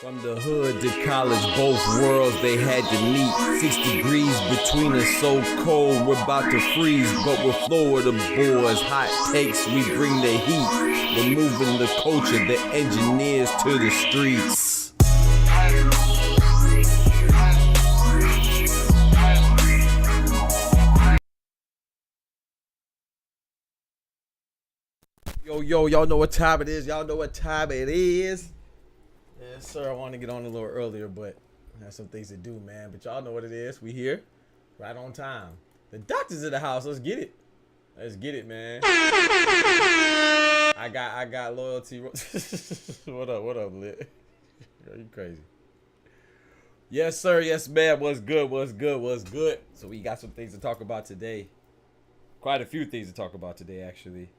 From the hood to college, both worlds they had to meet. 6 degrees between us, so cold, we're about to freeze. But we're Florida boys, hot takes, we bring the heat. We're moving the culture, the engineers to the streets. Yo, y'all know what time it is. Y'all know what time it is. Yes, sir. I want to get on a little earlier, but I have some things to do, man. But y'all know what it is. We here, right on time. The doctor's in the house. Let's get it. Let's get it, man. I got loyalty. What up, Lit? You crazy? Yes, sir. Yes, man. What's good? So we got some things to talk about today. Quite a few things to talk about today, actually.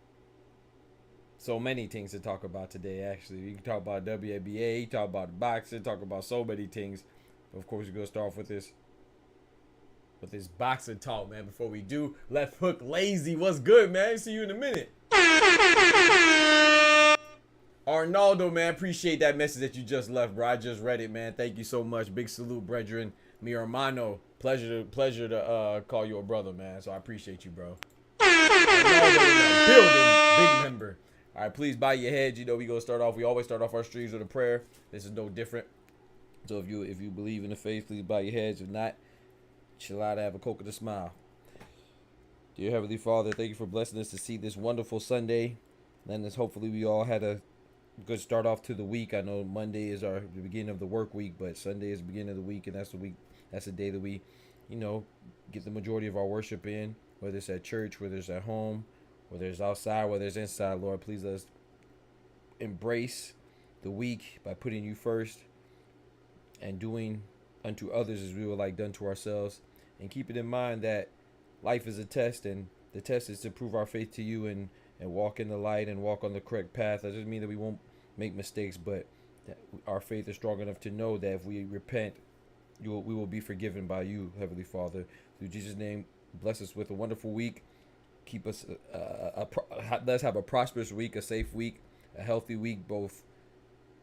So many things to talk about today, actually. We can talk about WNBA, talk about boxing, talk about so many things. But of course, we're going to start off with this boxing talk, man. Before we do, Left Hook Lazy, what's good, man? See you in a minute. Arnaldo, man, appreciate that message that you just left, bro. I just read it, man. Thank you so much. Big salute, brethren. Mi hermano. Pleasure to call you a brother, man. So I appreciate you, bro. Arnaldo in the building. Big member. All right, please bow your heads. You know, we always start off our streams with a prayer. This is no different. So if you believe in the faith, please bow your heads. If not, chill out, have a coconut smile. Dear Heavenly Father, thank you for blessing us to see this wonderful Sunday. And hopefully we all had a good start off to the week. I know Monday is the beginning of the work week, but Sunday is the beginning of the week, and that's the day that we, get the majority of our worship in, whether it's at church, whether it's at home, whether it's outside, whether it's inside. Lord, please let us embrace the week by putting you first and doing unto others as we would like done to ourselves. And keep it in mind that life is a test, and the test is to prove our faith to you and walk in the light and walk on the correct path. That doesn't mean that we won't make mistakes, but that our faith is strong enough to know that if we repent, we will be forgiven by you, Heavenly Father. Through Jesus' name, bless us with a wonderful week. Keep us, let's have a prosperous week, a safe week, a healthy week, both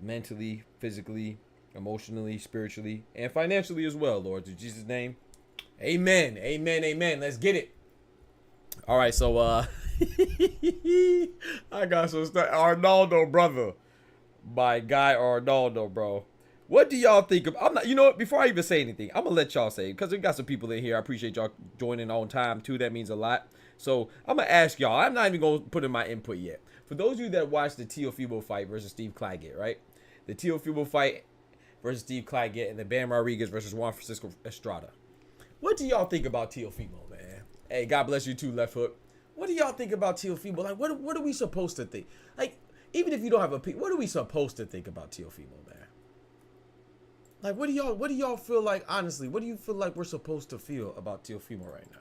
mentally, physically, emotionally, spiritually, and financially as well, Lord. In Jesus' name, amen, amen, amen. Let's get it. All right, so, I got some stuff. Arnaldo, brother. My guy, Arnaldo, bro. What do y'all think of? I'm not, you know what? Before I even say anything, I'm gonna let y'all say, because we got some people in here. I appreciate y'all joining on time too. That means a lot. So I'm gonna ask y'all. I'm not even gonna put in my input yet. For those of you that watched the Teofimo fight versus Steve Claggett, right? The Teofimo fight versus Steve Claggett and the Bam Rodriguez versus Juan Francisco Estrada. What do y'all think about Teofimo, man? Hey, God bless you too, Left Hook. What do y'all think about Teofimo? Like, what are we supposed to think? Like, even if you don't have a pick, what are we supposed to think about Teofimo, man? Like, what do y'all feel like, honestly? What do you feel like we're supposed to feel about Teofimo right now?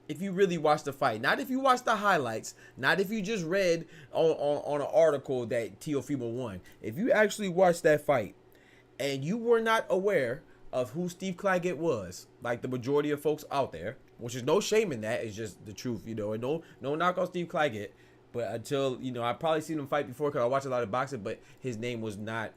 If you really watch the fight, not if you watch the highlights, not if you just read on an article that Teofimo won. If you actually watched that fight and you were not aware of who Steve Claggett was, like the majority of folks out there, which is no shame in that, it's just the truth, and no knock on Steve Claggett, but until, I probably seen him fight before because I watch a lot of boxing, but his name was not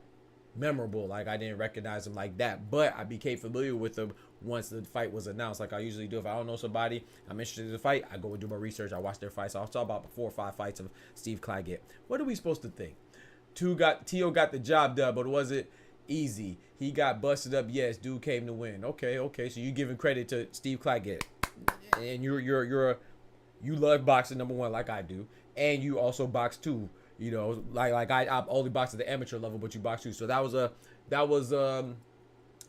memorable. Like, I didn't recognize him like that, but I became familiar with him once the fight was announced, like I usually do. If I don't know somebody, I'm interested in the fight, I go and do my research, I watch their fights. So I'll talk about 4 or 5 fights of Steve Claggett. What are we supposed to think? Teo got the job done, but was it easy? He got busted up. Yes, dude came to win. Okay, so you giving credit to Steve Claggett, and you love boxing, number one, like I do, and you also box too. Like I only box at the amateur level, but you box too. So that was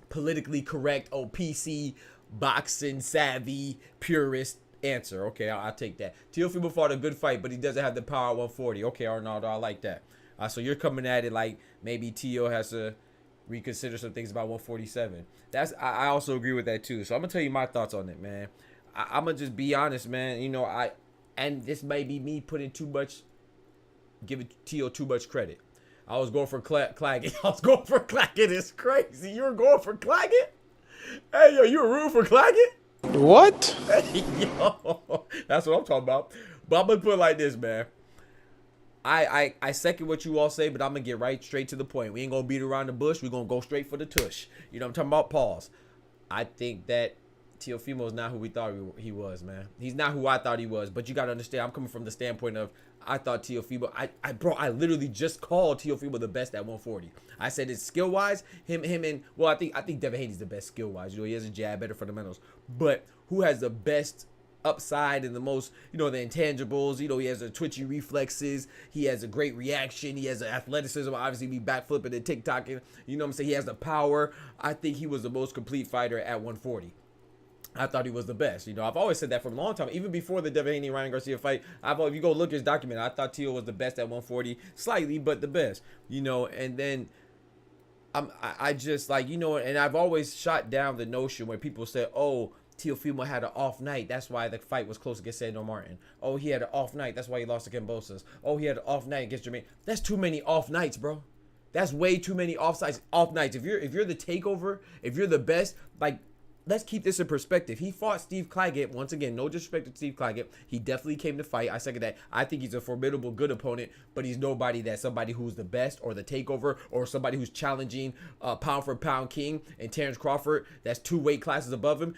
politically correct, PC, boxing savvy, purist answer. Okay, I'll take that. Teofimo fought a good fight, but he doesn't have the power at 140. Okay, Arnaldo, I like that. So you're coming at it like maybe Teo has to reconsider some things about 147. I also agree with that too. So I'm gonna tell you my thoughts on it, man. I'm gonna just be honest, man. You know, and this may be me putting giving Tio too much credit. I was going for Claggett. I was going for Claggett. It's crazy. You were going for Claggett? Hey, yo, you were rooting for Claggett? What? Hey, yo, that's what I'm talking about. But I'm gonna put it like this, man. I second what you all say, but I'm gonna get right straight to the point. We ain't gonna beat around the bush. We're gonna go straight for the tush. You know what I'm talking about? Pause. I think that Teofimo is not who we thought he was, man. He's not who I thought he was. But you gotta understand, I'm coming from the standpoint of I thought Teofimo. I literally just called Teofimo the best at 140. I said it's skill wise, him and well, I think Devin Haney's the best skill wise. You know, he has a jab, better fundamentals. But who has the best upside and the most, you know, the intangibles? You know, he has the twitchy reflexes, he has a great reaction, he has the athleticism, obviously be backflipping and TikToking, you know what I'm saying? He has the power. I think he was the most complete fighter at 140. I thought he was the best. You know, I've always said that for a long time. Even before the Devin Haney Ryan Garcia fight, if you go look at his document, I thought Teo was the best at 140, slightly, but the best. You know, and then I just like, you know, and I've always shot down the notion where people say, oh, Teofimo had an off night. That's why the fight was close against Sandor Martin. Oh, he had an off night. That's why he lost to Kambosos. Oh, he had an off night against Jermaine. That's too many off nights, bro. That's way too many off nights. If you're the takeover, if you're the best, like, let's keep this in perspective. He fought Steve Claggett. Once again, no disrespect to Steve Claggett. He definitely came to fight. I second that. I think he's a formidable, good opponent, but he's nobody that's somebody who's the best or the takeover or somebody who's challenging pound for pound king and Terrence Crawford. That's 2 weight classes above him.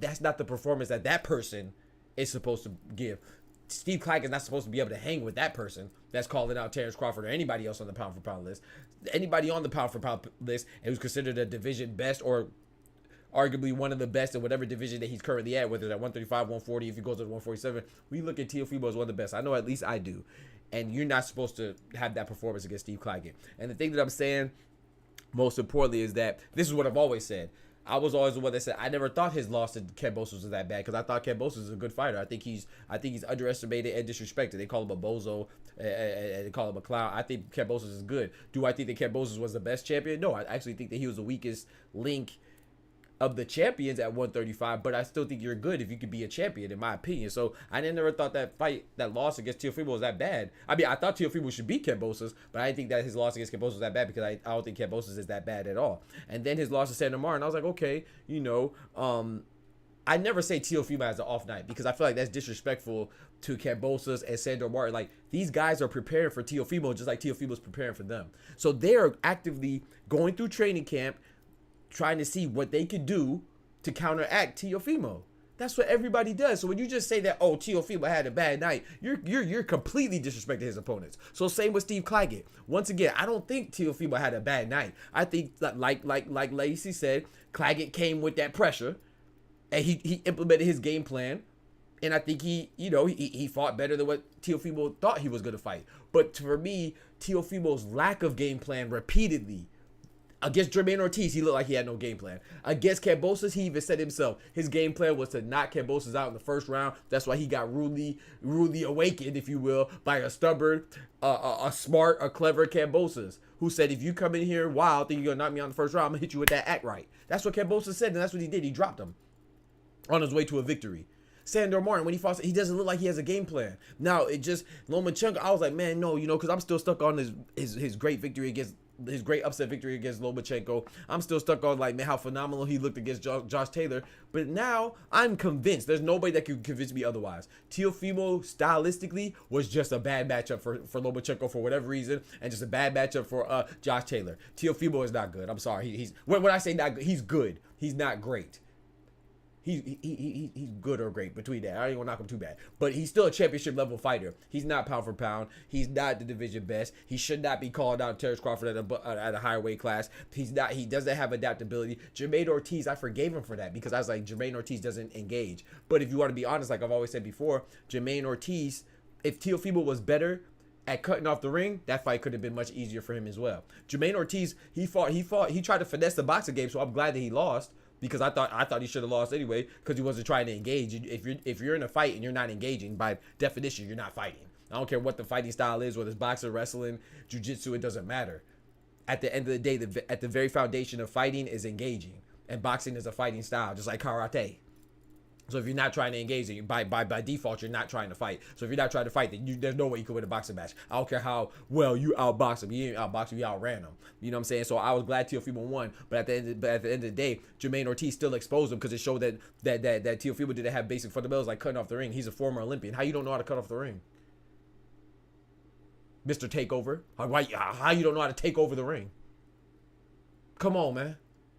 That's not the performance that person is supposed to give. Steve Claggett's not supposed to be able to hang with that person that's calling out Terrence Crawford or anybody else on the pound for pound list. Anybody on the pound for pound list and who's considered a division best or arguably one of the best in whatever division that he's currently at, whether it's at 135, 140, if he goes to 147, we look at Teofimo as one of the best. I know at least I do. And you're not supposed to have that performance against Steve Claggett. And the thing that I'm saying, most importantly, is that this is what I've always said. I was always the one that said I never thought his loss to Kambosos was that bad because I thought Kambosos is a good fighter. I think he's underestimated and disrespected. They call him a bozo and they call him a clown. I think Kambosos is good. Do I think that Kambosos was the best champion? No, I actually think that he was the weakest link of the champions at 135, but I still think you're good if you could be a champion, in my opinion. So I never thought that loss against Teofimo was that bad. I mean, I thought Teofimo should beat Kambosos, but I didn't think that his loss against Kambosos was that bad because I don't think Kambosos is that bad at all. And then his loss to Sandor Martin, I was like, okay, you know, I never say Teofimo has an off night because I feel like that's disrespectful to Kambosos and Sandor Martin. Like, these guys are preparing for Teofimo just like Teofimo's preparing for them. So they're actively going through training camp, trying to see what they could do to counteract Teofimo. That's what everybody does. So when you just say that, oh, Teofimo had a bad night, you're completely disrespecting his opponents. So same with Steve Claggett. Once again, I don't think Teofimo had a bad night. I think like Lacey said, Claggett came with that pressure, and he implemented his game plan. And I think he fought better than what Teofimo thought he was going to fight. But for me, Teofimo's lack of game plan repeatedly. Against Jermaine Ortiz, he looked like he had no game plan. Against Kambosos, he even said himself, his game plan was to knock Kambosos out in the first round. That's why he got rudely awakened, if you will, by a stubborn, a smart, a clever Kambosos, who said, if you come in here wild, think you're going to knock me out in the first round, I'm going to hit you with that act right. That's what Kambosos said, and that's what he did. He dropped him on his way to a victory. Sandor Martin, when he fought, he doesn't look like he has a game plan. Now, it just, Lomachenko, I was like, man, no, you know, because I'm still stuck on his great victory against, his great upset victory against Lomachenko. I'm still stuck on, like, man, how phenomenal he looked against Josh Taylor. But now, I'm convinced. There's nobody that can convince me otherwise. Teofimo, stylistically, was just a bad matchup for Lomachenko for whatever reason, and just a bad matchup for Josh Taylor. Teofimo is not good. I'm sorry. When I say not good, he's good. He's not great. He's good or great between that. I ain't gonna knock him too bad, but he's still a championship level fighter. He's not pound for pound. He's not the division best. He should not be called out Terrence Crawford at a higher weight class. He's not. He doesn't have adaptability. Jermaine Ortiz, I forgave him for that because I was like, Jermaine Ortiz doesn't engage. But if you want to be honest, like I've always said before, Jermaine Ortiz, if Teofimo was better at cutting off the ring, that fight could have been much easier for him as well. Jermaine Ortiz, he tried to finesse the boxing game, so I'm glad that he lost. Because I thought he should have lost anyway because he wasn't trying to engage. If you're in a fight and you're not engaging, by definition, you're not fighting. I don't care what the fighting style is, whether it's boxing, wrestling, jiu-jitsu, it doesn't matter. At the end of the day, at the very foundation of fighting is engaging, and boxing is a fighting style, just like karate. So if you're not trying to engage, then by default, you're not trying to fight. So if you're not trying to fight, then there's no way you can win a boxing match. I don't care how well you outbox him. You didn't outbox him, you outran him. You know what I'm saying? So I was glad Teofimo won, but at the end of the day, Jermaine Ortiz still exposed him because it showed that Teofimo didn't have basic fundamentals like cutting off the ring. He's a former Olympian. How you don't know how to cut off the ring? Mr. Takeover. How you don't know how to take over the ring? Come on, man.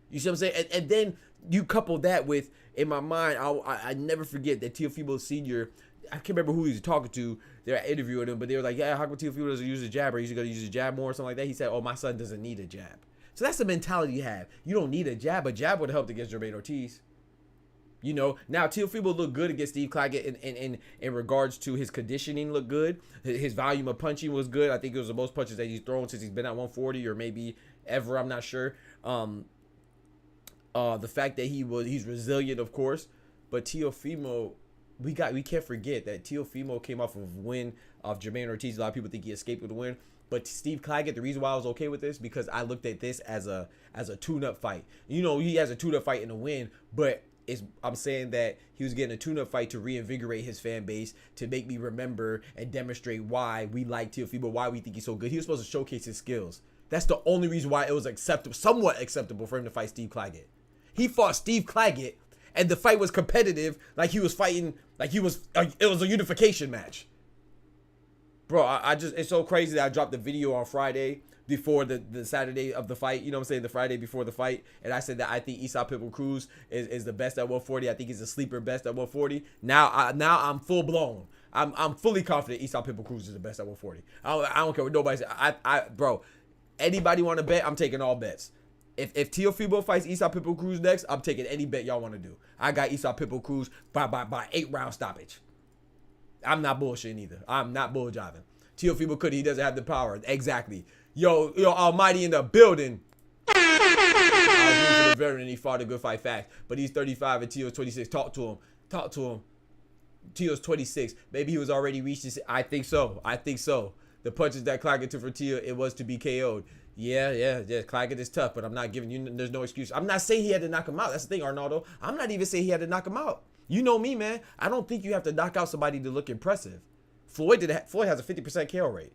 You see what I'm saying? And then you couple that with, in my mind, I never forget that Teofimo Sr., I can't remember who he was talking to. They were interviewing him, but they were like, yeah, how come Teofimo doesn't use a jab? Or he's going to use a jab more or something like that? He said, oh, my son doesn't need a jab. So that's the mentality you have. You don't need a jab. A jab would have helped against Jermaine Ortiz. You know, now Teofimo looked good against Steve Claggett in regards to his conditioning looked good. His volume of punching was good. I think it was the most punches that he's thrown since he's been at 140 or maybe ever. I'm not sure. The fact that he's resilient, of course, but Teofimo, we can't forget that Teofimo came off of a win of Jermaine Ortiz. A lot of people think he escaped with a win, but Steve Claggett, the reason why I was okay with this because I looked at this as a tune-up fight. You know, he has a tune-up fight in a win, but I'm saying that he was getting a tune-up fight to reinvigorate his fan base, to make me remember and demonstrate why we like Teofimo, why we think he's so good. He was supposed to showcase his skills. That's the only reason why it was somewhat acceptable for him to fight Steve Claggett. He fought Steve Claggett, and the fight was competitive, like he was fighting, like it was a unification match. Bro, it's so crazy that I dropped the video on Friday before the Saturday of the fight. You know what I'm saying? The Friday before the fight. And I said that I think Isaac Pitbull Cruz is the best at 140. I think he's a sleeper best at 140. Now I'm full blown. I'm fully confident Isaac Pitbull Cruz is the best at 140. I don't care what nobody says. Bro, anybody want to bet? I'm taking all bets. If Teofimo fights Isaac Pitbull Cruz next, I'm taking any bet y'all want to do. I got Isaac Pitbull Cruz by 8-round stoppage. I'm not bullshitting either. I'm not bull-jiving. Teofimo he doesn't have the power. Exactly. Yo, Almighty in the building. I was rooting for the veteran and he fought a good fight fast. But he's 35 and Teo's 26. Talk to him. Teo's 26. Maybe he was already reached his... I think so. The punches that Claggett took for Teo, it was to be KO'd. Yeah. Claggett is tough, but I'm not giving you... There's no excuse. I'm not saying he had to knock him out. That's the thing, Arnaldo. I'm not even saying he had to knock him out. You know me, man. I don't think you have to knock out somebody to look impressive. Floyd has a 50% KO rate.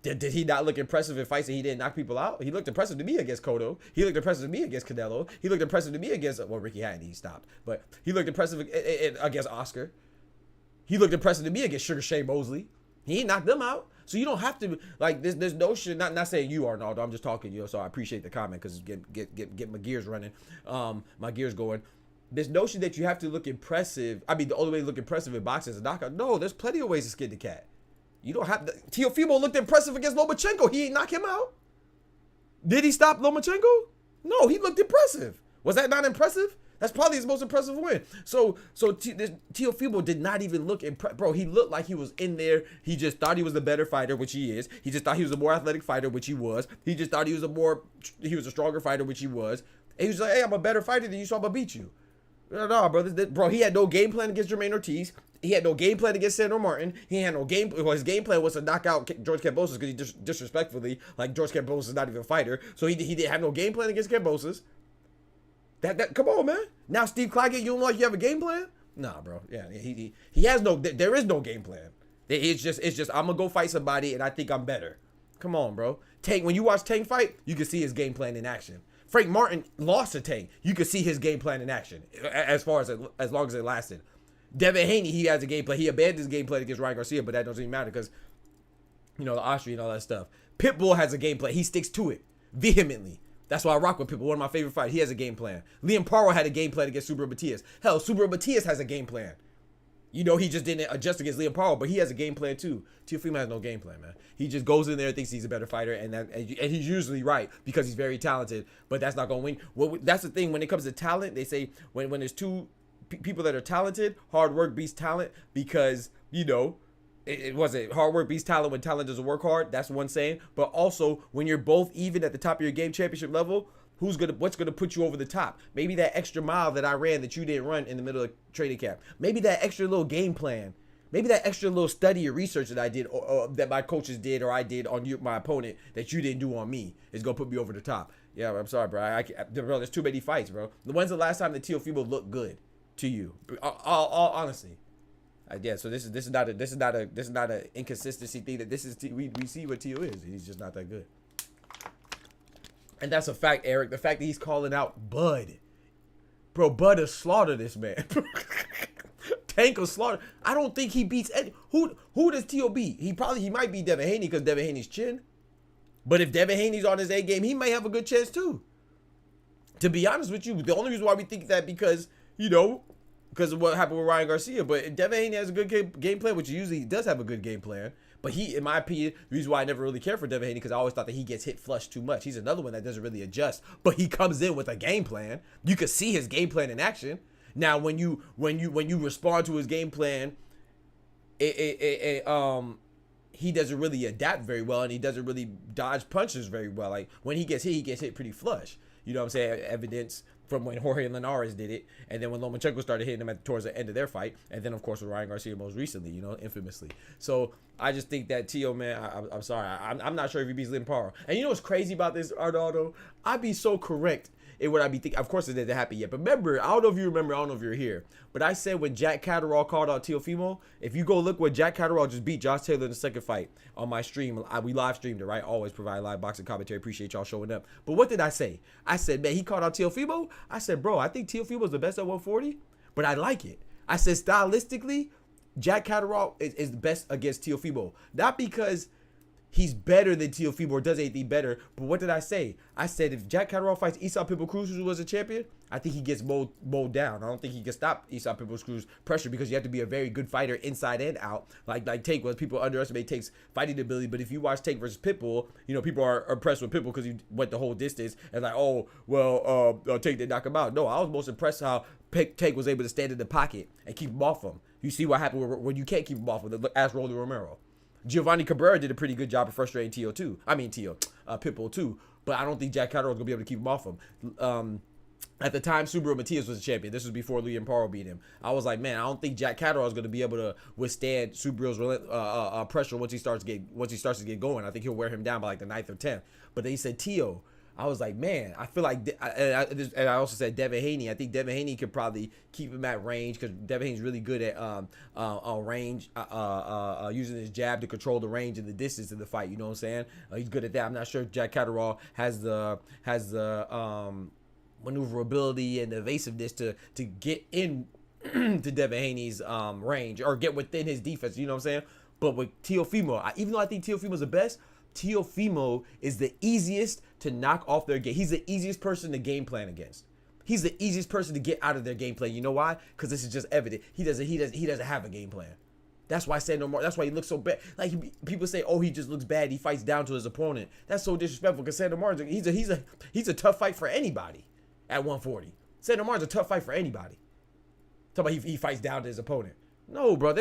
Did he not look impressive in fights that he didn't knock people out? He looked impressive to me against Cotto. He looked impressive to me against Canelo. He looked impressive to me against... Well, Ricky Hatton, he stopped. But he looked impressive against Oscar. He looked impressive to me against Sugar Shea Mosley. He ain't knocked them out. So you don't have to, like, there's no shit, not saying you, Arnaldo, I'm just talking to you, so I appreciate the comment, because get my gears running, my gears going. There's no shit that you have to look impressive. I mean, the only way to look impressive in boxing is a knockout. No, there's plenty of ways to skin the cat. You don't have to. Teofimo looked impressive against Lomachenko. He ain't knock him out. Did he stop Lomachenko? No, he looked impressive. Was that not impressive? That's probably his most impressive win. So Teofimo did not even look impressive. Bro, he looked like he was in there. He just thought he was the better fighter, which he is. He just thought he was a more athletic fighter, which he was. He just thought he was a stronger fighter, which he was. And he was like, hey, I'm a better fighter than you, so I'm going to beat you. No, bro, he had no game plan against Jermaine Ortiz. He had no game plan against Sandor Martin. He had no game. Well, his game plan was to knock out George Kambosos because he disrespectfully, like, George Kambosos is not even a fighter. So he didn't have no game plan against Kambosos. Come on, man. Now Steve Claggett, you don't like you have a game plan? Nah, bro. Yeah, he has no. There is no game plan. It's just I'm gonna go fight somebody and I think I'm better. Come on, bro. Tank, when you watch Tank fight, you can see his game plan in action. Frank Martin lost to Tank. You could see his game plan in action as long as it lasted. Devin Haney, he has a game plan. He abandoned his game plan against Ryan Garcia, but that doesn't even matter because, the Austrian and all that stuff. Pitbull has a game plan. He sticks to it vehemently. That's why I rock with Pitbull. One of my favorite fighters. He has a game plan. Liam Paro had a game plan against Subro Matias. Hell, Subro Matias has a game plan. He just didn't adjust against Liam Paro, but he has a game plan too. Teofimo has no game plan, man. He just goes in there and thinks he's a better fighter, and he's usually right because he's very talented, but that's not going to win. Well, that's the thing. When it comes to talent, they say when there's two people that are talented, hard work beats talent because, it wasn't hard work beats talent when talent doesn't work hard. That's one saying. But also, when you're both even at the top of your game championship level, what's gonna put you over the top? Maybe that extra mile that I ran that you didn't run in the middle of training camp. Maybe that extra little game plan. Maybe that extra little study or research that I did, or that my coaches did, or I did on you, my opponent, that you didn't do on me, is gonna put me over the top. Yeah, I'm sorry, bro. Bro, there's too many fights, bro. When's the last time that Teofimo looked good to you? All honestly. Yeah, so this is not an inconsistency thing. That we see what Teo is. He's just not that good. And that's a fact, Eric. The fact that he's calling out Bud. Bro, Bud will slaughter this man. Tank will slaughter. I don't think he beats any. Who does Teo beat? He might beat Devin Haney because Devin Haney's chin. But if Devin Haney's on his A game, he may have a good chance too. To be honest with you, the only reason why we think that because of what happened with Ryan Garcia. But Devin Haney has a good game plan, which usually he does have a good game plan. But he, in my opinion, the reason why I never really cared for Devin Haney, because I always thought that he gets hit flush too much. He's another one that doesn't really adjust, but he comes in with a game plan. You can see his game plan in action. Now, when you respond to his game plan, he doesn't really adapt very well, and he doesn't really dodge punches very well. Like when he gets hit pretty flush. You know what I'm saying? Evidence from when Jorge Linares did it, and then when Lomachenko started hitting him towards the end of their fight, and then of course with Ryan Garcia most recently, infamously. So I just think that Teo, man, I'm sorry, I'm not sure if he beats Lynn Parra. And you know what's crazy about this, Arnaldo? I'd be so correct in what I'd be thinking. Of course it didn't happen yet, but remember, I don't know if you remember, I don't know if you're here, but I said when Jack Catterall called out Teofimo, if you go look what Jack Catterall just beat Josh Taylor in the second fight on my stream, we live streamed it, right? Always provide live boxing commentary. Appreciate y'all showing up. But what did I say? I said, man, he called out Teofimo. I said, bro, I think Teofimo's the best at 140, but I like it. I said, stylistically, Jack Catterall is the best against Teofimo. Not because he's better than Teofimo or does anything better, but what did I say? I said if Jack Catterall fights Esau Pitbull Cruz, who was a champion, I think he gets mowed down. I don't think he can stop Esau Pitbull Cruz pressure because you have to be a very good fighter inside and out. Like Tank was. People underestimate Tank's fighting ability, but if you watch Tank versus Pitbull, people are impressed with Pitbull because he went the whole distance and like, oh, well, Tank did knock him out. No, I was most impressed how Tank was able to stand in the pocket and keep him off him. You see what happened when you can't keep him off him. Ask Rolly Romero. Giovanni Cabrera did a pretty good job of frustrating Pitbull too. But I don't think Jack Catterall was going to be able to keep him off him. At the time, Subaru Matias was a champion. This was before Liam Paro beat him. I was like, man, I don't think Jack Catterall is going to be able to withstand Subaru's pressure once he starts to get going. I think he'll wear him down by like the 9th or 10th. But they said Teo. I was like, man, I feel like, and I also said Devin Haney. I think Devin Haney could probably keep him at range because Devin Haney's really good at range, using his jab to control the range and the distance of the fight. You know what I'm saying? He's good at that. I'm not sure if Jack Catterall has the maneuverability and the evasiveness to get in to Devin Haney's range or get within his defense. You know what I'm saying? But with Teofimo, even though I think Teofimo's the best, Teofimo is the easiest to knock off their game. He's the easiest person to game plan against. He's the easiest person to get out of their game plan. You know why? Because this is just evident. He doesn't have a game plan. That's why that's why he looks so bad. Like people say, oh, he just looks bad. He fights down to his opponent. That's so disrespectful. Because Sandor Martin, he's a tough fight for anybody at 140. Sandor Martin's a tough fight for anybody. Talk about he fights down to his opponent. No, bro.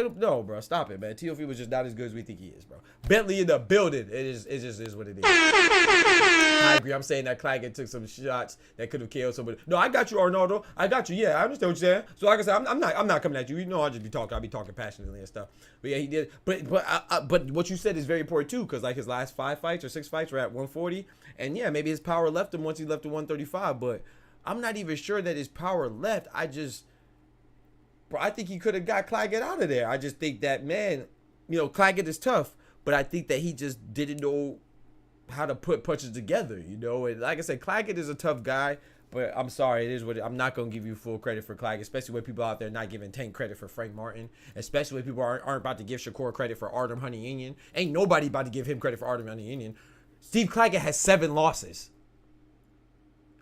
Bro. Stop it, man. Teofimo was just not as good as we think he is, bro. Bentley in the building. It just is what it is. I agree. I'm saying that Claggett took some shots that could have killed somebody. No, I got you, Arnaldo. I got you. Yeah, I understand what you're saying. So like I said, I'm not coming at you. You know, I'll be talking passionately and stuff. But yeah, he did. But what you said is very important too, because like his last 5 fights or 6 fights were at 140, and yeah, maybe his power left him once he left to 135. But I'm not even sure that his power left. Bro, I think he could have got Claggett out of there. I just think that, man, Claggett is tough, but I think that he just didn't know how to put punches together, And like I said, Claggett is a tough guy, but I'm sorry, it is what I'm not going to give you full credit for Claggett, especially when people out there not giving Tank credit for Frank Martin, especially when people aren't about to give Shakur credit for Artem Honeyunion. Ain't nobody about to give him credit for Artem Honeyunion. Steve Claggett has 7 losses.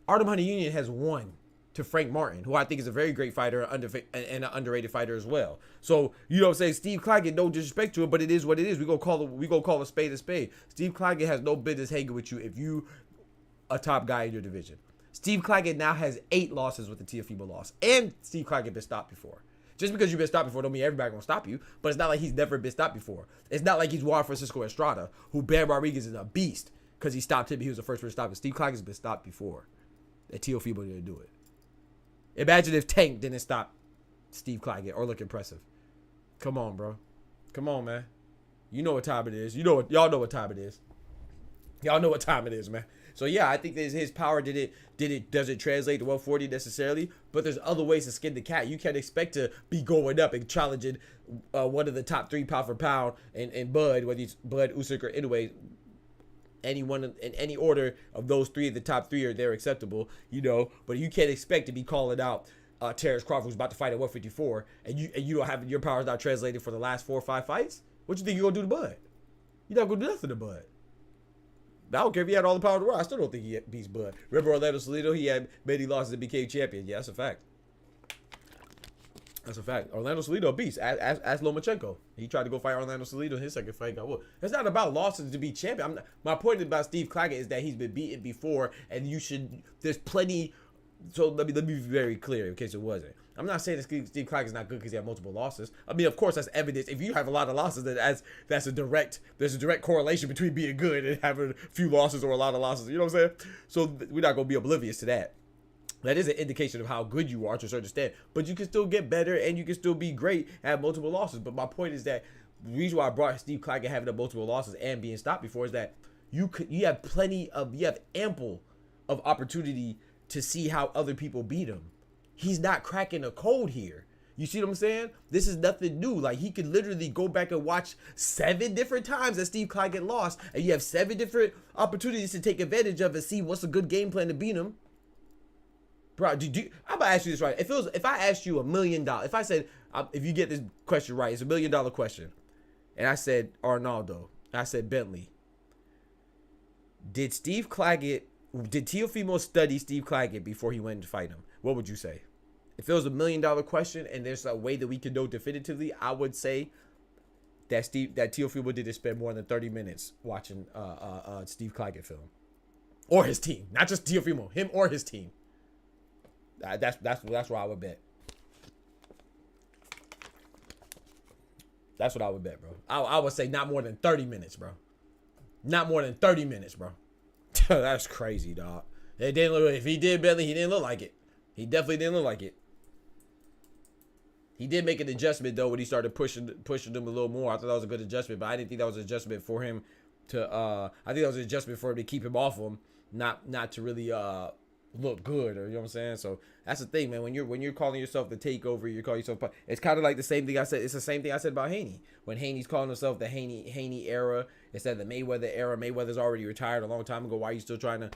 Artem Honeyunion has 1. To Frank Martin, who I think is a very great fighter and an underrated fighter as well. So, you know what I'm saying? Steve Claggett, no disrespect to him, but it is what it is. We go call a spade a spade. Steve Claggett has no business hanging with you if you a top guy in your division. Steve Claggett now has 8 losses with the Teofimo loss. And Steve Claggett been stopped before. Just because you've been stopped before don't mean everybody gonna stop you. But it's not like he's never been stopped before. It's not like he's Juan Francisco Estrada, who Bam Rodriguez is a beast because he stopped him. He was the first person to stop him. Steve Claggett's been stopped before. And Teofimo didn't do it. Imagine if Tank didn't stop Steve Claggett or look impressive. Come on, bro. Come on, man. You know what time it is. Y'all know what time it is. Y'all know what time it is, man. So yeah, I think that his power does it translate to 140 necessarily, but there's other ways to skin the cat. You can't expect to be going up and challenging one of the top 3 pound for pound and Bud, whether it's Bud, Usyk, or anyway, anyone in any order of those 3 of the top 3 they're acceptable, but you can't expect to be calling out Terrence Crawford, who's about to fight at 154, and you don't have your powers not translated for the last 4 or 5 fights. What you think you're gonna do to Bud? You're not gonna do nothing to Bud. I don't care if he had all the power in the world. I still don't think he beats Bud. Remember Orlando Salido? He had many losses and became champion. Yeah, that's a fact. That's a fact. Orlando Salido beats. Ask Lomachenko. He tried to go fight Orlando Salido in his second fight. Got what? It's not about losses to be champion. My point about Steve Claggett is that he's been beaten before, and there's plenty. So let me be very clear in case it wasn't. I'm not saying that Steve Claggett is not good because he had multiple losses. I mean, of course, that's evidence. If you have a lot of losses, then there's a direct correlation between being good and having a few losses or a lot of losses. You know what I'm saying? So we're not gonna be oblivious to that. That is an indication of how good you are to a certain extent. But you can still get better and you can still be great and have multiple losses. But my point is that the reason why I brought Steve Claggett having multiple losses and being stopped before is that you have ample of opportunity to see how other people beat him. He's not cracking a code here. You see what I'm saying? This is nothing new. Like, he could literally go back and watch 7 different times that Steve Claggett lost, and you have 7 different opportunities to take advantage of and see what's a good game plan to beat him. Bro, I'm gonna ask you this right. If I asked you $1 million, if I said, if you get this question right, it's $1 million question, and I said Arnaldo, I said Bentley, did Teofimo study Steve Claggett before he went to fight him? What would you say? If it was $1 million question and there's a way that we can know definitively, I would say that Teofimo didn't spend more than 30 minutes watching Steve Claggett film, or his team, not just Teofimo, him or his team. That's what I would bet. That's what I would bet, bro. I would say not more than 30 minutes, bro. Not more than 30 minutes, bro. That's crazy, dog. It didn't look. If he did Bentley, he didn't look like it. He definitely didn't look like it. He did make an adjustment though when he started pushing them a little more. I thought that was a good adjustment, but I didn't think that was an adjustment for him to. I think that was an adjustment for him to keep him off him, not to really look good, or you know what I'm saying. So that's the thing, man. When you're calling yourself the takeover, you're calling yourself. It's kind of like the same thing I said. It's the same thing I said about Haney. When Haney's calling himself the Haney era instead of the Mayweather era. Mayweather's already retired a long time ago. Why are you still trying to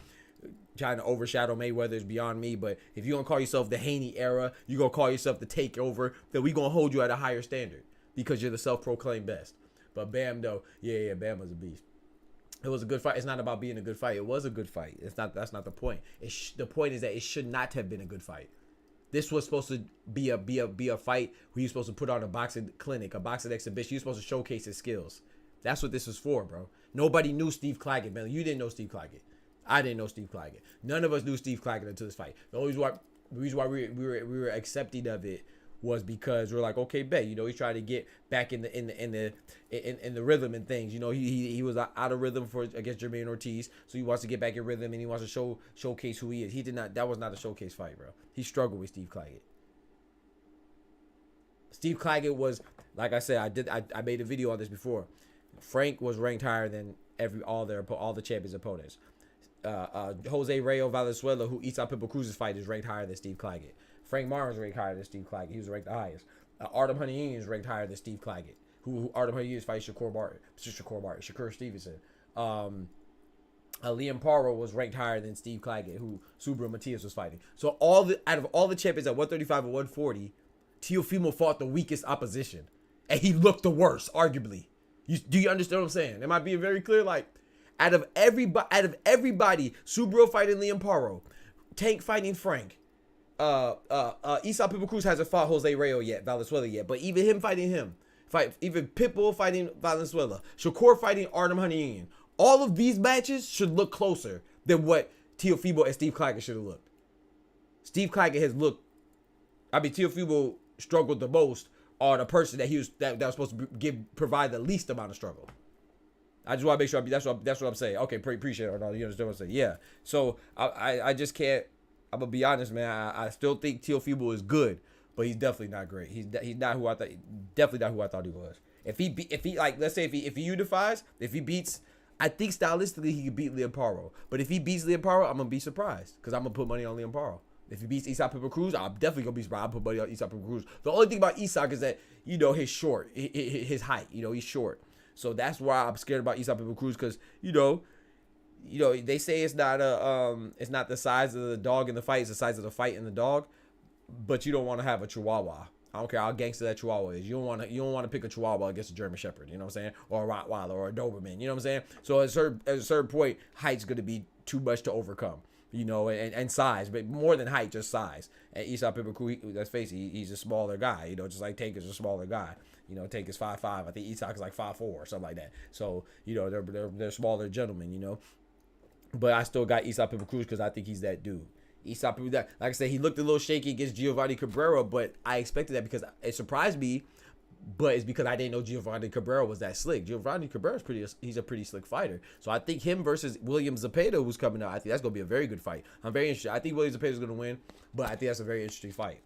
overshadow Mayweather is beyond me. But if you're gonna call yourself the Haney era, you're gonna call yourself the takeover, then we gonna hold you at a higher standard because you're the self-proclaimed best. But Bam though, yeah, Bam was a beast. It was a good fight. It's not about being a good fight. It was a good fight. That's not the point. The point is that it should not have been a good fight. This was supposed to be a fight where you're supposed to put on a boxing clinic, a boxing exhibition. You're supposed to showcase his skills. That's what this was for, bro. Nobody knew Steve Claggett, man. You didn't know Steve Claggett. I didn't know Steve Claggett. None of us knew Steve Claggett until this fight. The only reason why we were accepting of it was because we're like, okay, bet, he's trying to get back in the rhythm and things. He was out of rhythm against Jermaine Ortiz, so he wants to get back in rhythm and he wants to showcase who he is. He did not. That was not a showcase fight, bro. He struggled with Steve Claggett. Steve Claggett was, like I said, I made a video on this before. Frank was ranked higher than all the champions' opponents. Jose Rayo Valenzuela, who Isa Pitbull Cruz's fight, is ranked higher than Steve Claggett. Frank Martin's ranked higher than Steve Claggett. He was ranked the highest. Artem Hunnian is ranked higher than Steve Claggett. Who Artem Hunnian fights Shakur Stevenson. Liam Paro was ranked higher than Steve Claggett, who Subriel Matias was fighting. So out of all the champions at 135 and 140, Teofimo fought the weakest opposition, and he looked the worst, arguably. Do you understand what I'm saying? Am I being very clear? Like, out of everybody, Subriel fighting Liam Paro, Tank fighting Frank. Isa Pitbull Cruz hasn't fought Jose Rayo Valenzuela yet, but even him fighting him, even Pitbull fighting Valenzuela, Shakur fighting Artem Hunnian, all of these matches should look closer than what Teofimo and Steve Claggett should have looked. Steve Claggett has looked. Teofimo struggled the most on a person that was supposed to provide the least amount of struggle. I just want to make sure that's what I'm saying. Okay, appreciate it, Arnaldo. You understand what I'm saying? Yeah. So I just can't. I'm gonna be honest, man. I still think Teofimo is good, but he's definitely not great. He's not who I thought. Definitely not who I thought he was. If he like, let's say if he unifies, if he beats, I think stylistically he could beat Leoparo. But if he beats Leoparo, I'm gonna be surprised because I'm gonna put money on Leoparo. If he beats Isak Pippa Cruz, I'm definitely gonna be surprised. I'll put money on Isak Pippa Cruz. The only thing about Isak is that, you know, his height. You know, he's short. So that's why I'm scared about Isak Pippa Cruz, because you know they say it's not the size of the dog in the fight, it's the size of the fight in the dog. But you don't want to have a Chihuahua. I don't care how gangster that Chihuahua is. You don't want to pick a Chihuahua against a German Shepherd. You know what I'm saying? Or a Rottweiler or a Doberman. You know what I'm saying? So at a certain point, height's going to be too much to overcome. You know, and size, but more than height, just size. And Isak Pippa Cruz, let's face it, he's a smaller guy. You know, just like Tank is a smaller guy. You know, Tank is 5'5". I think Isak is like 5'4" or something like that. So, you know, they're smaller gentlemen. You know, but I still got Isak Pippa Cruz because I think he's that dude. Isak Pippa, like I said, he looked a little shaky against Giovanni Cabrera, but I expected that because it surprised me. But it's because I didn't know Giovanni Cabrera was that slick. Giovanni Cabrera he's a pretty slick fighter. So I think him versus William Zepeda, who's coming out, I think that's going to be a very good fight. I'm very interested. I think William Zepeda is going to win, but I think that's a very interesting fight.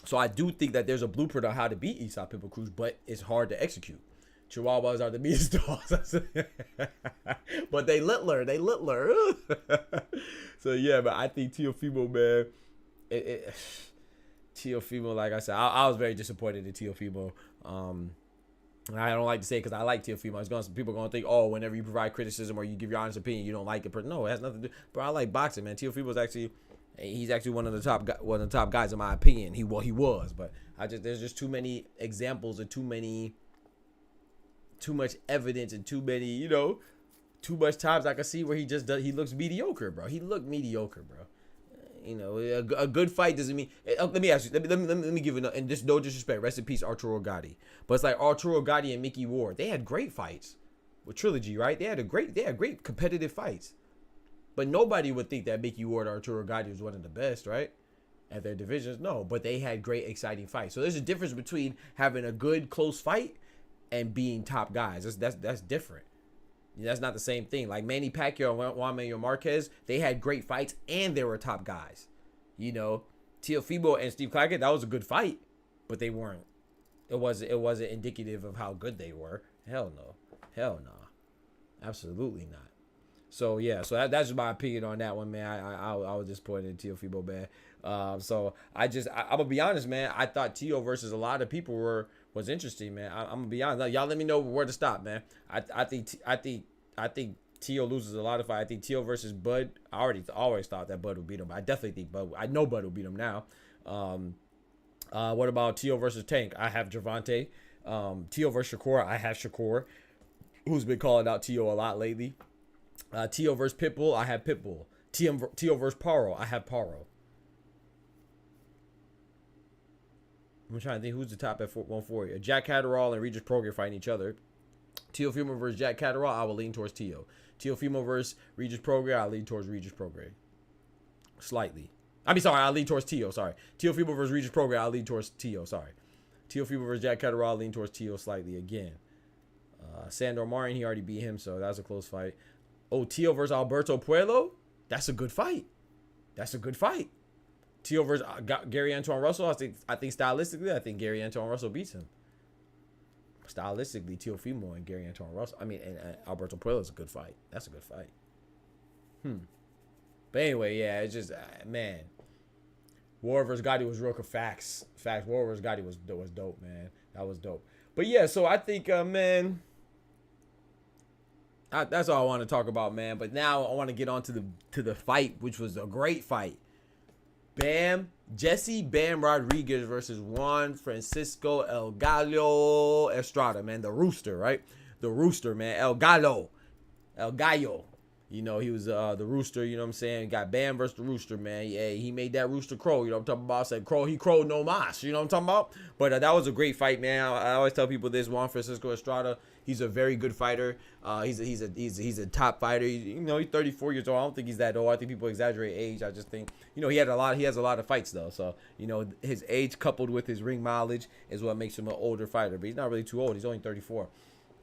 So I do think that there's a blueprint on how to beat Isak Pippa Cruz, but it's hard to execute. Chihuahuas are the meanest dogs. But they littler. So yeah, but I think Teofimo, man, Teofimo, like I said, I was very disappointed in Teofimo. I don't like to say it because I like Teofimo. People are going to think, oh, whenever you provide criticism or you give your honest opinion, you don't like it. But no, it has nothing to do. But I like boxing, man. Teofimo's he's actually one of the top guys in my opinion. He was, but there's just too many examples and too much evidence and too many, you know, too much times I can see where he looks mediocre, bro. He looked mediocre, bro. You know, a good fight doesn't mean. Let me ask you. Let me give it. And just no disrespect. Rest in peace, Arturo Gatti. But it's like Arturo Gatti and Mickey Ward. They had great fights with Trilogy, right? They had great competitive fights. But nobody would think that Mickey Ward or Arturo Gatti was one of the best, right? At their divisions, no. But they had great, exciting fights. So there's a difference between having a good, close fight and being top guys. That's different. That's not the same thing. Like Manny Pacquiao and Juan Manuel Marquez, they had great fights and they were top guys. You know, Teofimo and Steve Claggett, that was a good fight, but they weren't. It wasn't indicative of how good they were. Hell no, absolutely not. So yeah, so that's just my opinion on that one, man. I was disappointed in Teofimo, man. So I'm gonna be honest, man. I thought Teo versus a lot of people was interesting, man. I'm gonna be honest. Y'all let me know where to stop, man. I think Teo loses a lot of fights. I think Teo versus Bud. I always thought that Bud would beat him. I definitely think Bud. I know Bud will beat him now. What about Teo versus Tank? I have Gervonta. Teo versus Shakur. I have Shakur, who's been calling out Teo a lot lately. Teo versus Pitbull. I have Pitbull. Teo versus Paro. I have Paro. I'm trying to think who's the top at 140. Jack Catterall and Regis Prograis fighting each other. Teofimo versus Jack Catterall, I will lean towards Teo. Teofimo versus Regis Prograis, I lean towards Regis Prograis. Slightly. I lean towards Teo, sorry. Teofimo versus Regis Prograis, I lean towards Teo, sorry. Teofimo versus Jack Catterall, I lean towards Teo slightly again. Sandor Martin, he already beat him, so that was a close fight. Oh, Teo versus Alberto Puello? That's a good fight. Teo versus Gary Antoine Russell, I think stylistically, I think Gary Antoine Russell beats him. Stylistically, Teofimo and Gary Antoine Russell, and Alberto Puello is a good fight. That's a good fight. But anyway, yeah, it's just, man. War vs. Gotti was real facts. War vs. Gotti was dope, man. That was dope. But yeah, so I think, man, that's all I want to talk about, man. But now I want to get on to the fight, which was a great fight. Jesse Bam Rodriguez versus Juan Francisco El Gallo Estrada, man. The Rooster, right? The Rooster, man. El Gallo. You know, he was the Rooster, you know what I'm saying? Got Bam versus the Rooster, man. Yeah, he made that Rooster crow, you know what I'm talking about? Said crow, he crowed no mas, you know what I'm talking about? But that was a great fight, man. I always tell people this, Juan Francisco Estrada, he's a very good fighter. He's a top fighter. He's 34 years old. I don't think he's that old. I think people exaggerate age. I just think, he has a lot of fights though. So, his age coupled with his ring mileage is what makes him an older fighter. But he's not really too old. He's only 34.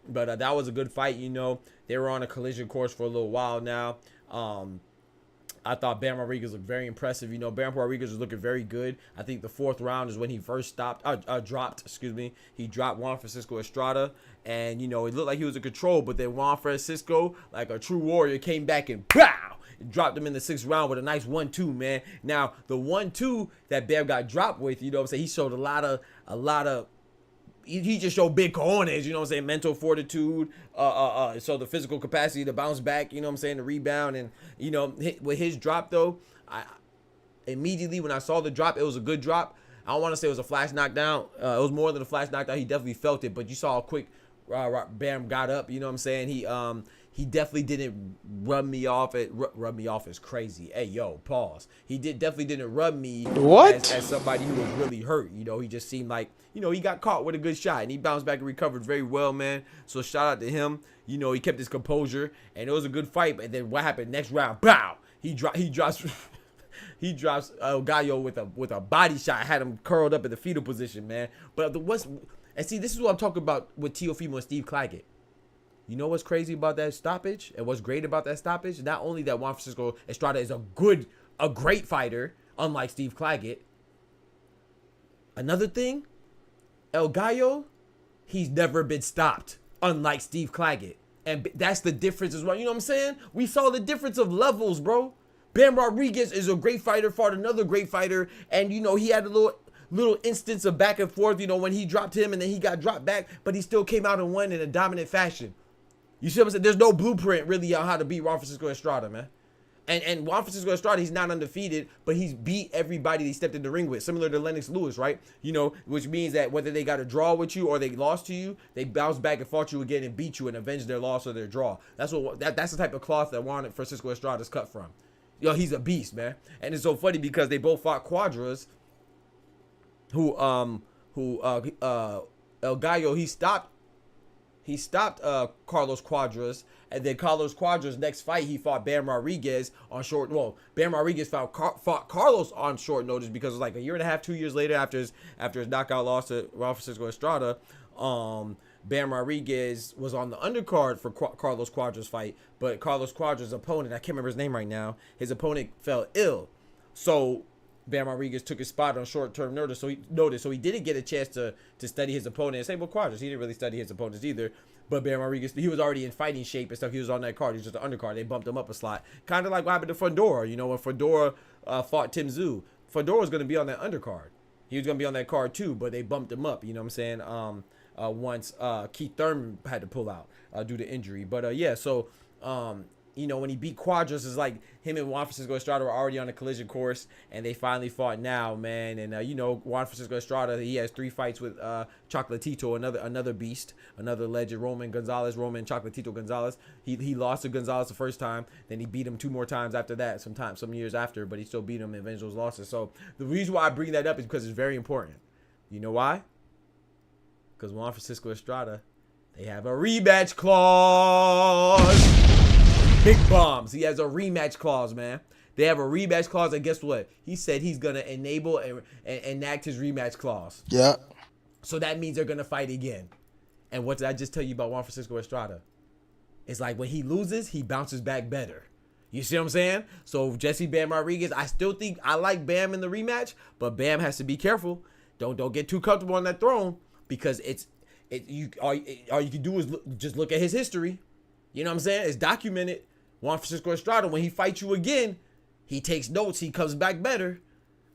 But that was a good fight, They were on a collision course for a little while now. I thought Bam Rodriguez looked very impressive. You know, Bam Rodriguez was looking very good. I think the 4th round is when he first dropped. Excuse me. He dropped Juan Francisco Estrada, and you know it looked like he was in control. But then Juan Francisco, like a true warrior, came back and pow, dropped him in the 6th round with a nice 1-2, man. Now the 1-2 that Bam got dropped with, you know what I'm saying, he showed a lot of. He just showed big cojones, you know what I'm saying, mental fortitude, so the physical capacity to bounce back, you know what I'm saying, the rebound. And, you know, with his drop, though, immediately when I saw the drop, it was a good drop. I don't want to say it was a flash knockdown. It was more than a flash knockdown. He definitely felt it, but you saw how quick Bam got up, you know what I'm saying. He definitely didn't rub me off. Rub me off is crazy. Hey, yo, pause. He definitely didn't rub me as somebody who was really hurt. You know, he just seemed like, you know, he got caught with a good shot, and he bounced back and recovered very well, man. So shout out to him. You know, he kept his composure, and it was a good fight. And then what happened next round? Bow! He drops he drops El Gallo with a body shot. Had him curled up in the fetal position, man. But and see, this is what I'm talking about with Teofimo and Steve Claggett. You know what's crazy about that stoppage, and what's great about that stoppage? Not only that Juan Francisco Estrada is a great fighter, unlike Steve Claggett. Another thing, El Gallo, he's never been stopped, unlike Steve Claggett. And that's the difference as well. You know what I'm saying? We saw the difference of levels, bro. Bam Rodriguez is a great fighter, fought another great fighter, and, you know, he had a little instance of back and forth, you know, when he dropped him and then he got dropped back, but he still came out and won in a dominant fashion. You see what I'm saying? There's no blueprint really on how to beat Juan Francisco Estrada, man. And Juan Francisco Estrada, he's not undefeated, but he's beat everybody they stepped in the ring with, similar to Lennox Lewis, right? You know, which means that whether they got a draw with you or they lost to you, they bounced back and fought you again and beat you and avenged their loss or their draw. That's the type of cloth that Juan Francisco Estrada's cut from. Yo, he's a beast, man. And it's so funny because they both fought Quadras, who El Gallo, he stopped Carlos Quadras, and then Carlos Quadras' next fight, he fought Bam Rodriguez on short. Well, Bam Rodriguez fought Carlos on short notice because it was like a year and a half, 2 years later after his knockout loss to Juan Francisco Estrada. Bam Rodriguez was on the undercard for Carlos Quadras' fight, but Carlos Quadras' opponent, I can't remember his name right now, his opponent fell ill, so Bam Rodriguez took his spot on short-term notice, so he didn't get a chance to study his opponent. And same with Quadras, he didn't really study his opponents either. But Bam Rodriguez, he was already in fighting shape and stuff. He was on that card. He was just an undercard. They bumped him up a slot, kind of like what happened to Fedora. You know, when Fedora fought Tim Tszyu, Fedora was going to be on that undercard. He was going to be on that card too, but they bumped him up. You know what I'm saying? Once Keith Thurman had to pull out due to injury. But yeah, so you know, when he beat Quadras, it's like him and Juan Francisco Estrada were already on a collision course, and they finally fought now, man. And you know, Juan Francisco Estrada, he has 3 fights with Chocolatito, another beast, another legend, Roman Chocolatito Gonzalez. He lost to Gonzalez the first time, then he beat him 2 more times after that, some years after, but he still beat him and avenged those losses. So the reason why I bring that up is because it's very important. You know why? Because Juan Francisco Estrada, they have a rematch clause. Big bombs. He has a rematch clause, man. They have a rematch clause, and guess what? He said he's going to enable and enact his rematch clause. Yeah. So that means they're going to fight again. And what did I just tell you about Juan Francisco Estrada? It's like when he loses, he bounces back better. You see what I'm saying? So Jesse Bam Rodriguez, I still think I like Bam in the rematch, but Bam has to be careful. Don't get too comfortable on that throne, because all you can do is just look at his history. You know what I'm saying? It's documented. Juan Francisco Estrada, when he fights you again, he takes notes. He comes back better.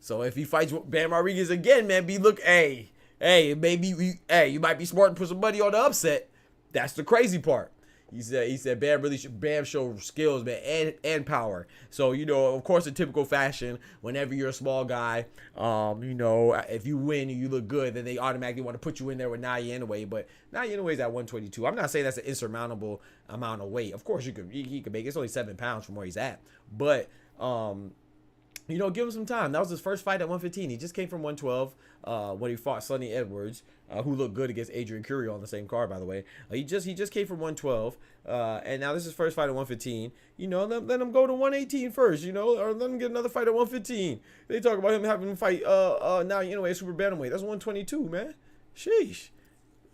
So if he fights Bam Rodriguez again, man, hey, maybe you might be smart and put some money on the upset. That's the crazy part. He said Bam showed skills, man, and power. So, you know, of course, in typical fashion, whenever you're a small guy, you know, if you win and you look good, then they automatically want to put you in there with Nayi Inoue. But Nayi Inoue's at 122. I'm not saying that's an insurmountable amount of weight. Of course, he could make it. It's only 7 pounds from where he's at. But you know, give him some time. That was his first fight at 115. He just came from 112 when he fought Sonny Edwards, who looked good against Adrian Curio on the same card, by the way. He just came from 112, and now this is his first fight at 115. You know, let him go to 118 first, you know, or let him get another fight at 115. They talk about him having to fight now, you know, a super bantamweight. That's 122, man. Sheesh.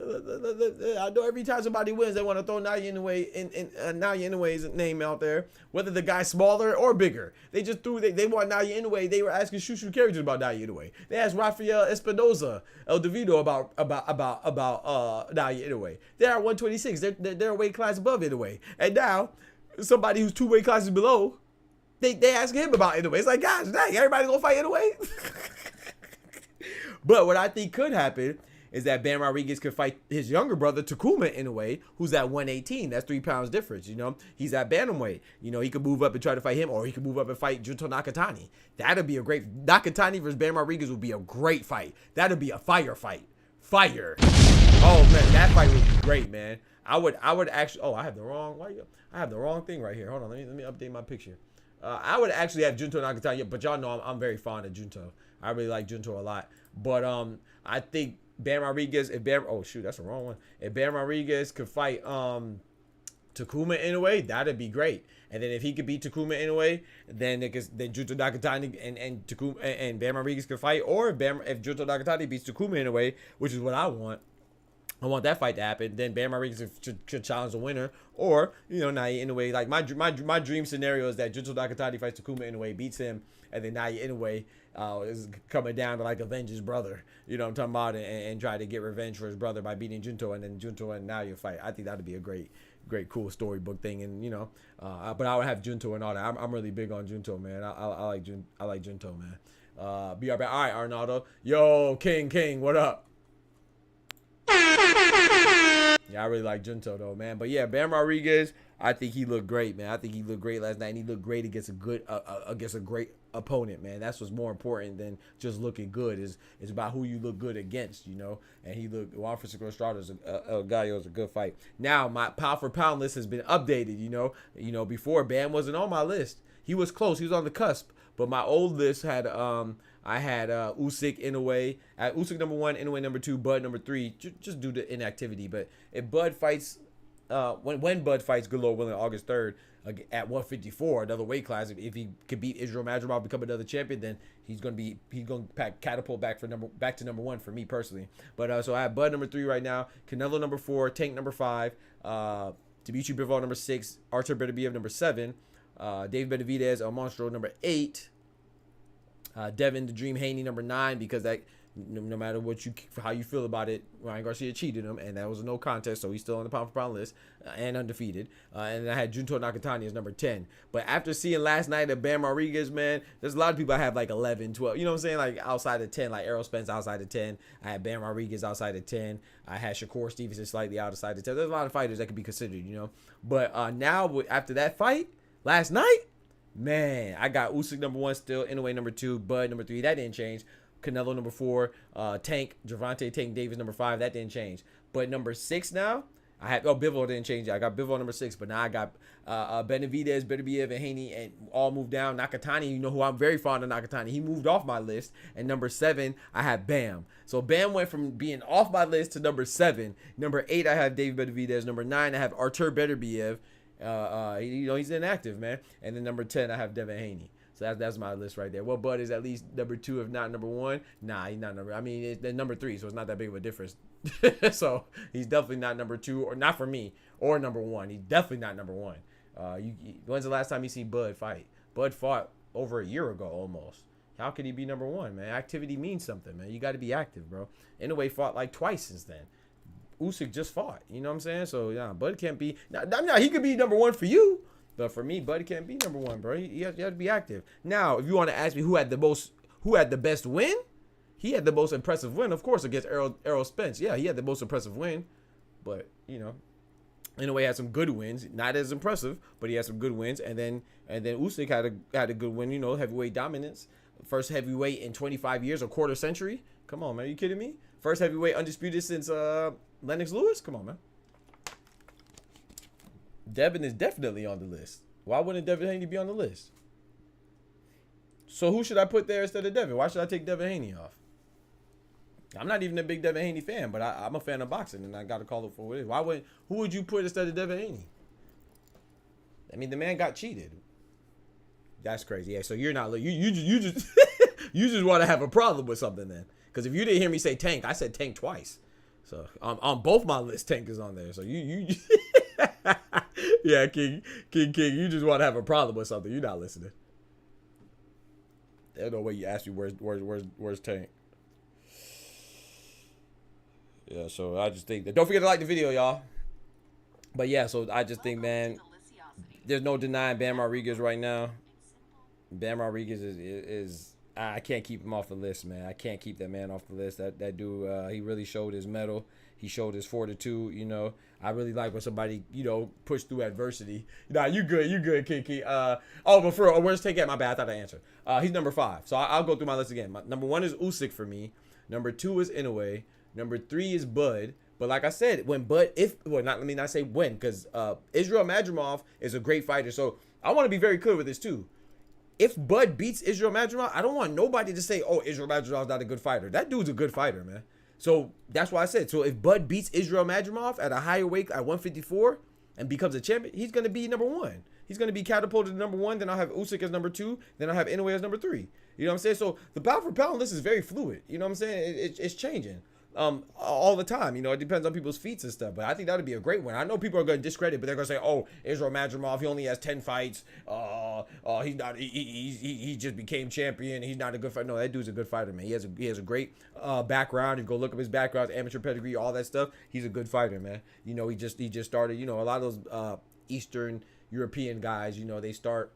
I know every time somebody wins, they want to throw Naoya Inoue's name out there, whether the guy's smaller or bigger. They just threw. They want Naoya Inoue. They were asking Shushu characters about Naoya Inoue. They asked Rafael Espinoza, El Davido about Naoya Inoue. They're at 126. They're a weight class above Inoue, and now somebody who's 2 weight classes below, they ask him about Inoue. It's like, gosh dang, everybody gonna fight Inoue? But what I think could happen is that Bam Rodriguez could fight his younger brother, Takuma Inoue, who's at 118. That's 3 pounds difference, you know? He's at bantamweight. You know, he could move up and try to fight him, or he could move up and fight Junto Nakatani. That'd be a great... Nakatani versus Bam Rodriguez would be a great fight. That'd be a fire fight. Fire. Oh, man, that fight would be great, man. I would actually... Oh, I have the wrong... I have the wrong thing right here. Hold on, let me update my picture. I would actually have Junto Nakatani, but y'all know I'm very fond of Junto. I really like Junto a lot. But I think Bam Rodriguez, oh shoot, that's the wrong one. If Bam Rodriguez could fight Takuma Inoue, that'd be great. And then if he could beat Takuma Inoue, then Junto Nakatani and Takuma and Bam Rodriguez could fight. Or if Junto Nakatani beats Takuma Inoue, which is what I want that fight to happen. Then Bam Rodriguez should challenge the winner, or Naoya Inoue. Like my dream scenario is that Junto Nakatani fights Takuma Inoue, beats him, and then Naoya Inoue is coming down to like avenge his brother. You know what I'm talking about, and try to get revenge for his brother by beating Junto, and then Junto and Naoya fight. I think that'd be a great cool storybook thing, and but I would have Junto and all that. I'm really big on Junto, man. I like Junto, man. Be right back. All right, Arnaldo. Yo, King, what up? Yeah, I really like Junto though, man. But yeah, Bam Rodriguez, I think he looked great, man. I think he looked great last night, and he looked great against a great opponent, man. That's what's more important than just looking good. It's about who you look good against, And he looked. Juan Francisco Estrada is a good fight. Now my pound for pound list has been updated. Before Bam wasn't on my list. He was close. He was on the cusp. But my old list had I had Usyk Inoue at Usyk number 1, Inoue number 2, Bud number 3, just due to inactivity. But if Bud fights, when Bud fights, good Lord willing, August 3rd at 154, another weight class, if he could beat Israel Madrimov, become another champion, then he's gonna catapult back to number 1 for me personally. But so I have Bud number 3 right now, Canelo number 4, Tank number 5, Dmitry Bivol number 6, Artur Beterbiev number 7, Dave Benavidez El Monstro number 8. Devin the Dream Haney number 9, because that no matter how you feel about it, Ryan Garcia cheated him, and that was a no contest, so he's still on the pound for pound list and undefeated. And then I had Junto Nakatani as number 10. But after seeing last night at Bam Rodriguez, man, there's a lot of people I have like 11, 12. You know what I'm saying? Like outside of 10, like Errol Spence outside of 10. I had Bam Rodriguez outside of 10. I had Shakur Stevenson slightly outside of 10. There's a lot of fighters that could be considered, But now after that fight last night, man, I got Usyk number 1 still, Inoue number 2, Bud number 3. That didn't change. Canelo number 4, Tank, Gervonta Tank Davis number 5. That didn't change. But number 6 now, I had Bivol didn't change. I got Bivol number 6, but now I got Benavidez, Beterbiev, and Haney, and all moved down. Nakatani, who I'm very fond of Nakatani. He moved off my list. And number 7, I had Bam. So Bam went from being off my list to number 7. Number 8, I have Dave Benavidez. Number 9, I have Artur Beterbiev. He's inactive, man. And then number 10, I have Devin Haney. So that's my list right there. Well, Bud is at least number 2, if not number 1. Nah, he's not number. I mean, it's number 3, so it's not that big of a difference. So he's definitely not number 2, or not for me, or number 1. He's definitely not number 1. When's the last time you see Bud fight? Bud fought over a year ago almost. How could he be number 1, man? Activity means something, man. You got to be active, bro. Inoue fought like twice since then. Usyk just fought. You know what I'm saying? So, yeah, Bud can't be... Now, he could be number 1 for you. But for me, Bud can't be number 1, bro. You have to be active. Now, if you want to ask me who had the best win, he had the most impressive win, of course, against Errol Spence. Yeah, he had the most impressive win. But, Inoue had some good wins. Not as impressive, but he had some good wins. And then Usyk had a good win, heavyweight dominance. First heavyweight in 25 years, a quarter century. Come on, man. Are you kidding me? First heavyweight undisputed since Lennox Lewis? Come on, man. Devin is definitely on the list. Why wouldn't Devin Haney be on the list? So who should I put there instead of Devin? Why should I take Devin Haney off? I'm not even a big Devin Haney fan, but I'm a fan of boxing, and I got to call it for what it is. Who would you put instead of Devin Haney? I mean, the man got cheated. That's crazy. Yeah, so you're not... You just want to have a problem with something then. Because if you didn't hear me say Tank, I said Tank twice. So on both my lists, Tank is on there. So you yeah, King, you just want to have a problem with something. You're not listening. There's no way you ask me where's Tank. Yeah, so I just think that, don't forget to like the video, y'all. But yeah, so I just think, man, there's no denying Bam Rodriguez right now. Bam Rodriguez is I can't keep him off the list, man. I can't keep that man off the list. That dude, he really showed his mettle. He showed his fortitude, you know. I really like when somebody, you know, push through adversity. Nah, you good, Kiki. But for real, where's Take at? My bad, I thought I answered. He's number 5. So I'll go through my list again. Number 1 is Usyk for me. Number 2 is Inoue. Number 3 is Bud. But like I said, let me not say when, because Israel Madrimov is a great fighter. So I want to be very clear with this too. If Bud beats Israel Madrimov, I don't want nobody to say, oh, Israel Madrimov's not a good fighter. That dude's a good fighter, man. So that's why I said, so if Bud beats Israel Madrimov at a higher weight at 154 and becomes a champion, he's going to be number 1. He's going to be catapulted to number 1. Then I'll have Usyk as number 2. Then I'll have Inoue as number 3. You know what I'm saying? So the pound for pound list is very fluid. You know what I'm saying? It's changing. All the time, you know, it depends on people's feats and stuff, but I think that would be a great one. I know people are going to discredit, but they're going to say, oh, Israel Madrimov, he only has 10 fights. He's not, he just became champion. He's not a good fighter. No, that dude's a good fighter, man. He has a great background. If you go look up his background, amateur pedigree, all that stuff, he's a good fighter, man. You know, he just started, you know, a lot of those Eastern European guys, you know, they start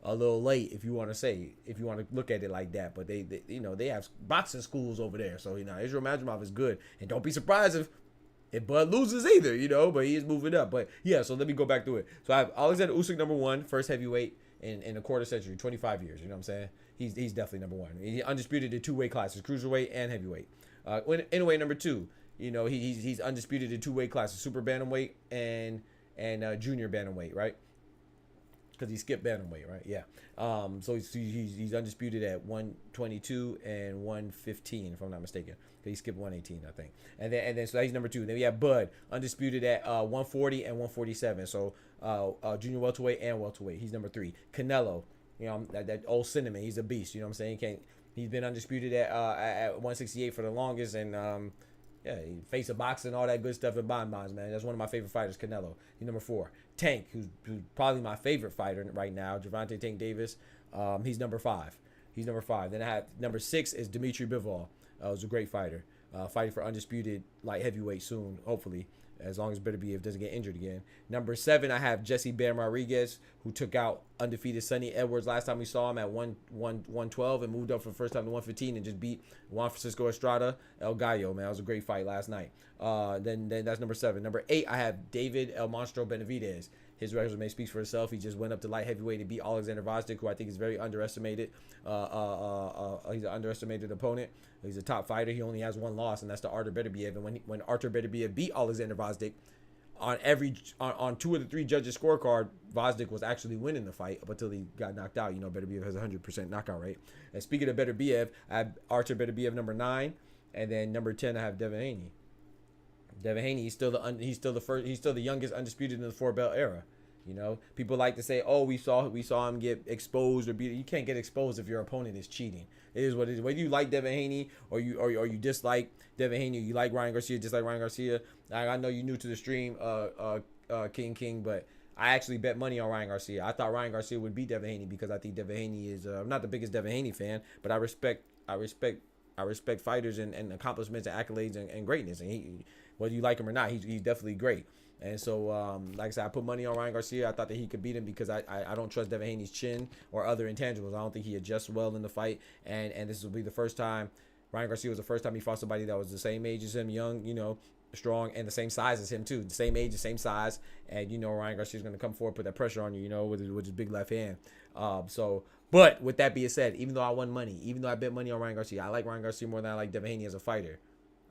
a little late, if you want to look at it like that, but they you know, they have boxing schools over there. So, you know, Israel Madrimov is good, and don't be surprised if Bud loses either, you know, but he is moving up. But yeah, so let me go back through it. So I have Alexander Usyk number 1, first heavyweight in a quarter century, 25 years. You know what I'm saying? He's definitely number 1. He's undisputed in 2 weight classes, cruiserweight and heavyweight. Anyway, number 2, you know, he's undisputed in 2 weight classes, super bantamweight and junior bantamweight, right? Because he skipped bantamweight, right? Yeah. So he's undisputed at 122 and 115, if I'm not mistaken. He skipped 118, I think. And then so he's number 2. Then we have Bud, undisputed at 140 and 147. So junior welterweight and welterweight. He's number 3. Canelo, you know, that old cinnamon. He's a beast. You know what I'm saying? He's been undisputed at 168 for the longest, and yeah, he face of boxing, all that good stuff in bonbons, man. That's one of my favorite fighters, Canelo. He's number 4. Tank, who's probably my favorite fighter right now, Gervonta Tank Davis. He's number 5. Then I have number 6 is Dimitri Bivol. He's a great fighter. Fighting for undisputed light heavyweight soon, hopefully, as long as Beterbiev doesn't get injured again. Number 7, I have Jesse Bam Rodriguez, who took out undefeated Sonny Edwards last time we saw him at 112 and moved up for the first time to 115 and just beat Juan Francisco Estrada, El Gallo, man. That was a great fight last night. Then that's number 7. Number 8, I have David El Monstro Benavidez. His resume speaks for itself. He just went up to light heavyweight and beat Alexander Gvozdyk, who I think is very underestimated. He's an underestimated opponent. He's a top fighter. He only has 1 loss, and that's to Artur Beterbiev. And when Artur Beterbiev beat Alexander Gvozdyk, on 2 of the 3 judges' scorecard, Gvozdyk was actually winning the fight up until he got knocked out. You know, Beterbiev has a 100% knockout rate. And speaking of Beterbiev, I have Artur Beterbiev number 9, and then number 10 I have Devin Haney. Devin Haney, he's still the youngest undisputed in the 4-belt era. You know, people like to say, "Oh, we saw him get exposed or beat." You can't get exposed if your opponent is cheating. It is what it is. Whether you like Devin Haney or you dislike Devin Haney, or you like Ryan Garcia, dislike Ryan Garcia. I know you're new to the stream, King, but I actually bet money on Ryan Garcia. I thought Ryan Garcia would beat Devin Haney because I think Devin Haney is. I'm not the biggest Devin Haney fan, but I respect fighters and accomplishments and accolades and greatness. And whether you like him or not, he's definitely great. And so, like I said, I put money on Ryan Garcia. I thought that he could beat him because I don't trust Devin Haney's chin or other intangibles. I don't think he adjusts well in the fight. And this will be the first time. Ryan Garcia was the first time he fought somebody that was the same age as him, young, you know, strong, and the same size as him too. The same age, the same size. And, you know, Ryan Garcia's going to come forward, put that pressure on you, you know, with his big left hand. But with that being said, even though I won money, even though I bet money on Ryan Garcia, I like Ryan Garcia more than I like Devin Haney as a fighter.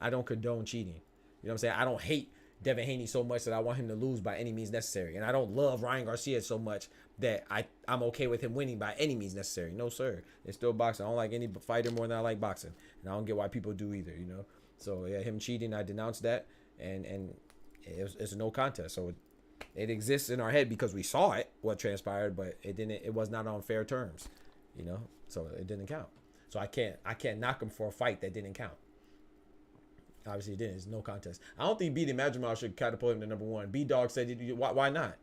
I don't condone cheating. You know what I'm saying? I don't hate Devin Haney so much that I want him to lose by any means necessary. And I don't love Ryan Garcia so much that I'm okay with him winning by any means necessary. No, sir. It's still boxing. I don't like any fighter more than I like boxing. And I don't get why people do either, you know. So, yeah, him cheating, I denounced that. And it's a no contest. So it exists in our head because we saw it, what transpired, but it was not on fair terms, you know. So it didn't count. So I can't knock him for a fight that didn't count. Obviously, it didn't. It's no contest. I don't think beating Madrimal should catapult him to number one. B Dog said, why not?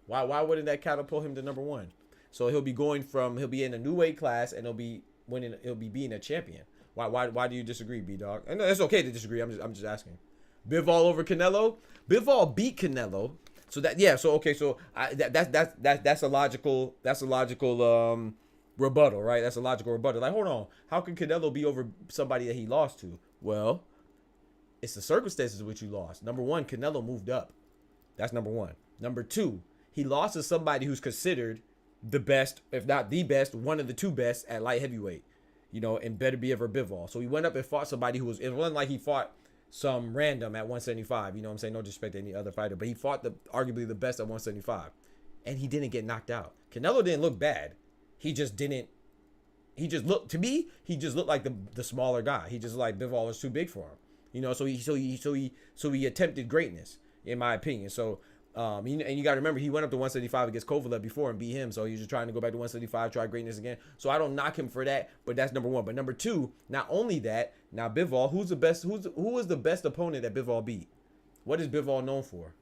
Why wouldn't that catapult him to number one? So he'll be in a new weight class and he'll be being a champion. Why do you disagree, B Dog? And it's okay to disagree. I'm just asking. Bivol over Canelo. Bivol beat Canelo. So that's a logical rebuttal, right? That's a logical rebuttal. Like, hold on, how can Canelo be over somebody that he lost to? Well, it's the circumstances in which you lost. Number one, Canelo moved up. That's number one. Number two, he lost to somebody who's considered the best, if not the best, one of the two best at light heavyweight, and better be ever Bivol. So he went up and fought somebody it wasn't like he fought some random at 175, you know what I'm saying? No disrespect to any other fighter, but he fought arguably the best at 175, and he didn't get knocked out. Canelo didn't look bad. He just looked like the smaller guy. He just like Bivol was too big for him, so he attempted greatness, in my opinion. So and you got to remember, he went up to 175 against Kovalev before and beat him. So he's just trying to go back to 175, try greatness again. So I don't knock him for that, but that's number one. But number two, not only that, now Bivol, who was the best opponent that Bivol beat? What is Bivol known for?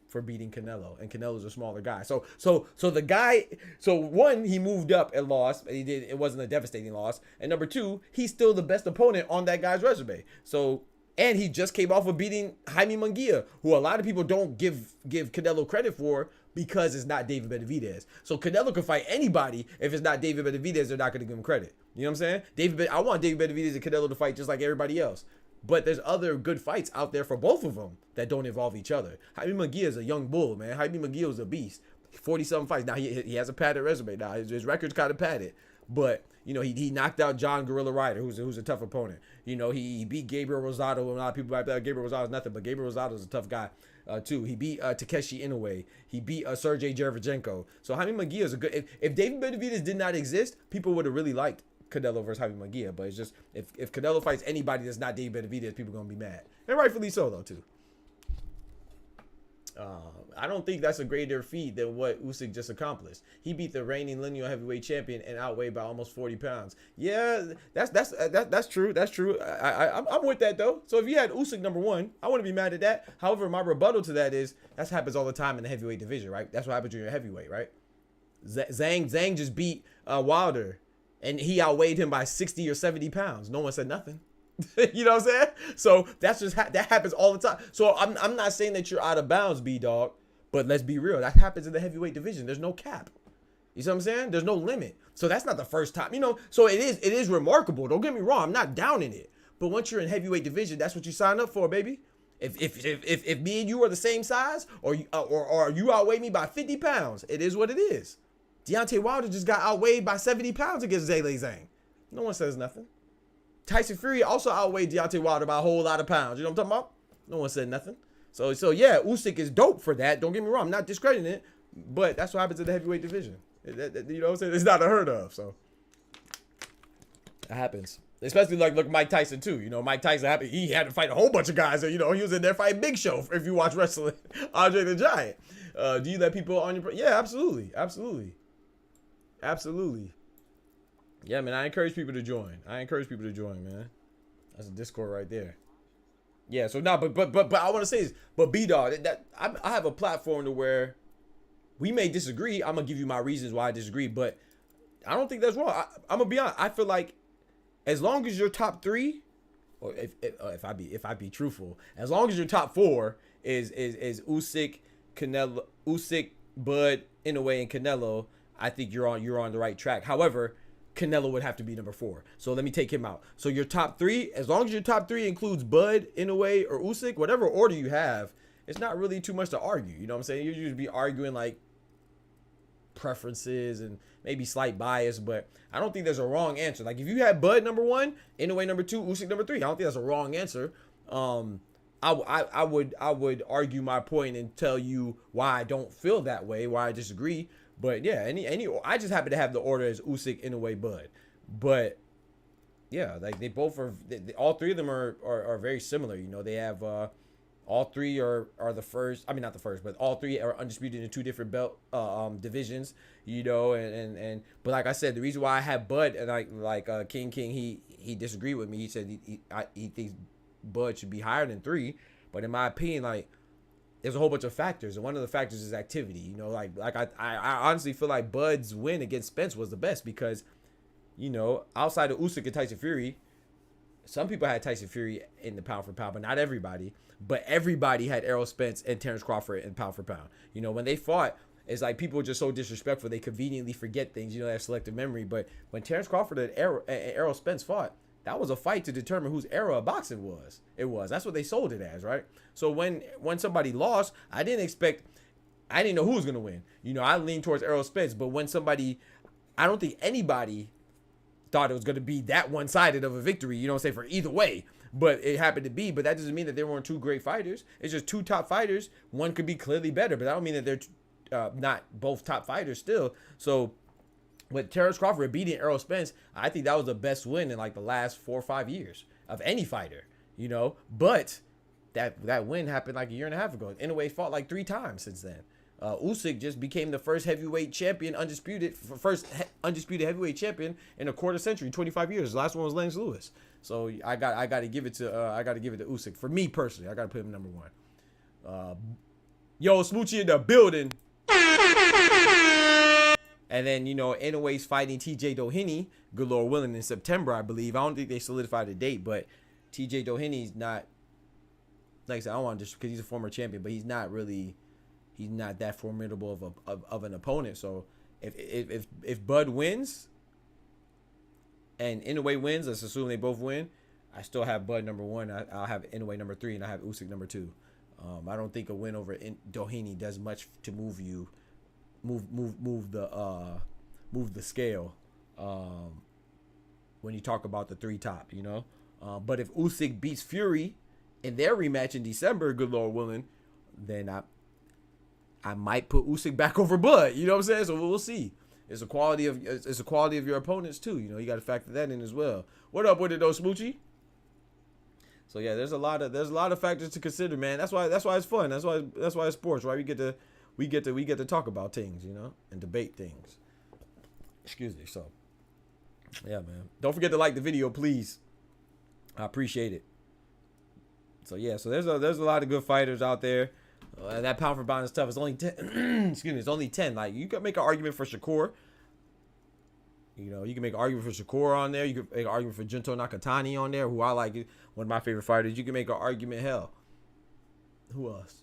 For beating Canelo, and Canelo's a smaller guy. So one, he moved up and lost. It wasn't a devastating loss. And number two, he's still the best opponent on that guy's resume. So, and he just came off of beating Jaime Munguia, who a lot of people don't give Canelo credit for because it's not David Benavidez. So Canelo can fight anybody. If it's not David Benavidez, they're not going to give him credit. You know what I'm saying? I want David Benavidez and Canelo to fight just like everybody else. But there's other good fights out there for both of them that don't involve each other. Jaime Munguia is a young bull, man. Jaime Munguia is a beast. 40-something fights. Now, he has a padded resume. Now, his record's kind of padded. But, he knocked out John Gorilla Ryder, who's a tough opponent. He beat Gabriel Rosado. A lot of people might be like, Gabriel Rosado's nothing, but Gabriel Rosado's a tough guy, too. He beat Takeshi Inoue. He beat Sergey Derevyanchenko. So, Jaime Munguia is a good... If David Benavidez did not exist, people would have really liked Canelo versus Jaime Munguia, but it's just if Canelo fights anybody that's not David Benavidez, people are gonna be mad, and rightfully so though too. I don't think that's a greater feat than what Usyk just accomplished. He beat the reigning lineal heavyweight champion and outweighed by almost 40 pounds. Yeah, that's true. That's true. I'm with that though. So if you had Usyk number one, I wouldn't be mad at that. However, my rebuttal to that is that happens all the time in the heavyweight division, right? That's what happens when you're a heavyweight, right? Zhang just beat Wilder. And he outweighed him by 60 or 70 pounds. No one said nothing. You know what I'm saying? So that's just that happens all the time. So I'm not saying that you're out of bounds, B-Dog. But let's be real. That happens in the heavyweight division. There's no cap. You see what I'm saying? There's no limit. So that's not the first time. So it is remarkable. Don't get me wrong. I'm not downing it. But once you're in heavyweight division, that's what you sign up for, baby. If me and you are the same size, or you outweigh me by 50 pounds, it is what it is. Deontay Wilder just got outweighed by 70 pounds against Zhang. No one says nothing. Tyson Fury also outweighed Deontay Wilder by a whole lot of pounds. You know what I'm talking about? No one said nothing. So yeah, Usyk is dope for that. Don't get me wrong. I'm not discrediting it, but that's what happens in the heavyweight division. You know what I'm saying? It's not unheard of. So that happens. Especially look Mike Tyson too. Mike Tyson he had to fight a whole bunch of guys. He was in there fighting Big Show. If you watch wrestling, Andre the Giant. Do you let people on your? Yeah, absolutely. Yeah, man. I encourage people to join. Man. That's a Discord right there. Yeah. So now, but I want to say this. But B-Dog, I have a platform to where we may disagree. I'm gonna give you my reasons why I disagree, but I don't think that's wrong. I'm gonna be honest. I feel like as long as your top three, or if I be truthful, as long as your top four is Usyk, Canelo, Bud, Inoue, and Canelo, I think you're on the right track. However, Canelo would have to be number 4. So let me take him out. So your top 3, as long as your top 3 includes Bud, Inoue, or Usyk, whatever order you have, it's not really too much to argue. You know what I'm saying? You just be arguing like preferences and maybe slight bias, but I don't think there's a wrong answer. Like if you had Bud number 1, Inoue number 2, Usyk number 3, I don't think that's a wrong answer. I would argue my point and tell you why I don't feel that way, why I disagree. But yeah, I just happen to have the order as Usyk, Inoue, Bud. But yeah, like they both are. All three of them are very similar. You know, they have all three are the first. I mean, not the first, but all three are undisputed in 2 different belt divisions. You know, and but like I said, the reason why I have Bud and King he disagreed with me. He said he thinks Bud should be higher than 3. But in my opinion, like, there's a whole bunch of factors, and one of the factors is activity. You know, like I honestly feel like Bud's win against Spence was the best because, you know, outside of Usyk and Tyson Fury, some people had Tyson Fury in the pound for pound, but not everybody. But everybody had Errol Spence and Terrence Crawford in pound for pound. You know, when they fought, it's like people are just so disrespectful. They conveniently forget things. You know, they have selective memory. But when Terrence Crawford and Errol Spence fought, that was a fight to determine whose era of boxing was. It was. That's what they sold it as, right? So when somebody lost, I didn't know who was going to win. You know, I leaned towards Errol Spence. But when I don't think anybody thought it was going to be that one-sided of a victory, you know what I'm saying, for either way. But it happened to be. But that doesn't mean that they weren't two great fighters. It's just two top fighters. One could be clearly better. But that don't mean that they're not both top fighters still. So with Terrence Crawford beating Errol Spence, I think that was the best win in like the last 4 or 5 years of any fighter, you know. But that win happened like a year and a half ago. Inoue fought like 3 times since then. Usyk just became the first heavyweight champion, undisputed heavyweight champion in a quarter century, 25 years. The last one was Lennox Lewis. So I got to give it to Usyk. For me personally, I got to put him number 1. Yo, Smoochie in the building. And then, you know, Inoue's fighting TJ Doheny, good Lord willing, in September, I believe. I don't think they solidified a date, but TJ Doheny's not, like I said, I don't want to just, because he's a former champion, but he's not that formidable of an opponent. So if Bud wins and Inoue wins, let's assume they both win, I still have Bud number 1. I'll have Inoue number 3, and I have Usyk number 2. I don't think a win over Doheny does much to move the scale when you talk about the 3 top, you know. But if Usyk beats Fury in their rematch in December, good Lord willing, then I might put Usyk back over Bud. You know what I'm saying? So we'll see. It's a quality of your opponents too. You know, you got to factor that in as well. What up with it though, Smoochie? So yeah, there's a lot of factors to consider, man. That's why it's fun. That's why it's sports, right? We get to talk about things, you know, and debate things. Excuse me. So yeah, man. Don't forget to like the video, please. I appreciate it. So yeah, so there's a lot of good fighters out there. That pound for pound is tough. It's only 10. Excuse me. It's only 10. Like, you can make an argument for Shakur. You know, you can make an argument for Shakur on there. You can make an argument for Junto Nakatani on there, who I like, one of my favorite fighters. You can make an argument. Hell, who else?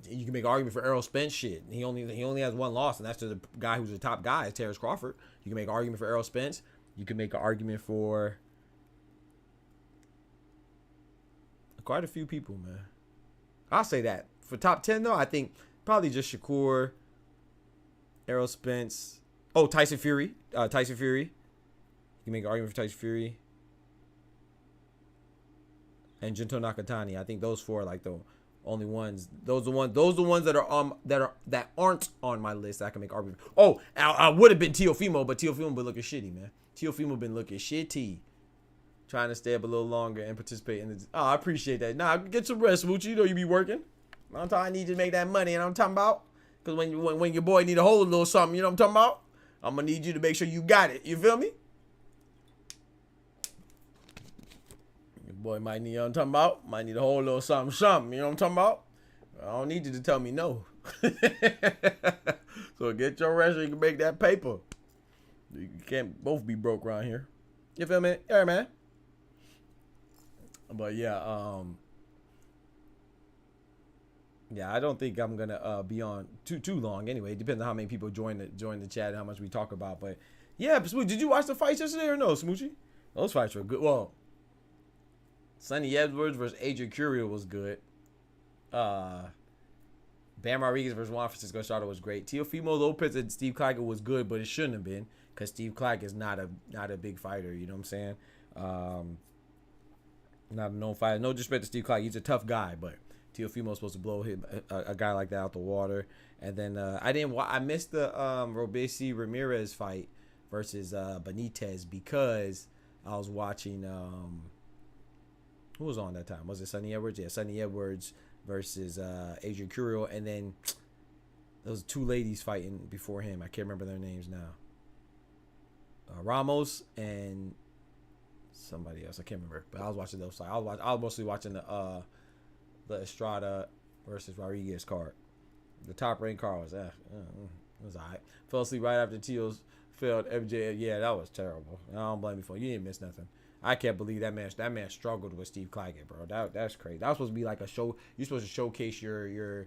You can make an argument for Errol Spence. Shit, he only has 1 loss, and that's to the guy who's the top guy, Terrence Crawford. You can make an argument for Errol Spence. You can make an argument for quite a few people, man. I'll say that. For top 10, though, I think probably just Shakur, Errol Spence. Oh, Tyson Fury. Tyson Fury. You can make an argument for Tyson Fury. And Junto Nakatani. I think those 4 are like the only ones. Those are the ones that aren't on my list that I can make argument. Oh, I would have been Teofimo, but Teofimo been looking shitty, man. Teofimo been looking shitty. Trying to stay up a little longer and participate in the. Oh, I appreciate that. Nah, get some rest, Smoochie. You know you be working. I'm talking. I need you to make that money, and I'm talking about, because when your boy need a whole little something, you know what I'm talking about. I'm gonna need you to make sure you got it. You feel me? Your boy might need. You know what I'm talking about. Might need a whole little something. You know what I'm talking about. I don't need you to tell me no. So get your rest so you can make that paper. You can't both be broke around here. You feel me? Yeah, man. But yeah, I don't think I'm gonna be on too long. Anyway, it depends on how many people join the chat and how much we talk about. But yeah, Smoochie, did you watch the fights yesterday or no, Smoochie? Those fights were good. Well, Sonny Edwards versus Adrian Curiel was good. Bam Rodriguez versus Juan Francisco Estrada was great. Teofimo Lopez and Steve Claggett was good, but it shouldn't have been because Steve Claggett is not a big fighter. You know what I'm saying? Not a known fighter. No disrespect to Steve Claggett. He's a tough guy, but Teofimo's supposed to blow him a guy like that out the water. And then I missed the Robesi Ramirez fight versus Benitez because I was watching who was on that time? Was it Sonny Edwards? Yeah, Sonny Edwards versus Adrian Curiel, and then those 2 ladies fighting before him. I can't remember their names now. Ramos and somebody else. I can't remember, but I was watching those. I was mostly watching the Estrada versus Rodriguez card. The top ranked card was it was alright. Fell asleep right after Teo's failed MJ. Yeah, that was terrible. I don't blame you for it. You didn't miss nothing. I can't believe that man struggled with Steve Claggett, bro. That's crazy. That was supposed to be like a show. You're supposed to showcase your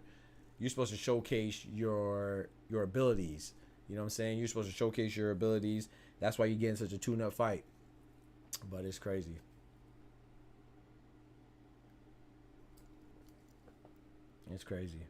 abilities. You know what I'm saying? You're supposed to showcase your abilities. That's why you get in such a tune-up fight. But it's crazy. It's crazy.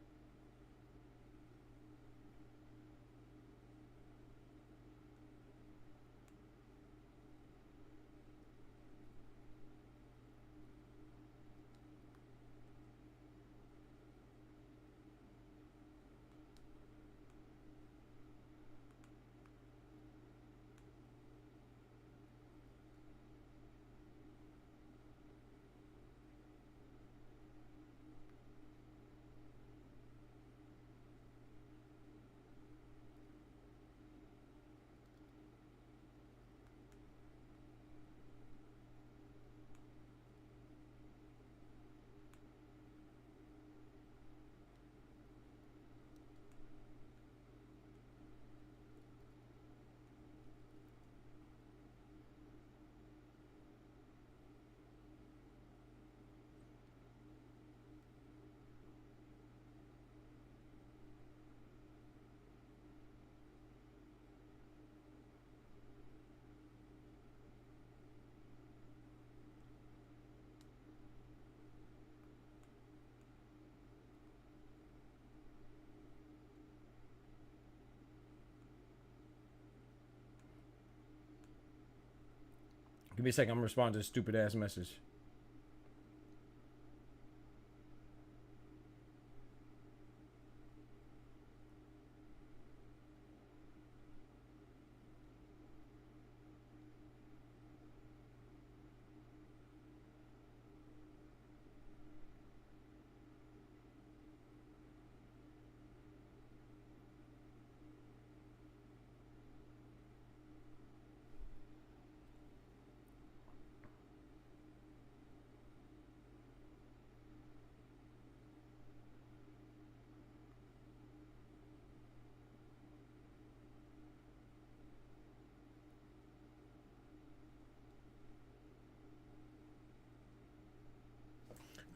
Give me a second. I'm gonna respond to this stupid ass message.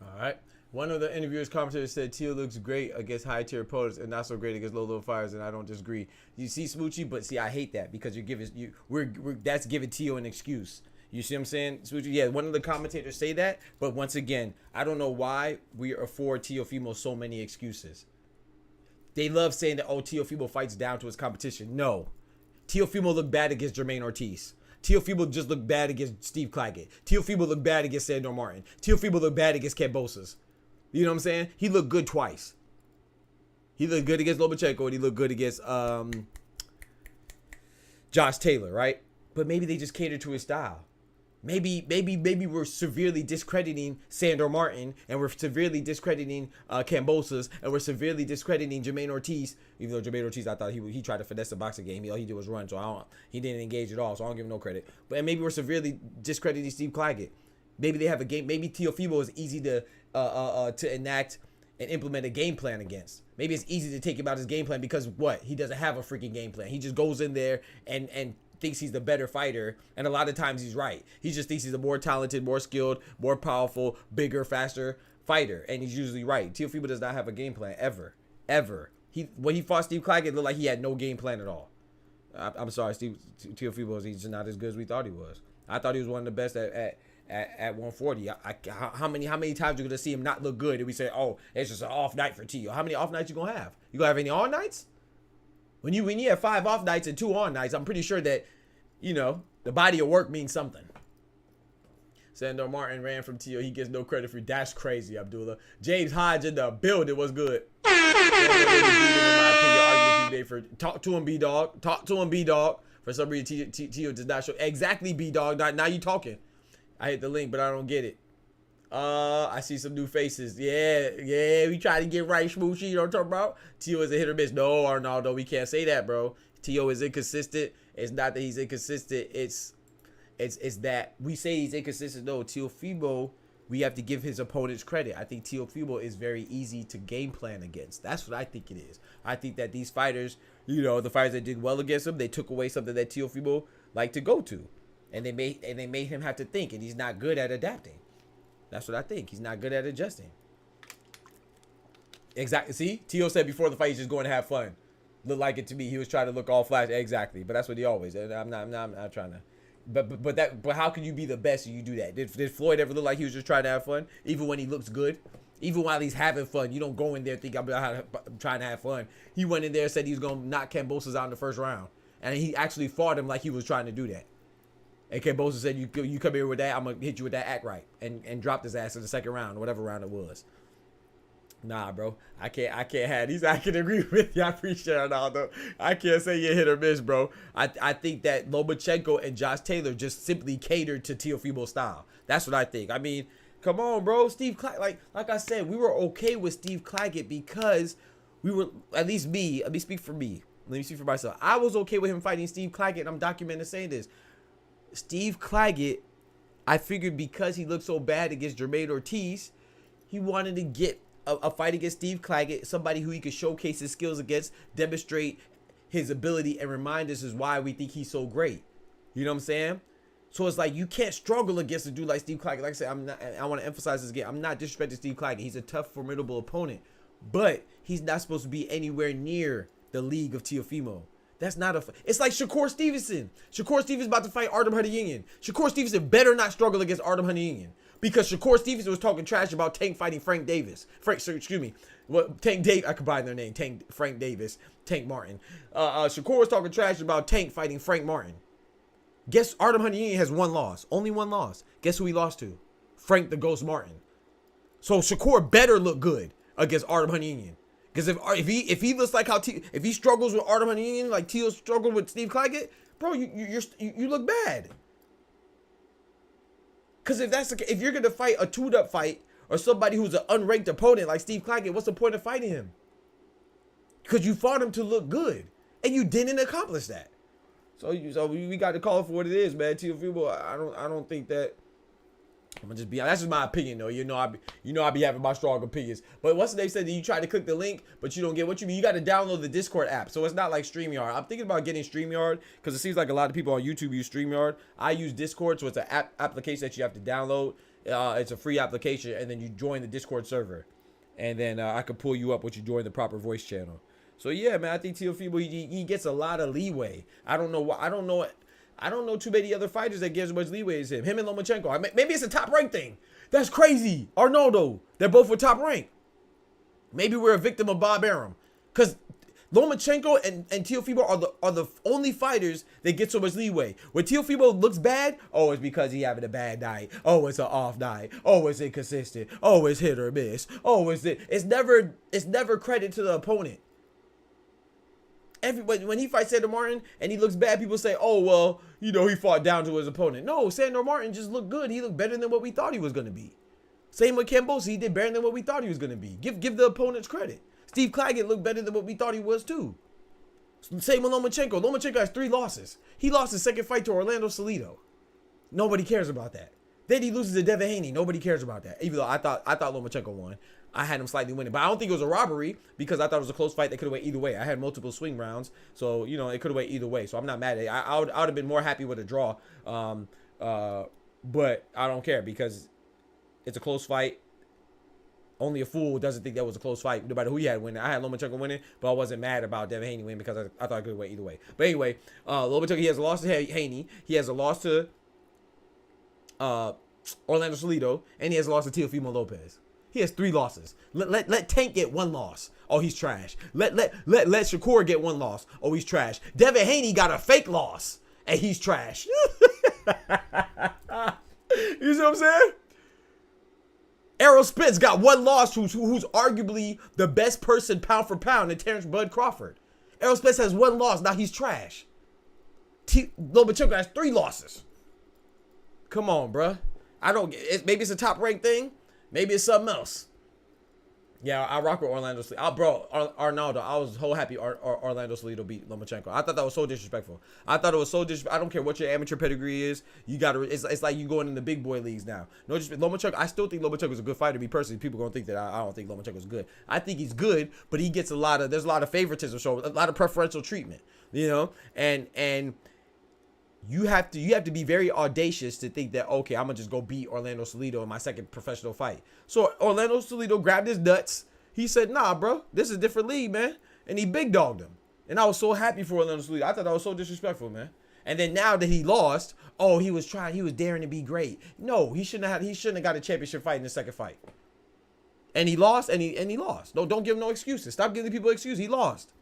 All right. One of the interviewers, commentators said Teal looks great against high tier opponents and not so great against low fires, and I don't disagree. You see, Smoochie, but see, I hate that because you're giving we're that's giving Teal an excuse. You see what I'm saying, Smoochie? Yeah, one of the commentators say that, but once again, I don't know why we afford Teofimo so many excuses. They love saying that, oh, Teofimo fights down to his competition. No. Teofimo looked bad against Jermaine Ortiz. Teofimo just looked bad against Steve Claggett. Teofimo looked bad against Sandor Martin. Teofimo looked bad against Kambosos. You know what I'm saying? He looked good twice. He looked good against Lomachenko, and he looked good against Josh Taylor, right? But maybe they just cater to his style. Maybe we're severely discrediting Sandor Martin, and we're severely discrediting Kambosos, and we're severely discrediting Jermaine Ortiz. Even though Jermaine Ortiz, I thought he tried to finesse the boxing game. All he did was run, so he didn't engage at all. So I don't give him no credit. But maybe we're severely discrediting Steve Claggett. Maybe they have a game. Maybe Teofimo is easy to enact and implement a game plan against. Maybe it's easy to take him out his game plan because what? He doesn't have a freaking game plan. He just goes in there and thinks he's the better fighter, and a lot of times he's right. He just thinks he's a more talented, more skilled, more powerful, bigger, faster fighter, and he's usually right. Teofimo does not have a game plan ever. When he fought Steve Claggett, it looked like he had no game plan at all. I'm sorry, Teofimo is just not as good as we thought he was. I thought he was one of the best at 140. How many times you gonna see him not look good and we say, oh, it's just an off night for Teo? How many off nights you gonna have? You gonna have any on nights? When you have 5 off nights and 2 on nights, I'm pretty sure that, the body of work means something. Sandor Martin ran from Teo. He gets no credit for that's crazy, Abdullah. James Hodge in the building was good. Talk to him, B-Dog. Talk to him, B-Dog. For some reason, Teo does not show. Exactly, B-Dog. Now you talking. I hit the link, but I don't get it. I see some new faces. Yeah, we try to get right, Smoochy. You know what I'm talking about? Teo is a hit or miss. No, Arnaldo, we can't say that, bro. Tio is inconsistent. It's not that he's inconsistent. It's that we say he's inconsistent. No, Teofimo, we have to give his opponents credit. I think Teofimo is very easy to game plan against. That's what I think it is. I think that these fighters, the fighters that did well against him, they took away something that Teofimo liked to go to, and they made him have to think, and he's not good at adapting. That's what I think. He's not good at adjusting. Exactly. See, Tio said before the fight he's just going to have fun. Looked like it to me. He was trying to look all flash. Exactly. But that's what he always. I'm not trying to. But how can you be the best and you do that? Did Floyd ever look like he was just trying to have fun? Even when he looks good? Even while he's having fun, you don't go in there thinking I'm trying to have fun. He went in there and said he was going to knock Kambosos out in the first round. And he actually fought him like he was trying to do that. And Kambosos said, you come here with that, I'm going to hit you with that act right. And dropped his ass in the second round, whatever round it was. Nah, bro. I can't have these. I can agree with you. I appreciate it, Ronaldo. I can't say you hit or miss, bro. I think that Lomachenko and Josh Taylor just simply catered to Teofimo's style. That's what I think. I mean, come on, bro. Steve Claggett, like I said, we were okay with Steve Claggett because we were, at least me, let me speak for me. Let me speak for myself. I was okay with him fighting Steve Claggett, and I'm documenting saying this. Steve Claggett, I figured because he looked so bad against Jermaine Ortiz, he wanted to get a fight against Steve Claggett, somebody who he could showcase his skills against, demonstrate his ability, and remind us is why we think he's so great. You know what I'm saying? So it's like you can't struggle against a dude like Steve Claggett. Like I said, I want to emphasize this again. I'm not disrespecting Steve Claggett. He's a tough, formidable opponent, but he's not supposed to be anywhere near the league of Teofimo. That's not a. It's like Shakur Stevenson. Shakur Stevenson about to fight Artem Hadiyinian. Shakur Stevenson better not struggle against Artem Hadiyinian. Because Shakur Stevenson was talking trash about Tank fighting Frank Davis. Tank Dave. I combined their name. Frank Davis. Tank Martin. Shakur was talking trash about Tank fighting Frank Martin. Guess Artem Hadiyinian has one loss. Only one loss. Guess who he lost to? Frank the Ghost Martin. So Shakur better look good against Artem Hadiyinian. Because if he looks like if he struggles with Artem Hadiyinian like Tio struggled with Steve Claggett, bro, you look bad. Because if you're going to fight a tuned-up fight or somebody who's an unranked opponent like Steve Claggett, what's the point of fighting him? Because you fought him to look good, and you didn't accomplish that. So we got to call it for what it is, man. Teofimo, I don't think that. I'm gonna just be. That's just my opinion, though. I be having my strong opinions. But what's they said that you try to click the link, but you don't get what you mean. You got to download the Discord app, so it's not like StreamYard. I'm thinking about getting StreamYard because it seems like a lot of people on YouTube use StreamYard. I use Discord, so it's an application that you have to download. It's a free application, and then you join the Discord server, and then I can pull you up once you join the proper voice channel. So yeah, man, I think Teofimo he gets a lot of leeway. I don't know why. I don't know too many other fighters that get as much leeway as him. Him and Lomachenko. Maybe it's a top rank thing. That's crazy. Arnoldo. They're both with top rank. Maybe we're a victim of Bob Arum. Because Lomachenko and Teofimo are the only fighters that get so much leeway. When Teofimo looks bad, oh, it's because he having a bad night. Oh, it's an off night. Oh, it's inconsistent. Oh, it's hit or miss. Oh, it's never credit to the opponent. Everybody, when he fights Sandor Martin and he looks bad, people say, oh, well, he fought down to his opponent. No, Sandor Martin just looked good. He looked better than what we thought he was going to be. Same with Kambosos. He did better than what we thought he was going to be. Give the opponents credit. Steve Claggett looked better than what we thought he was, too. Same with Lomachenko. Lomachenko has 3 losses. He lost his second fight to Orlando Salido. Nobody cares about that. Then he loses to Devin Haney. Nobody cares about that. Even though I thought Lomachenko won. I had him slightly winning. But I don't think it was a robbery because I thought it was a close fight that could have went either way. I had multiple swing rounds. So, it could have went either way. So I'm not mad at it. I would have been more happy with a draw. But I don't care because it's a close fight. Only a fool doesn't think that was a close fight, no matter who he had winning. I had Lomachenko winning, but I wasn't mad about Devin Haney winning because I thought it could have went either way. But anyway, Lomachenko, he has a loss to Haney. He has a loss to Orlando Salido. And he has a loss to Teofimo Lopez. He has 3 losses. Let Tank get 1 loss. Oh, he's trash. Let Shakur get 1 loss. Oh, he's trash. Devin Haney got a fake loss, and he's trash. You see what I'm saying? Errol Spence got 1 loss, who's arguably the best person pound for pound in Terrence Bud Crawford. Errol Spence has 1 loss. Now he's trash. Lomachenko has 3 losses. Come on, bruh. Maybe it's a top rank thing. Maybe it's something else. Yeah, I rock with Orlando Salido. Bro, Arnaldo, I was so happy Orlando Salido beat Lomachenko. I thought that was so disrespectful. I thought it was so disrespectful. I don't care what your amateur pedigree is. You got to. It's like you going in the big boy leagues now. No, just Lomachenko. I still think Lomachenko is a good fighter. Me personally, people gonna think that I don't think Lomachenko is good. I think he's good, but he gets there's a lot of favoritism, so a lot of preferential treatment. You know, and you have to be very audacious to think that, okay, I'm gonna just go beat Orlando Salido in my second professional fight. So Orlando Salido grabbed his nuts. He said, nah, bro, this is a different league, man. And he big dogged him. And I was so happy for Orlando Salido. I thought that was so disrespectful, man. And then now that he lost, oh, he was daring to be great. No, he shouldn't have got a championship fight in the second fight. And he lost, and he lost. No, don't give him no excuses. Stop giving people excuses. He lost.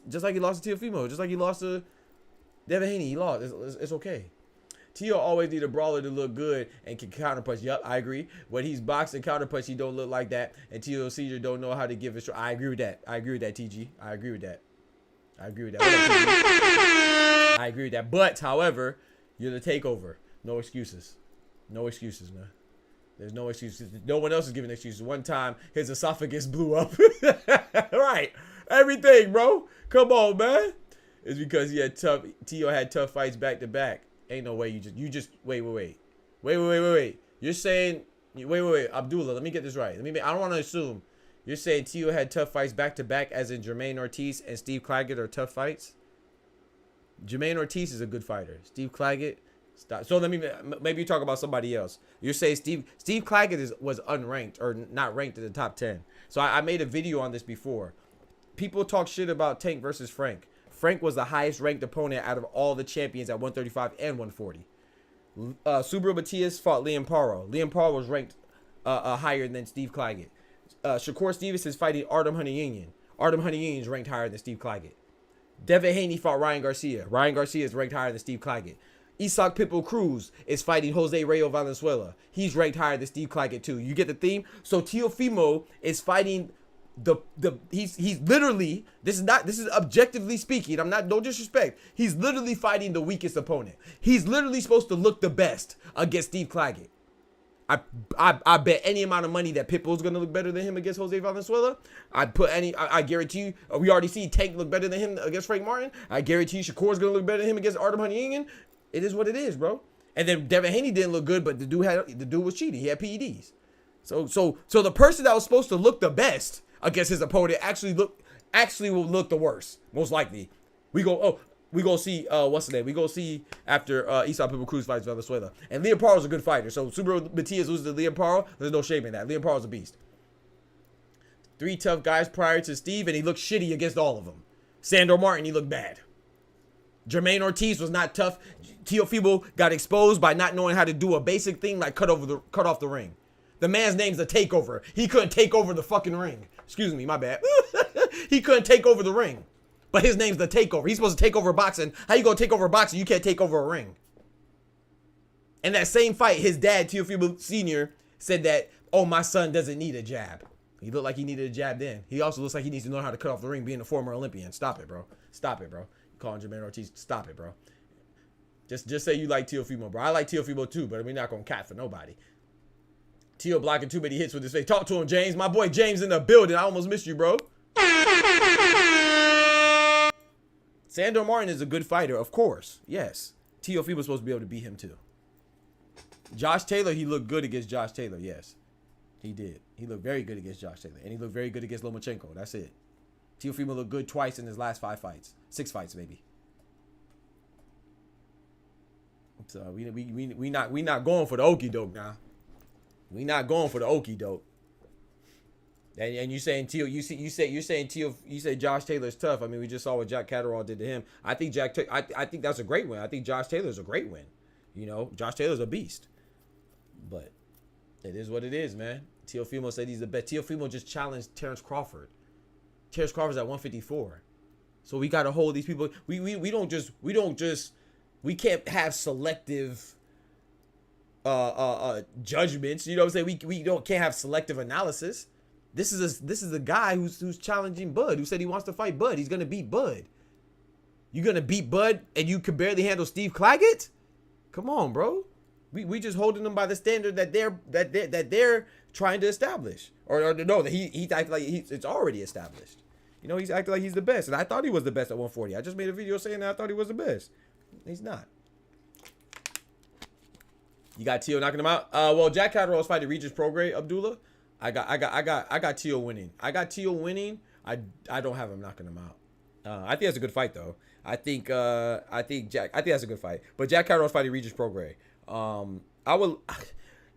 Just like he lost to Teofimo, just like he lost to Devin Haney. He lost. It's okay. Teo always need a brawler to look good and can counterpunch. Yup, I agree. When he's boxing counterpunch, he don't look like that. And Teo Senior don't know how to give it. I agree with that. I agree with that, TG. I agree with that. I agree with that. What up, TG? I agree with that. But, however, you're the takeover. No excuses. No excuses, man. There's no excuses. No one else is giving excuses. One time, his esophagus blew up. Right. Everything, bro. Come on, man. It's because Teo had tough fights back to back. Ain't no way you just wait. You're saying wait, Abdullah, let me get this right. I don't want to assume you're saying Teo had tough fights back to back, as in Jermaine Ortiz and Steve Claggett are tough fights. Jermaine Ortiz is a good fighter. Steve Claggett, stop. So maybe you talk about somebody else. You're saying Steve Claggett was unranked or not ranked in the top 10. So I made a video on this before. People talk shit about Tank versus Frank. Frank was the highest ranked opponent out of all the champions at 135 and 140. Subriel Matias fought Liam Paro. Liam Paro was ranked higher than Steve Claggett. Shakur Stevenson is fighting Artem Hunayunian. Artem Hunayunian is ranked higher than Steve Claggett. Devin Haney fought Ryan Garcia. Ryan Garcia is ranked higher than Steve Claggett. Isaac Pitbull Cruz is fighting Jose Rayo Valenzuela. He's ranked higher than Steve Claggett too. You get the theme? So Teofimo is fighting he's literally, this is objectively speaking, no disrespect, he's literally fighting the weakest opponent. He's literally supposed to look the best against Steve Claggett. I bet any amount of money that Pitbull's gonna look better than him against Jose Valenzuela. I guarantee you, we already see Tank look better than him against Frank Martin. I guarantee you Shakur's gonna look better than him against Artem Hunayunian. It is what it is, bro. And then Devin Haney didn't look good, but the dude was cheating. He had PEDs. So the person that was supposed to look the best against his opponent actually will look the worst, most likely. We go see what's the name? We go see after Isaac Pitbull Cruz fights Venezuela. And Liam Paro's a good fighter. So Subriel Matias loses to Liam Paro. There's no shame in that. Liam Paro's a beast. 3 tough guys prior to Steve, and he looked shitty against all of them. Sandor Martin, he looked bad. Jermaine Ortiz was not tough. Teofimo got exposed by not knowing how to do a basic thing like cut off the ring. The man's name's The Takeover. He couldn't take over the fucking ring. Excuse me, my bad. He couldn't take over the ring. But his name's The Takeover. He's supposed to take over boxing. How you gonna take over boxing? You can't take over a ring. In that same fight, his dad, Teofimo Sr., said that, oh, my son doesn't need a jab. He looked like he needed a jab then. He also looks like he needs to know how to cut off the ring being a former Olympian. Stop it, bro. Stop it, bro. You calling Jermaine Ortiz. Stop it, bro. Just say you like Teofimo, bro. I like Teofimo too, but we're not gonna cat for nobody. Teo blocking too many hits with his face. Talk to him, James. My boy James in the building. I almost missed you, bro. Sandor Martin is a good fighter, of course. Yes. Teofimo was supposed to be able to beat him too. Josh Taylor, he looked good against Josh Taylor. Yes, he did. He looked very good against Josh Taylor. And he looked very good against Lomachenko. That's it. Teofimo looked good twice in his last 5 fights. 6 fights, maybe. So we not going for the okie doke now. We not going for the okie doke. And you saying Teo? You saying Teo? You say Josh Taylor's tough. I mean, we just saw what Jack Catterall did to him. I think I think that's a great win. I think Josh Taylor's a great win. You know, Josh Taylor's a beast. But it is what it is, man. Teofimo said he's the best. Teofimo just challenged Terrence Crawford. Terrence Crawford's at 154. So we gotta hold these people. We can't have selective judgments. You know what I'm saying? We can't have selective analysis. This is a guy who's challenging Bud, who said he wants to fight Bud. He's gonna beat Bud. You're gonna beat Bud and you can barely handle Steve Claggett? Come on, bro. We just holding them by the standard that they're trying to establish, or no, that he's acting like it's already established. You know, he's acting like he's the best, and I thought he was the best at 140. I just made a video saying that I thought he was the best. He's not. You got Teo knocking him out. Well, Jack Catterall's fighting Regis Prograis, Abdullah. I got Teo winning. I got Teo winning. I don't have him knocking him out. I think that's a good fight though. I think that's a good fight. But Jack Catterall's fighting Regis Prograis. I will.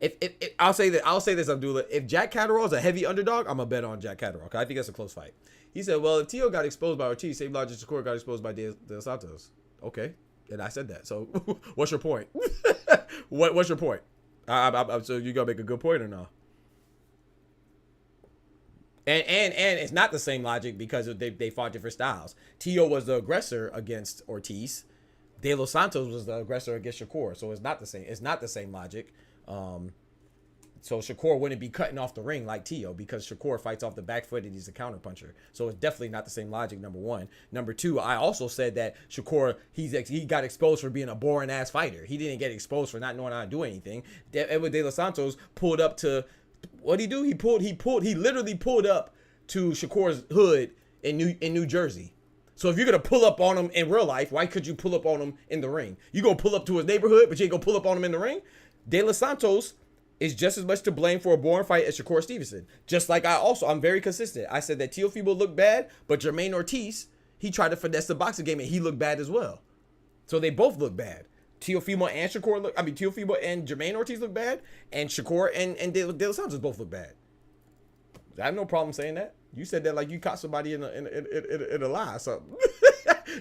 If I'll say this, Abdullah. If Jack Catterall is a heavy underdog, I'm gonna bet on Jack Catterall because I think that's a close fight. He said, "Well, if Teo got exposed by Ortiz, same logic Shakur got exposed by De Los Santos." Okay, and I said that. So, what's your point? What's your point? So you gonna make a good point or no? And it's not the same logic because they fought different styles. Teo was the aggressor against Ortiz. De Los Santos was the aggressor against Shakur. So it's not the same. It's not the same logic. So Shakur wouldn't be cutting off the ring like Teo because Shakur fights off the back foot and he's a counterpuncher. So it's definitely not the same logic, number one. Number two, I also said that Shakur, he got exposed for being a boring ass fighter. He didn't get exposed for not knowing how to do anything. Edward De Los Santos pulled up to, what'd he do? He literally pulled up to Shakur's hood in New Jersey. So if you're going to pull up on him in real life, why could you pull up on him in the ring? You going to pull up to his neighborhood, but you ain't going to pull up on him in the ring? De Los Santos is just as much to blame for a boring fight as Shakur Stevenson. Just like I'm very consistent. I said that Teofimo looked bad, but Jermaine Ortiz, he tried to finesse the boxing game and he looked bad as well. So they both look bad. Teofimo and Jermaine Ortiz look bad, and Shakur and De Los Santos both look bad. I have no problem saying that. You said that like you caught somebody in a lie or something.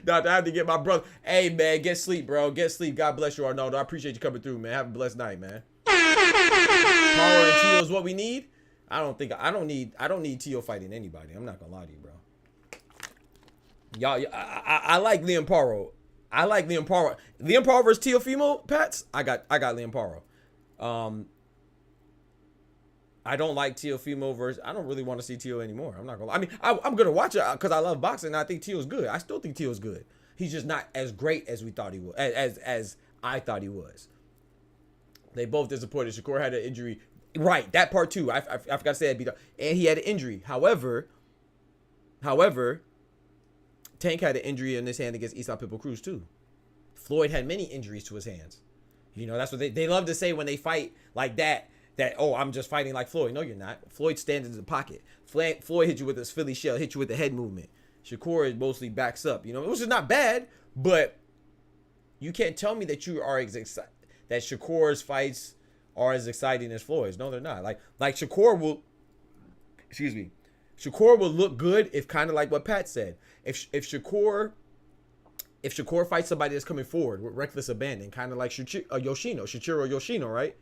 Now I have to get my brother. Hey man, get sleep, bro. Get sleep. God bless you, Arnaldo. I appreciate you coming through, man. Have a blessed night, man. Power and Teo is what we need. I don't need Teo fighting anybody. I'm not gonna lie to you, bro. Y'all, I like Liam Paro. I like Liam Paro. Liam Paro versus Teofimo, Pats. I got Liam Paro. I don't like Teofimo versus. I don't really want to see Teo anymore. I'm not gonna lie. I mean, I'm gonna watch it because I love boxing. And I think Teo's good. I still think Teo's good. He's just not as great as we thought he was. As I thought he was. They both disappointed. Shakur had an injury. Right, that part too. I forgot to say that. And he had an injury. However, Tank had an injury in his hand against Islam Pitbull Cruz too. Floyd had many injuries to his hands. You know, that's what they love to say when they fight like that, oh, I'm just fighting like Floyd. No, you're not. Floyd stands in the pocket. Floyd hit you with his Philly shell, hit you with the head movement. Shakur mostly backs up, you know, which is not bad, but you can't tell me that you are that Shakur's fights are as exciting as Floyd's. No, they're not. Like Shakur will look good if kind of like what Pat said. If Shakur fights somebody that's coming forward with reckless abandon, kind of like Shichiro Yoshino, right?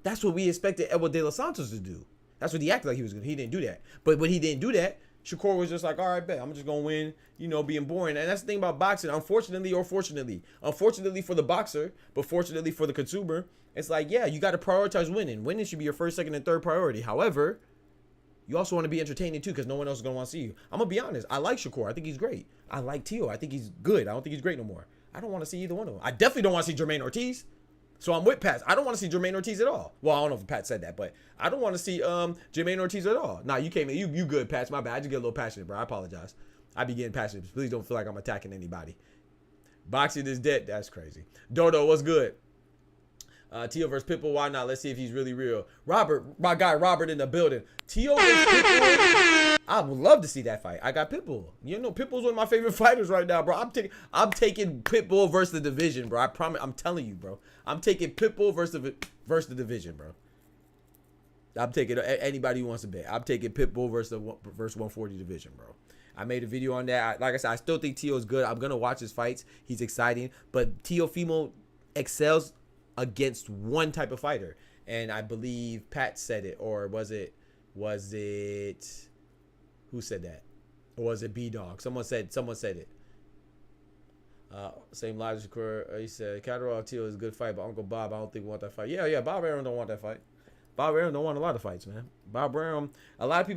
That's what we expected Edward De Los Santos to do. That's what he acted like he was going to. He didn't do that. But when he didn't do that, Shakur was just like, all right, bet. I'm just going to win, you know, being boring. And that's the thing about boxing, unfortunately or fortunately. Unfortunately for the boxer, but fortunately for the consumer, it's like, yeah, you got to prioritize winning. Winning should be your first, second, and third priority. However, you also want to be entertaining too because no one else is going to want to see you. I'm going to be honest. I like Shakur. I think he's great. I like Teo. I think he's good. I don't think he's great no more. I don't want to see either one of them. I definitely don't want to see Jermaine Ortiz. So I'm with Pat. I don't want to see Jermaine Ortiz at all. Well, I don't know if Pat said that, but I don't want to see Jermaine Ortiz at all. Nah, you came in. You good, Pat. My bad. I just get a little passionate, bro. I apologize. I be getting passionate. Please don't feel like I'm attacking anybody. Boxing is dead. That's crazy. Dodo, what's good? Teo versus Pitbull. Why not? Let's see if he's really real. Robert, my guy Robert in the building. Teo versus Pitbull. I would love to see that fight. I got Pitbull. You know, Pitbull's one of my favorite fighters right now, bro. I'm taking Pitbull versus the division, bro. I promise. I'm telling you, bro. I'm taking Pitbull versus the division, bro. I'm taking anybody who wants to bet. I'm taking Pitbull versus 140 division, bro. I made a video on that. Like I said, I still think Teo's good. I'm gonna watch his fights. He's exciting, but Teofimo excels against one type of fighter, and I believe Pat said it, or was it who said that, or was it B Dog? Someone said it. Same logic. He said Catterall Teo is a good fight, but Uncle Bob, I don't think we want that fight. Yeah, Bob Arum don't want that fight. Bob Arum don't want a lot of fights, man. Bob Arum, a lot of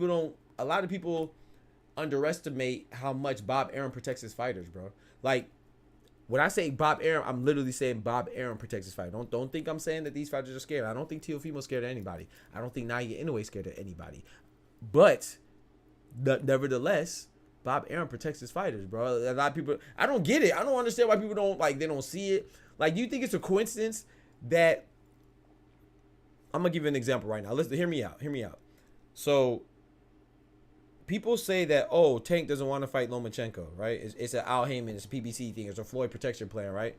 people underestimate how much Bob Arum protects his fighters, bro. Like, When I say Bob Arum, I'm literally saying Bob Arum protects his fight. Don't think I'm saying that these fighters are scared. I don't think Teofimo's scared of anybody. I don't think Naoya Inoue scared of anybody. But nevertheless, Bob Arum protects his fighters, bro. A lot of people, I don't get it. I don't understand why people don't like. They don't see it. Like, do you think it's a coincidence that? I'm gonna give you an example right now. Listen, hear me out. Hear me out. So, people say that, oh, Tank doesn't want to fight Lomachenko, right? It's an Al Heyman, it's a PBC thing, it's a Floyd protection plan, right?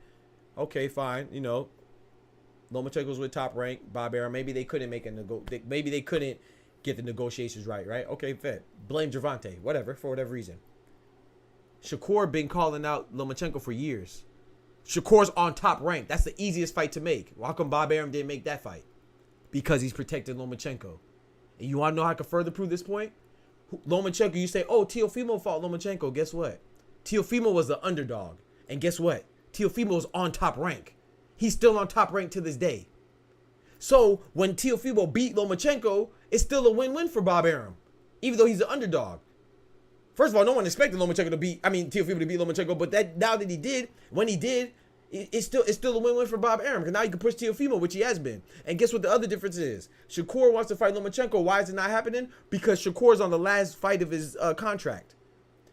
Okay, fine. You know, Lomachenko's with Top Rank, Bob Arum. Maybe they couldn't make maybe they couldn't get the negotiations right? Okay, fair. Blame Gervonta, whatever, for whatever reason. Shakur been calling out Lomachenko for years. Shakur's on Top Rank. That's the easiest fight to make. Why come Bob Arum didn't make that fight? Because he's protecting Lomachenko. And you want to know how I can further prove this point? Lomachenko, you say, oh, Teofimo fought Lomachenko. Guess what? Teofimo was the underdog. And guess what? Teofimo was on Top Rank. He's still on Top Rank to this day. So when Teofimo beat Lomachenko, it's still a win-win for Bob Arum, even though he's the underdog. First of all, no one expected Teofimo to beat Lomachenko, but now that he did, when he did, it's still a win-win for Bob Arum, because now he can push Teofimo, which he has been. And guess what the other difference is? Shakur wants to fight Lomachenko. Why is it not happening? Because Shakur's on the last fight of his contract.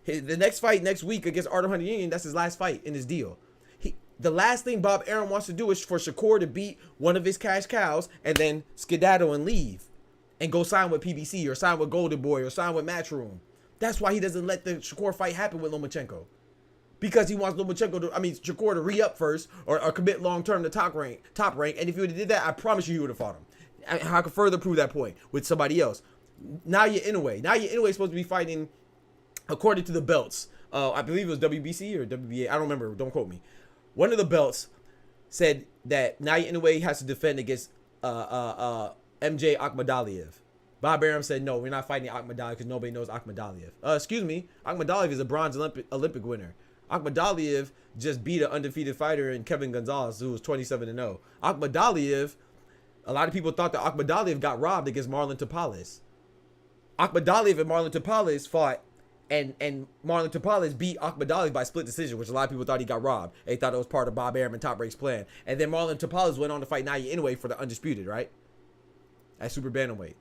The next fight next week against Artem Hunter, that's his last fight in his deal. The last thing Bob Arum wants to do is for Shakur to beat one of his cash cows and then skedaddle and leave and go sign with PBC or sign with Golden Boy or sign with Matchroom. That's why he doesn't let the Shakur fight happen with Lomachenko. Because he wants Shakur to re-up first or commit long-term to top rank. And if he would have did that, I promise you he would have fought him. I could further prove that point with somebody else. Naoya Inoue is supposed to be fighting, according to the belts. I believe it was WBC or WBA. I don't remember. Don't quote me. One of the belts said that Naoya Inoue has to defend against MJ Akhmadaliev. Bob Arum said, no, we're not fighting Akhmadaliev because nobody knows Akhmadaliev. Excuse me, Akhmadaliev is a bronze Olympic winner. Akhmadaliev just beat an undefeated fighter in Kevin Gonzalez, who was 27-0. Akhmadaliev, a lot of people thought that Akhmadaliev got robbed against Marlon Tapales. Akhmadaliev and Marlon Tapales fought, and Marlon Tapales beat Akhmadaliev by split decision, which a lot of people thought he got robbed. They thought it was part of Bob Arum and Top Rank's plan. And then Marlon Tapales went on to fight Naoya Inoue for the undisputed, right? At super bantamweight.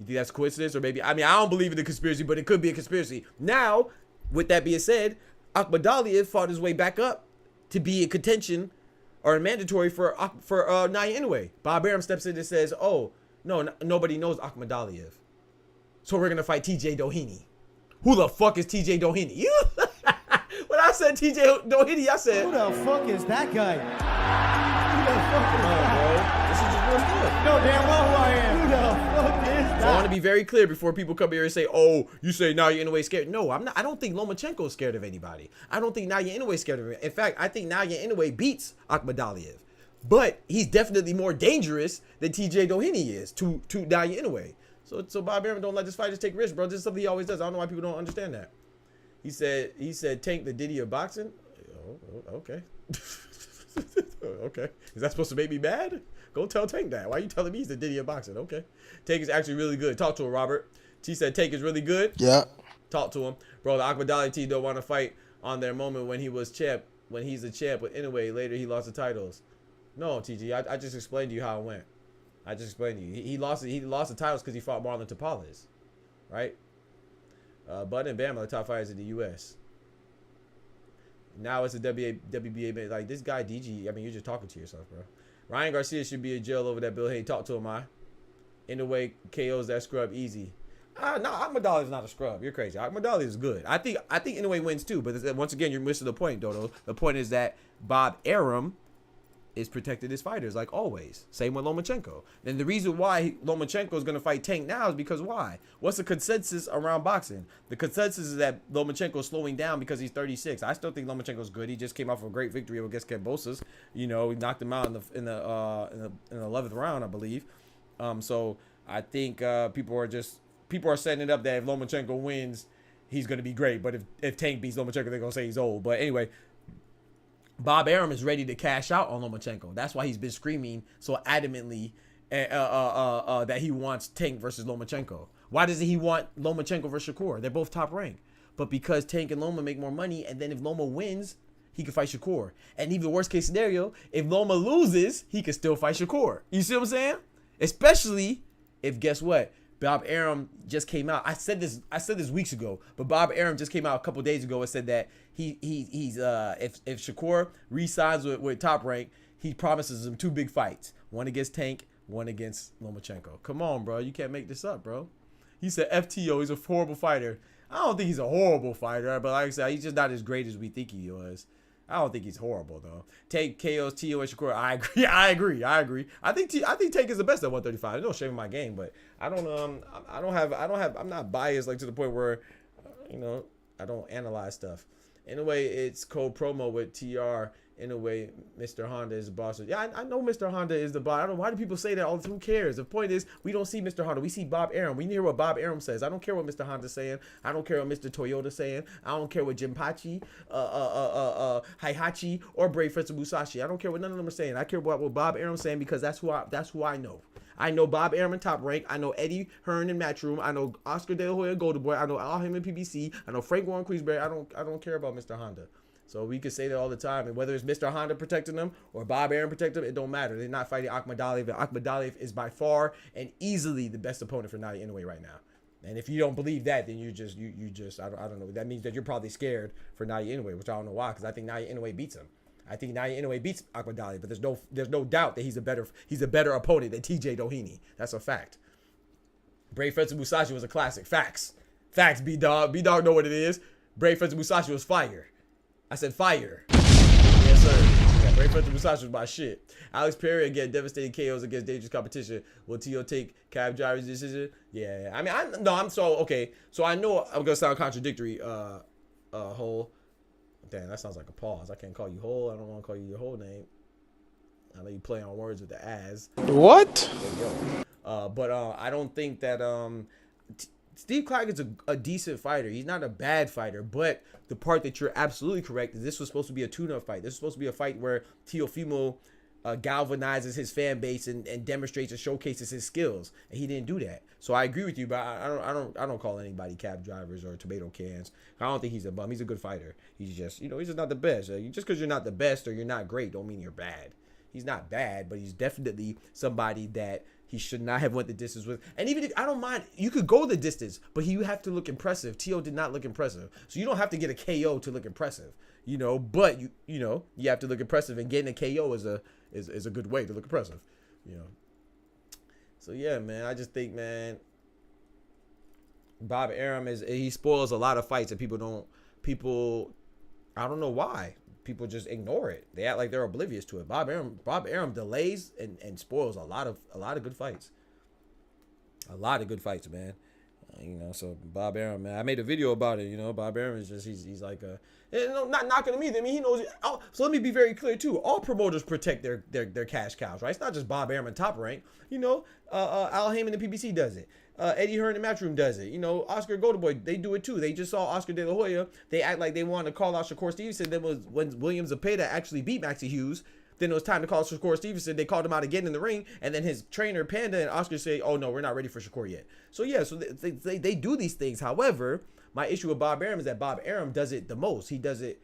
You think that's a coincidence? Or maybe, I don't believe in the conspiracy, but it could be a conspiracy. Now, with that being said, fought his way back up to be in contention or mandatory for Naoya Inoue. Bob Arum steps in and says, oh, no, nobody knows Akhmadaliev. So we're going to fight TJ Doheny. Who the fuck is TJ Doheny? When I said TJ Doheny, I said, who the fuck is that guy? Who the fuck is that? Bro. This is just real stuff. You know damn well who I am. Who the fuck is that? So I want to be very clear before people come here and say, oh, you say Naoya Inoue scared. No, I'm not. I don't think Lomachenko is scared of anybody. I don't think Naoya Inoue is scared of him. In fact, I think Naoya Inoue beats Akhmadaliev. But he's definitely more dangerous than TJ Doheny is to Naoya Inoue. So Bob Arum don't let his fighters take risks, bro. This is something he always does. I don't know why people don't understand that. He said Tank the Diddy of boxing. Oh, okay. Okay. Is that supposed to make me mad? Go tell Tank that. Why are you telling me he's the Diddy of boxing? Okay. Tank is actually really good. Talk to him, Robert. T said Tank is really good. Yeah. Talk to him. Bro, the Akhmadaliev team don't want to fight on their moment when he was champ. When he's a champ with Inoue. Later he lost the titles. No, TG. I just explained to you how it went. I just explained to you. He lost the titles because he fought Marlon Tapales, right? Bud and Bam are the top fighters in the U.S. Now it's a WBA. Like, this guy, DG, you're just talking to yourself, bro. Ryan Garcia should be in jail over that bill. Hey, talk to him, Inoue KOs that scrub easy. No, Akhmadaliev is not a scrub. You're crazy. Akhmadaliev is good. I think Inoue wins too, but once again, you're missing the point, Dodo. The point is that Bob Arum is protected his fighters, like always. Same with Lomachenko. And the reason why Lomachenko is going to fight Tank now is because why? What's the consensus around boxing? The consensus is that Lomachenko is slowing down because he's 36. I still think Lomachenko's good. He just came off a great victory against Kambosos. You know, he knocked him out in the 11th round, I believe. So I think people are setting it up that if Lomachenko wins, he's going to be great. But if Tank beats Lomachenko, they're going to say he's old. But anyway, Bob Arum is ready to cash out on Lomachenko. That's why he's been screaming so adamantly that he wants Tank versus Lomachenko. Why doesn't he want Lomachenko versus Shakur? They're both top rank. But because Tank and Loma make more money, and then if Loma wins, he could fight Shakur. And even the worst case scenario, if Loma loses, he could still fight Shakur. You see what I'm saying? Especially if, guess what? Bob Arum just came out. I said this weeks ago, but Bob Arum just came out a couple days ago and said that he's if Shakur re-signs with Top Rank, he promises him 2 big fights. One against Tank, one against Lomachenko. Come on, bro. You can't make this up, bro. He said FTO, he's a horrible fighter. I don't think he's a horrible fighter, but like I said, he's just not as great as we think he was. I don't think he's horrible though. Tank, KOs, TO, and Shakur. I agree. I think Tank is the best at 135. There's no shame in my game, but I'm not biased like to the point where, I don't analyze stuff. Anyway, it's code promo with TR. In a way, Mr. Honda is the boss. Yeah, I know Mr. Honda is the boss. I don't know why do people say that all the time. Who cares? The point is, we don't see Mr. Honda. We see Bob Arum. We hear what Bob Arum says. I don't care what Mr. Honda's saying. I don't care what Mr. Toyota's saying. I don't care what Jinpachi, Heihachi, or Brave Fritz Musashi. I don't care what none of them are saying. I care what Bob Arum's saying because that's who I know. I know Bob Arum in Top Rank. I know Eddie Hearn in Matchroom. I know Oscar De La Hoya Golden Boy. I know Al Haim in PBC. I know Frank Warren Queensberry. I don't care about Mr. Honda. So we could say that all the time. And whether it's Mr. Honda protecting them or Bob Arum protecting them, it don't matter. They're not fighting Akhmadaliev. And Akhmadaliev is by far and easily the best opponent for Nadia Inoue right now. And if you don't believe that, then you just I don't know. That means that you're probably scared for Nadia Inoue, which I don't know why, because I think Nadia Inoue beats him. I think Nadia Inoue beats Akhmadaliev, but there's no doubt that he's a better opponent than TJ Doheny. That's a fact. Brave Fritz Musashi was a classic. Facts, B-Dog. B-Dog know what it is. Brave Fritz Musashi was fire. I said fire. Yes, sir. Yeah, Brave Fritz Musashi was my shit. Alex Perry again, devastating KOs against dangerous competition. Will Tio take cab driver's decision? Yeah. I mean, I'm so okay. So I know I'm gonna sound contradictory. Hole. Damn, that sounds like a pause. I can't call you Hole. I don't want to call you your whole name. I know you play on words with the as. What? There you go. But I don't think that Steve Claggett's a decent fighter. He's not a bad fighter, but the part that you're absolutely correct is this was supposed to be a tune-up fight. This was supposed to be a fight where Teofimo galvanizes his fan base and demonstrates and showcases his skills, and he didn't do that. So I agree with you, but I don't call anybody cab drivers or tomato cans. I don't think he's a bum. He's a good fighter. He's just he's just not the best. Just because you're not the best or you're not great don't mean you're bad. He's not bad, but he's definitely somebody that he should not have went the distance with. And even if I don't mind, you could go the distance, but you have to look impressive. Tio did not look impressive. So you don't have to get a KO to look impressive, but you have to look impressive, and getting a KO is a good way to look impressive, So yeah, man, I just think, man, Bob Arum he spoils a lot of fights and people I don't know why. People just ignore it. They act like they're oblivious to it. Bob Arum delays and spoils a lot of good fights. A lot of good fights, man. So Bob Arum, man, I made a video about it. Bob Arum is just he's like not knocking him either. I mean, he knows. So let me be very clear too. All promoters protect their cash cows, right? It's not just Bob Arum in Top Rank. Al Haim in the PBC does it. Eddie Hearn in Matchroom does it. Oscar Golden Boy, they do it too. They just saw Oscar De La Hoya. They act like they want to call out Shakur Stevenson. Then was when William Zepeda actually beat Maxie Hughes. Then it was time to call Shakur Stevenson. They called him out again in the ring. And then his trainer, Panda, and Oscar say, oh, no, we're not ready for Shakur yet. So, yeah, so they do these things. However, my issue with Bob Arum is that Bob Arum does it the most. He does it.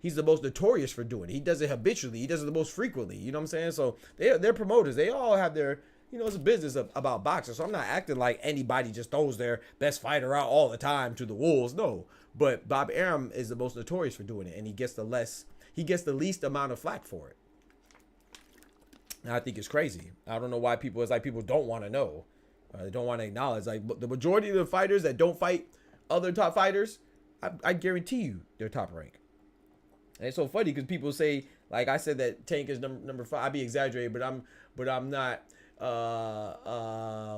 He's the most notorious for doing it. He does it habitually. He does it the most frequently. You know what I'm saying? So they're promoters. They all have their... it's a business about boxing, so I'm not acting like anybody just throws their best fighter out all the time to the wolves. No, but Bob Arum is the most notorious for doing it, and he gets the least amount of flack for it. And I think it's crazy. I don't know why people don't want to know, they don't want to acknowledge. Like the majority of the fighters that don't fight other top fighters, I guarantee you they're top rank. And it's so funny because people say, like I said, that Tank is number 5. I'd be exaggerating, but I'm not.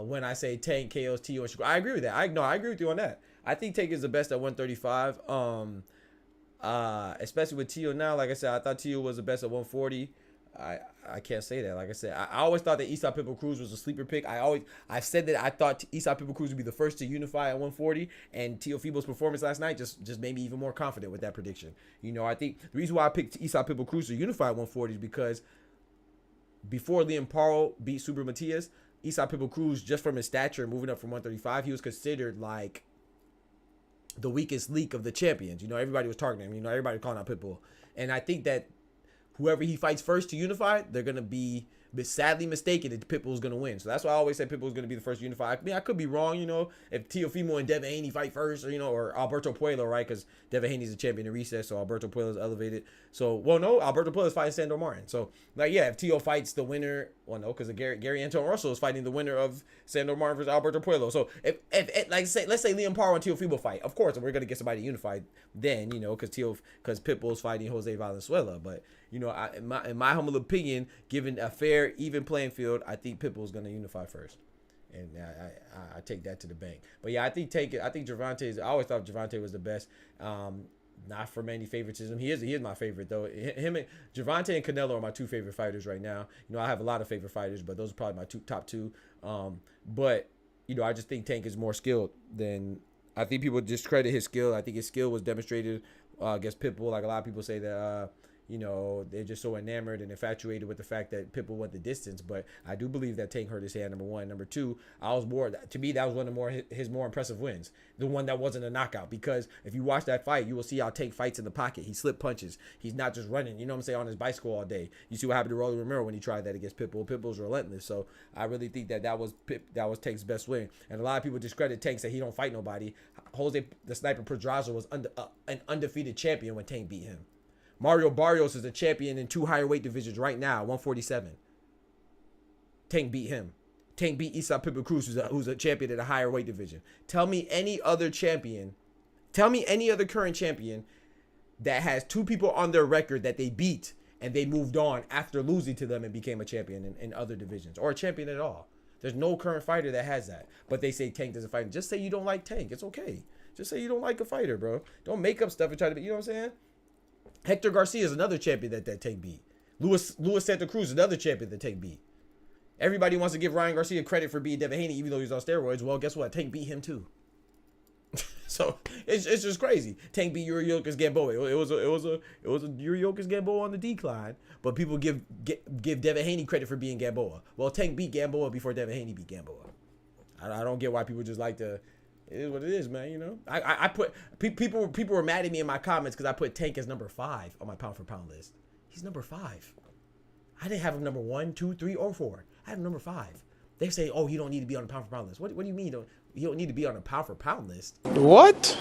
When I say Tank, KOs, Tio, and Shakur, I agree with that. I agree with you on that. I think Tank is the best at 135. Especially with Tio now. Like I said, I thought Tio was the best at 140. I can't say that. Like I said, I always thought that Eastside Pitbull Cruz was a sleeper pick. I've said that I thought Eastside Pitbull Cruz would be the first to unify at 140, and Teofimo's performance last night just made me even more confident with that prediction. I think the reason why I picked Eastside Pitbull Cruz to unify at 140 is because before Liam Parle beat Super Matias, Eastside Pitbull Cruz, just from his stature moving up from 135, he was considered like the weakest link of the champions. You know, everybody was targeting him. You know, everybody was calling out Pitbull. And I think that whoever he fights first to unify, they're going to be sadly mistaken that Pitbull's going to win. So that's why I always say Pitbull's going to be the first to unify. I mean, I could be wrong, you know, if Teofimo and Devin Haney fight first, or, you know, or Alberto Puello, right? Because Devin Haney's a champion in recess, so Alberto Puello's elevated. So, well, no, Alberto Puello's fighting Sandor Martin. So, like, yeah, if Teo fights the winner, well, no, because Gary Anton Russell is fighting the winner of Sandor Martin versus Alberto Puello. So, if like, let's say Liam Paro and Teofimo fight, of course, we're going to get somebody unified then, you know, because Pitbull's fighting Jose Valenzuela. But, you know, in my humble opinion, given a fair, even playing field, I think Pitbull's going to unify first. And I take that to the bank. But yeah, I think Gervonta I always thought Gervonta was the best. Not from any favoritism. He is my favorite though. Him and Gervonta and Canelo are my two favorite fighters right now. You know, I have a lot of favorite fighters, but those are probably my top two. But you know, I just think Tank is more skilled than. I think people discredit his skill. I think his skill was demonstrated against Pitbull. Like a lot of people say that. You know, they're just so enamored and infatuated with the fact that Pitbull went the distance. But I do believe that Tank hurt his hand, number one. Number two, to me, that was one of his more impressive wins. The one that wasn't a knockout. Because if you watch that fight, you will see how Tank fights in the pocket. He slip punches. He's not just running, you know what I'm saying, on his bicycle all day. You see what happened to Rolly Romero when he tried that against Pitbull. Pitbull's relentless. So I really think that was Tank's best win. And a lot of people discredit Tank, say he don't fight nobody. Jose the Sniper Pedraza was an undefeated champion when Tank beat him. Mario Barrios is a champion in 2 higher weight divisions right now, 147. Tank beat him. Tank beat Isa Pippen Cruz, who's a champion in a higher weight division. Tell me any other current champion that has 2 people on their record that they beat and they moved on after losing to them and became a champion in other divisions, or a champion at all. There's no current fighter that has that. But they say Tank doesn't fight. Just say you don't like Tank. It's okay. Just say you don't like a fighter, bro. Don't make up stuff and try to be, you know what I'm saying? Hector Garcia is another champion that Tank beat. Luis Santa Cruz is another champion that Tank beat. Everybody wants to give Ryan Garcia credit for beating Devin Haney even though he's on steroids. Well, guess what? Tank beat him too. So it's just crazy. Tank beat Yuri Yokas Gamboa. It was a Yuri Yokas Gamboa on the decline, but people give Devin Haney credit for being Gamboa. Well, Tank beat Gamboa before Devin Haney beat Gamboa. I don't get why people just like to. It is what it is, man. You know, I put people were mad at me in my comments because I put Tank as number 5 on my pound for pound list. He's number 5. I didn't have him number 1, 2, 3, or 4. I had him number 5. They say, oh, you don't need to be on the pound for pound list. What do you mean? You don't need to be on a pound for pound list? What?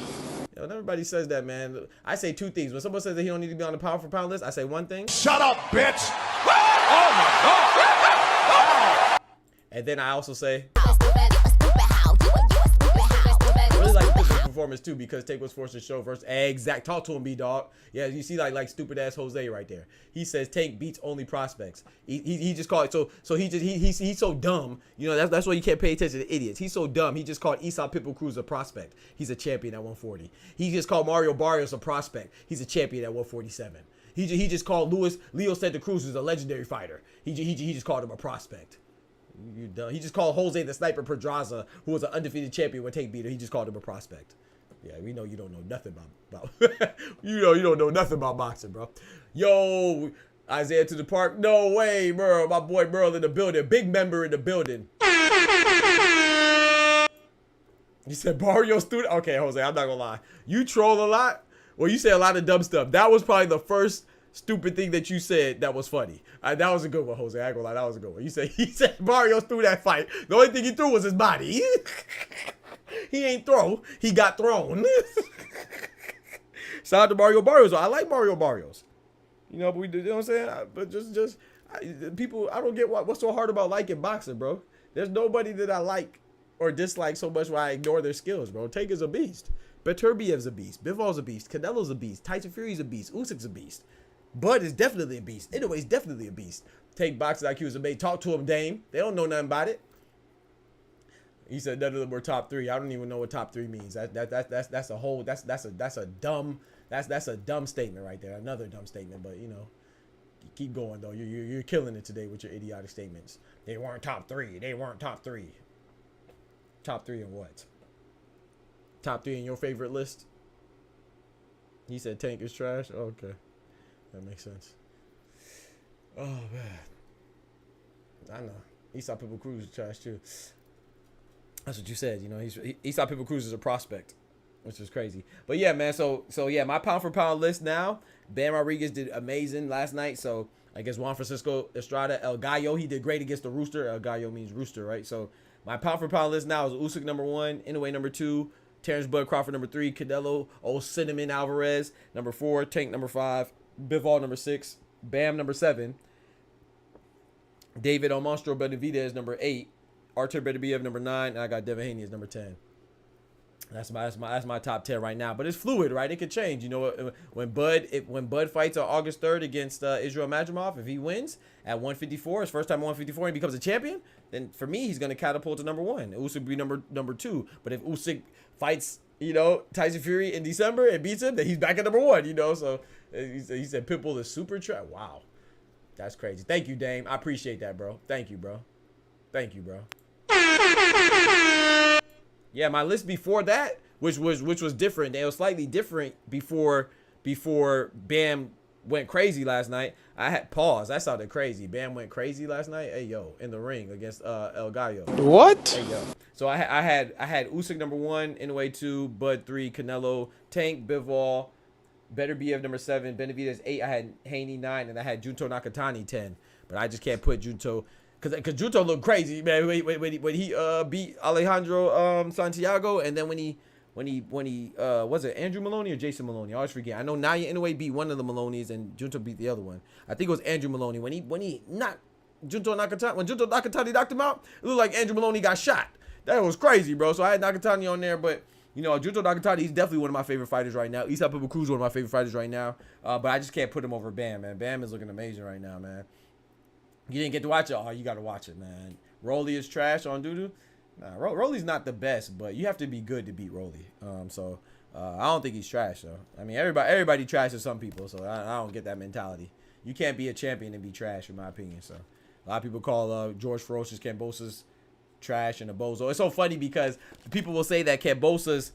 You know, everybody says that, man. I say 2 things. When someone says that he don't need to be on the pound for pound list, I say 1 thing. Shut up, bitch! Oh my God! And then I also say. I really like Pitbull's performance too because Tank was forced to show versus exact. Talk to him, B-Dog. Yeah, you see like stupid ass Jose right there. He says Tank beats only prospects. He just called it so he's so dumb. You know that's why you can't pay attention to idiots. He's so dumb. He just called Isa Pitbull Cruz a prospect. He's a champion at 140. He just called Mario Barrios a prospect. He's a champion at 147. He just called Leo Santa Cruz is a legendary fighter. He just called him a prospect. You done. He just called Jose the Sniper Pedraza, who was an undefeated champion with Tank beater. He just called him a prospect. Yeah, we know you don't know nothing about you don't know nothing about boxing, bro. Yo, Isaiah to the park. No way, bro. My boy Merle in the building. Big member in the building. You said Barrio student. Okay, Jose, I'm not gonna lie. You troll a lot. Well, you say a lot of dumb stuff. That was probably the first stupid thing that you said that was funny. That was a good one, Jose. I ain't gonna lie, that was a good one. He said Barrios threw that fight. The only thing he threw was his body. He ain't throw. He got thrown. Shout out to Mario Barrios. I like Mario Barrios. You know, but you know what I'm saying? But people, I don't get what's so hard about liking boxing, bro. There's nobody that I like or dislike so much where I ignore their skills, bro. Tank is a beast. Beterbiev's a beast. Bivol's a beast. Canelo's a beast. Tyson Fury's a beast. Usyk's a beast. Bud is definitely a beast. Anyway's definitely a beast. Take boxing IQ as a bait. Talk to him, Dame. They don't know nothing about it. He said none of them were top 3. I don't even know what top 3 means. That's a dumb statement right there. Another dumb statement, but you know, keep going though. You're killing it today with your idiotic statements. They weren't top 3. They weren't top 3. Top 3 in what? Top 3 in your favorite list? He said Tank is trash. Oh, okay. That makes sense. Oh, man. I know. Isa Pitbull Cruz is trash, too. That's what you said. You know, Isa Pitbull Cruz is a prospect. which is crazy. But yeah, man. So yeah, my pound for pound list now. Bam Rodriguez did amazing last night. So I guess Juan Francisco Estrada, El Gallo, he did great against the Rooster. El Gallo means rooster, right? So my pound for pound list now is Usyk number 1, Inoue number 2, Terrence Bud Crawford number 3, Canelo Old Cinnamon Alvarez number 4, Tank number 5, Bivol number 6, Bam number 7, David El Monstro Benavidez number 8, Artur Beterbiev number 9, and I got Devin Haney as number 10. That's my top 10 right now, but it's fluid, right? It could change. You know, when Bud fights on August 3rd against Israel Madrimov, if he wins at 154, his first time at 154, and he becomes a champion, then for me he's gonna catapult to number 1. Usyk would be number 2. But if Usyk fights, you know, Tyson Fury in December and beats him, then he's back at number 1. You know, so he said Pitbull is super trap. Wow, that's crazy. Thank you, Dame. I appreciate that, bro. Thank you, bro. Thank you, bro. Yeah, my list before that, which was different. It was slightly different before Bam went crazy last night. I had pause. That sounded crazy. Bam went crazy last night. Hey yo, in the ring against El Gallo. What? Hey yo. So I had Usyk number 1, Inoue 2, Bud 3, Canelo, Tank, Bivol, Beterbiev number 7, Benavidez 8. I had Haney 9, and I had Junto Nakatani 10. But I just can't put Junto. Cause Junto looked crazy, man. When he beat Alejandro Santiago, and then when he was it Andrew Maloney or Jason Maloney? I always forget. I know Naya Inoue beat one of the Maloney's and Junto beat the other one. I think it was Andrew Maloney. When he knocked Junto Nakatani, when Junto Nakatani knocked him out, it looked like Andrew Maloney got shot. That was crazy, bro. So I had Nakatani on there, but you know, Junto Nakatani, he's definitely one of my favorite fighters right now. Isaac Cruz, one of my favorite fighters right now. But I just can't put him over Bam, man. Bam is looking amazing right now, man. You didn't get to watch it? Oh, you got to watch it, man. Rolly is trash on Doodoo. Nah, Rolly's not the best, but you have to be good to beat Rolly. So I don't think he's trash, though. I mean, everybody trashes some people, so I don't get that mentality. You can't be a champion and be trash, in my opinion. So a lot of people call George Ferocious Kambosos trash and a bozo. It's so funny because people will say that Kambosos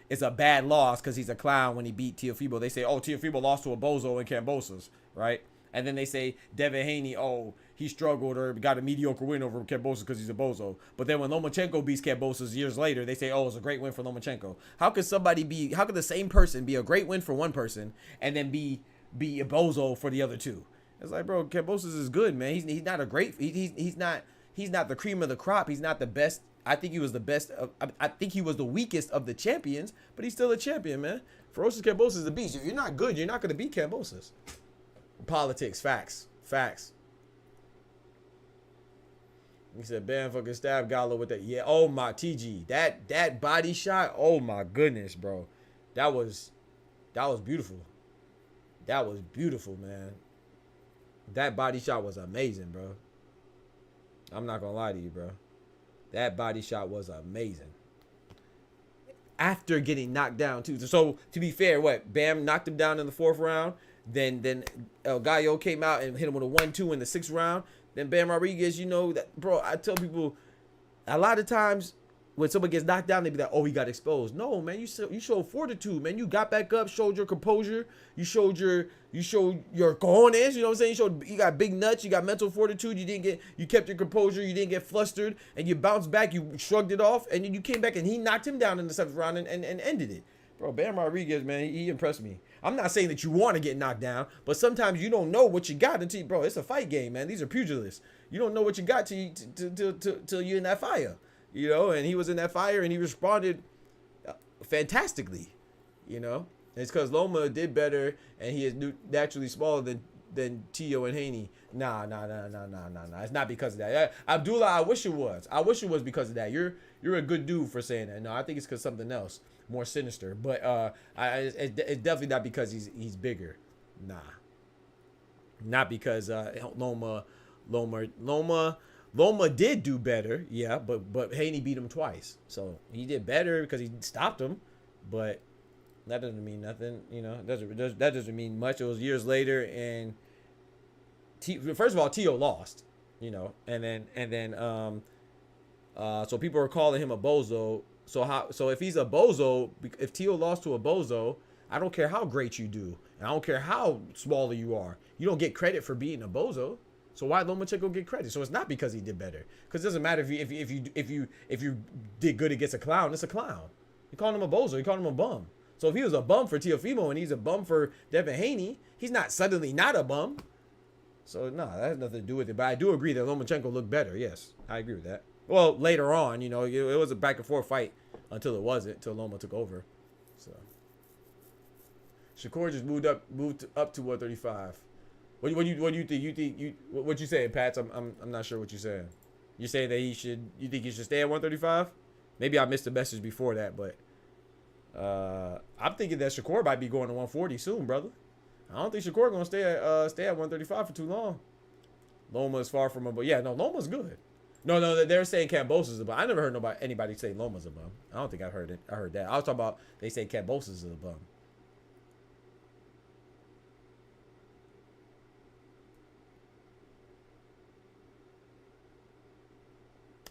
is a bad loss because he's a clown when he beat Teofimo. They say, oh, Teofimo lost to a bozo in Kambosos, right? And then they say Devin Haney, oh, he struggled or got a mediocre win over Kambosos because he's a bozo. But then when Lomachenko beats Kambosos years later, they say, oh, it's a great win for Lomachenko. How could the same person be a great win for one person and then be a bozo for the other two? It's like, bro, Kambosos is good, man. He's not a great, he's not the cream of the crop. He's not the best. I think he was the best. I think he was the weakest of the champions, but he's still a champion, man. Ferocious Kambosos is a beast. If you're not good, you're not going to beat Kambosos. Politics, facts. He said, Bam fucking stab Gallo with that. Yeah, oh my TG. That body shot, oh my goodness, bro. That was beautiful. That was beautiful, man. That body shot was amazing, bro. I'm not gonna lie to you, bro. That body shot was amazing. After getting knocked down, too. So, to be fair, Bam knocked him down in the 4th round. Then El Gallo came out and hit him with a 1-2 in the 6th round. Then Bam Rodriguez, you know, that, bro, I tell people, a lot of times when someone gets knocked down, they be like, oh, he got exposed. No, man, you showed fortitude, man. You got back up, showed your composure. You showed your cojones, you know what I'm saying? You got big nuts, you got mental fortitude. You kept your composure, you didn't get flustered, and you bounced back, you shrugged it off, and then you came back and he knocked him down in the 7th round and ended it. Bro, Bam Rodriguez, man, he impressed me. I'm not saying that you want to get knocked down, but sometimes you don't know what you got until, bro, it's a fight game, man. These are pugilists. You don't know what you got till you're in that fire, you know? And he was in that fire, and he responded fantastically, you know? And it's because Loma did better, and he is naturally smaller than Tio and Haney. Nah. It's not because of that. Abdullah, I wish it was. I wish it was because of that. You're a good dude for saying that. No, I think it's because something else. More sinister, but it's definitely not because he's bigger. Nah, not because Loma did do better, yeah, but Haney beat him twice, so he did better because he stopped him, but that doesn't mean nothing, you know. That doesn't mean much. It was years later, and first of all, Tio lost, you know, and then so people are calling him a bozo. So if he's a bozo, if Tio lost to a bozo, I don't care how great you do, and I don't care how smaller you are, you don't get credit for being a bozo. So why Lomachenko get credit? So it's not because he did better, because it doesn't matter if you did good against a clown. It's a clown. He called him a bozo. He called him a bum. So if he was a bum for Teofimo and he's a bum for Devin Haney, he's not suddenly not a bum. So, no, that has nothing to do with it. But I do agree that Lomachenko looked better. Yes, I agree with that. Well, later on, you know, it was a back-and-forth fight until it wasn't, until Loma took over. So, Shakur just moved up to 135. What do you think? What you saying, Pats? I'm not sure what you're saying. You're saying that you think he should stay at 135? Maybe I missed the message before that, but I'm thinking that Shakur might be going to 140 soon, brother. I don't think Shakur gonna stay at 135 for too long. Loma is far from him, but yeah, no, Loma's good. No, they're saying Kambosos is a bum. I never heard anybody say Loma's a bum. I don't think I heard it. I heard that. I was talking about they say Kambosos is a bum.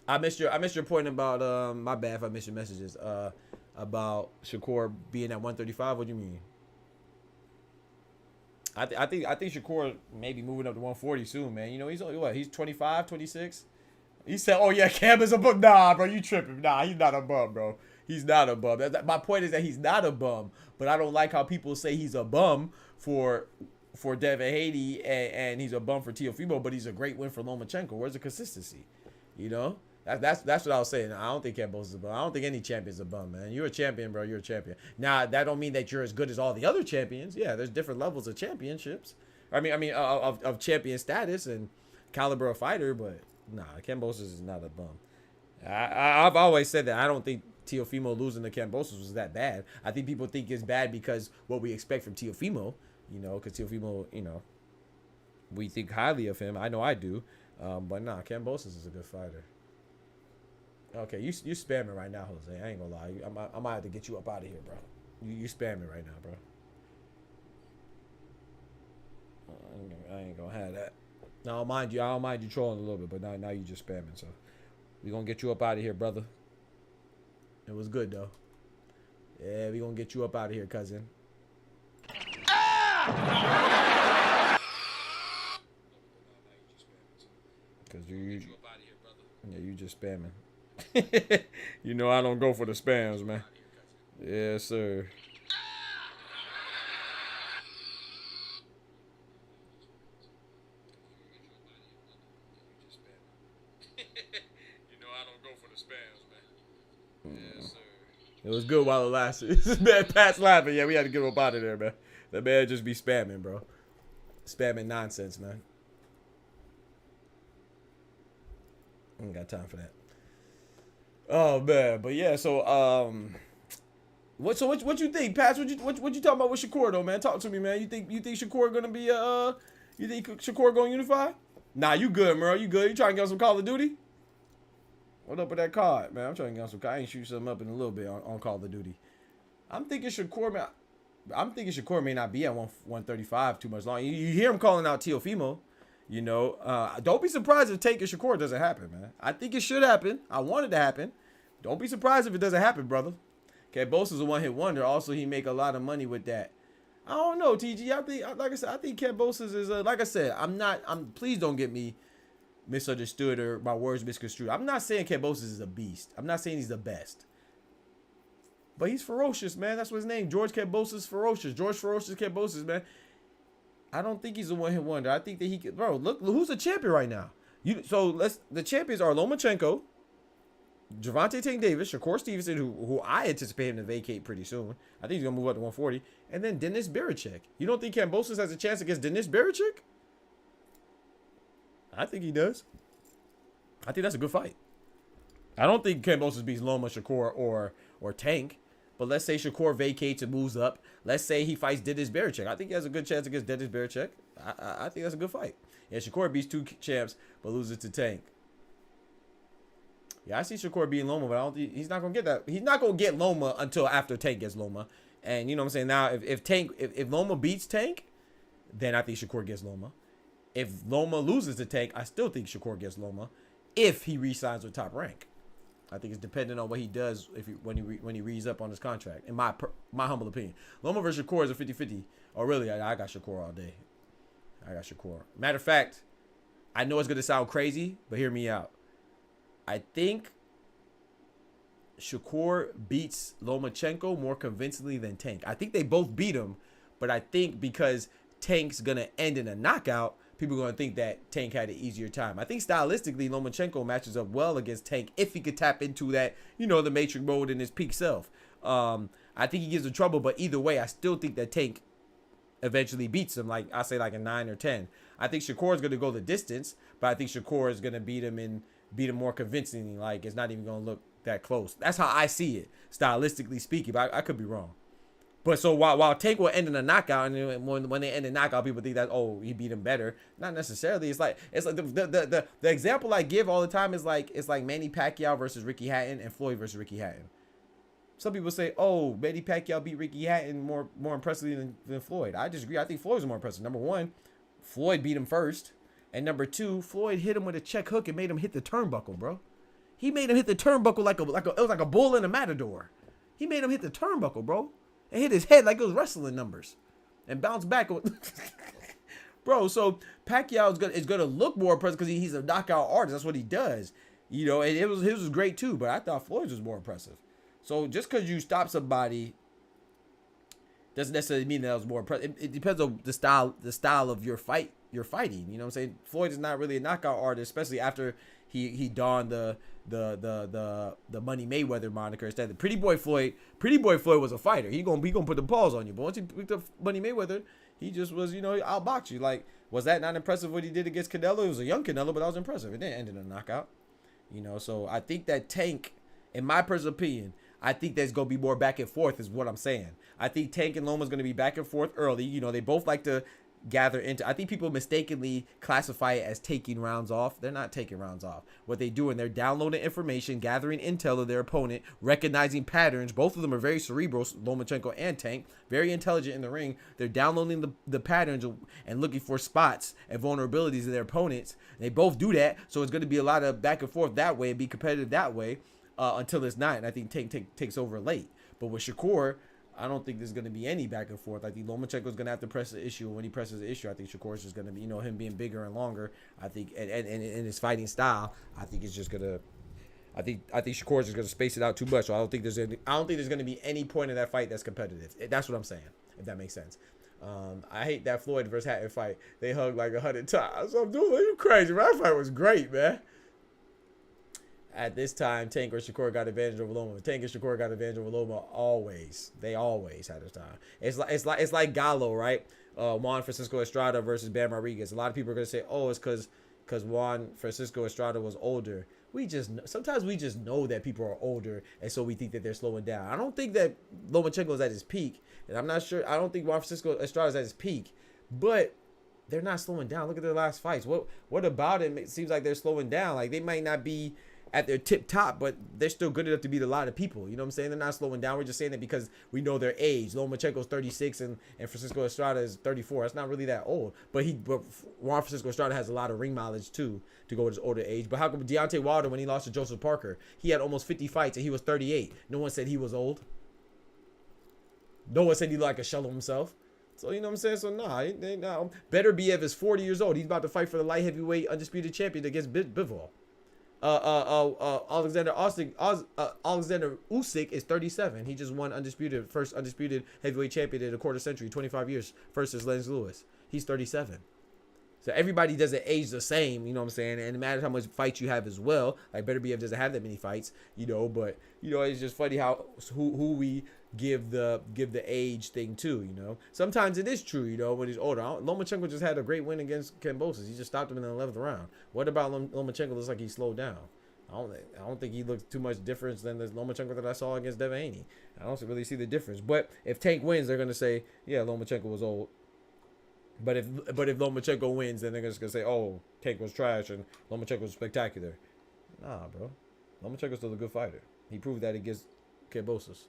I missed your point about my bad if I missed your messages about Shakur being at 135. What do you mean? I think Shakur may be moving up to 140 soon, man. You know, he's only what? He's 25, 26. He said, "Oh yeah, Cam is a bum." Nah, bro, you tripping? Nah, he's not a bum, bro. He's not a bum. My point is that he's not a bum, but I don't like how people say he's a bum for Devin Haney and he's a bum for Teofimo, but he's a great win for Lomachenko. Where's the consistency? You know, that's what I was saying. I don't think Campos is a bum. I don't think any champion's a bum, man. You're a champion, bro. You're a champion. Now that don't mean that you're as good as all the other champions. Yeah, there's different levels of championships. I mean, of champion status and caliber of fighter, but nah, Kambosos is not a bum. I've always said that I don't think Teofimo losing to Kambosos was that bad. I think people think it's bad because what we expect from Teofimo, you know, because Teofimo, you know, we think highly of him. I know I do, but nah, Kambosos is a good fighter. Okay, you spamming right now, Jose. I ain't gonna lie. I might have to get you up out of here, bro. You spamming right now, bro. I ain't gonna have that. Now, I don't mind you trolling a little bit, but now you just spamming. So we gonna get you up out of here, brother. It was good though. Yeah, we gonna get you up out of here, cousin. Cause you yeah, you just spamming. You know I don't go for the spams, man. Yes, sir. It was good while it lasted. This man Pat's laughing. Yeah, we had to get him up out of there, man. That man just be spamming, bro. Spamming nonsense, man. I ain't got time for that. Oh man, but yeah. So what you think, Pat? What you talking about with Shakur though, man? Talk to me, man. You think Shakur gonna be you think Shakur gonna unify? Nah, you good, bro. You good? You trying to get on some Call of Duty? What up with that card, man? I'm trying to get on some. I ain't shoot something up in a little bit on Call of Duty. I'm thinking Shakur may not be at 135 too much long. You hear him calling out Teofimo. You know, don't be surprised if Tank and Shakur doesn't happen, man. I think it should happen. I want it to happen. Don't be surprised if it doesn't happen, brother. Kambosos is a one-hit wonder. Also, he make a lot of money with that. I don't know, TG. I think, like I said, I think Kambosos is like I said. Please don't get me misunderstood or my words misconstrued. I'm not saying Kambosos is a beast. I'm not saying he's the best. But he's ferocious, man. That's what his name. George Kambosos Ferocious. George Ferocious Kambosos, man. I don't think he's a one-hit wonder. I think that he could, bro. Look who's the champion right now. The champions are Lomachenko, Gervonta Tank Davis, Shakur Stevenson, who I anticipate him to vacate pretty soon. I think he's gonna move up to 140, and then Denis Berichek. You don't think Kambosos has a chance against Denis Berichek? I think he does. I think that's a good fight. I don't think Kambosos beats Loma, Shakur, or Tank. But let's say Shakur vacates and moves up. Let's say he fights Denis Berichek. I think he has a good chance against Denis Berichek. I think that's a good fight. Yeah, Shakur beats two champs, but loses to Tank. Yeah, I see Shakur beating Loma, but I don't think he's not gonna get that. He's not gonna get Loma until after Tank gets Loma. And you know what I'm saying? Now, if Loma beats Tank, then I think Shakur gets Loma. If Loma loses to Tank, I still think Shakur gets Loma. If he re-signs with Top Rank. I think it's dependent on what he does when he reads up on his contract. In my humble opinion, Loma versus Shakur is a 50-50. Oh, really? I got Shakur all day. I got Shakur. Matter of fact, I know it's gonna sound crazy, but hear me out. I think Shakur beats Lomachenko more convincingly than Tank. I think they both beat him, but I think because Tank's gonna end in a knockout, people are gonna think that Tank had an easier time. I think stylistically, Lomachenko matches up well against Tank if he could tap into that, the Matrix mode in his peak self. I think he gives him trouble, but either way, I still think that Tank eventually beats him. Like I say, like a 9 or 10. I think Shakur is gonna go the distance, but I think Shakur is gonna beat him more convincingly. Like it's not even gonna look that close. That's how I see it, stylistically speaking. But I could be wrong. But so while Tank will end in a knockout, and when they end in knockout, people think that he beat him better. Not necessarily. It's like the example I give all the time is like it's like Manny Pacquiao versus Ricky Hatton and Floyd versus Ricky Hatton. Some people say, Manny Pacquiao beat Ricky Hatton more impressively than Floyd. I disagree. I think Floyd's more impressive. Number one, Floyd beat him first, and number two, Floyd hit him with a check hook and made him hit the turnbuckle, bro. He made him hit the turnbuckle it was like a bull in a matador. He made him hit the turnbuckle, bro. And hit his head like it was wrestling numbers. And bounce back. Bro, so Pacquiao is gonna look more impressive because he's a knockout artist. That's what he does. And his was great too, but I thought Floyd's was more impressive. So just because you stop somebody doesn't necessarily mean that it was more impressive. It depends on the style of your fighting. You know what I'm saying? Floyd is not really a knockout artist, especially after he donned the Money Mayweather moniker instead. The Pretty Boy Floyd was a fighter. He gonna put the paws on you. But once he picked up Money Mayweather, he just was, I'll box you. Like, was that not impressive what he did against Canelo? It was a young Canelo, but that was impressive. It didn't end in a knockout. So I think that Tank, in my personal opinion, I think there's gonna be more back and forth is what I'm saying. I think Tank and Loma's gonna be back and forth early. They both like to gather into. I think people mistakenly classify it as taking rounds off. They're not taking rounds off. What they do, and they're downloading information, gathering intel of their opponent, recognizing patterns. Both of them are very cerebral, Lomachenko and Tank, very intelligent in the ring. They're downloading the patterns and looking for spots and vulnerabilities of their opponents. They both do that, so it's going to be a lot of back and forth that way and be competitive that way until it's not. And I think Tank takes over late. But with Shakur, I don't think there's going to be any back and forth. I think Lomachenko's going to have to press the issue. And when he presses the issue, I think Shakur's just going to be, him being bigger and longer. I think, and in his fighting style, I think it's just going to, I think Shakur's just going to space it out too much. So I don't think there's going to be any point in that fight that's competitive. That's what I'm saying, if that makes sense. I hate that Floyd versus Hatton fight. They hugged like 100 times. So I'm doing you crazy. That fight was great, man. At this time, Tank or Shakur got advantage over Loma. Tank and Shakur got advantage over Loma always. They always had this time. It's like Gallo, right? Juan Francisco Estrada versus Bam Rodriguez. A lot of people are gonna say, it's because Juan Francisco Estrada was older. Sometimes we just know that people are older, and so we think that they're slowing down. I don't think that Lomachenko is at his peak, and I'm not sure. I don't think Juan Francisco Estrada is at his peak, but they're not slowing down. Look at their last fights. What about it? It seems like they're slowing down. Like they might not be at their tip top, but they're still good enough to beat a lot of people. You know what I'm saying? They're not slowing down. We're just saying that because we know their age. Lomachenko's 36 and Francisco Estrada is 34. That's not really that old. But Juan Francisco Estrada has a lot of ring mileage too to go with his older age. But how come Deontay Wilder, when he lost to Joseph Parker, he had almost 50 fights and he was 38? No one said he was old. No one said he looked like a shell of himself. So, you know what I'm saying? So, nah. Better Biev is 40 years old. He's about to fight for the light heavyweight undisputed champion against Bivol. Alexander Usyk is 37. He just won first undisputed heavyweight champion in a quarter century, 25 years versus Lennox Lewis. He's 37. So everybody doesn't age the same, you know what I'm saying? And it matters how much fights you have as well. Like Better BF doesn't have that many fights, but it's just funny how who we give the age thing to, Sometimes it is true, when he's older. Lomachenko just had a great win against Kambosos. He just stopped him in the 11th round. What about Lomachenko? Looks like he slowed down. I don't think he looks too much difference than the Lomachenko that I saw against Devin Haney. I don't really see the difference. But if Tank wins, they're gonna say, yeah, Lomachenko was old. But if Lomachenko wins, then they're just gonna say, Tank was trash and Lomachenko was spectacular. Nah, bro. Lomachenko's still a good fighter. He proved that against Kambosos.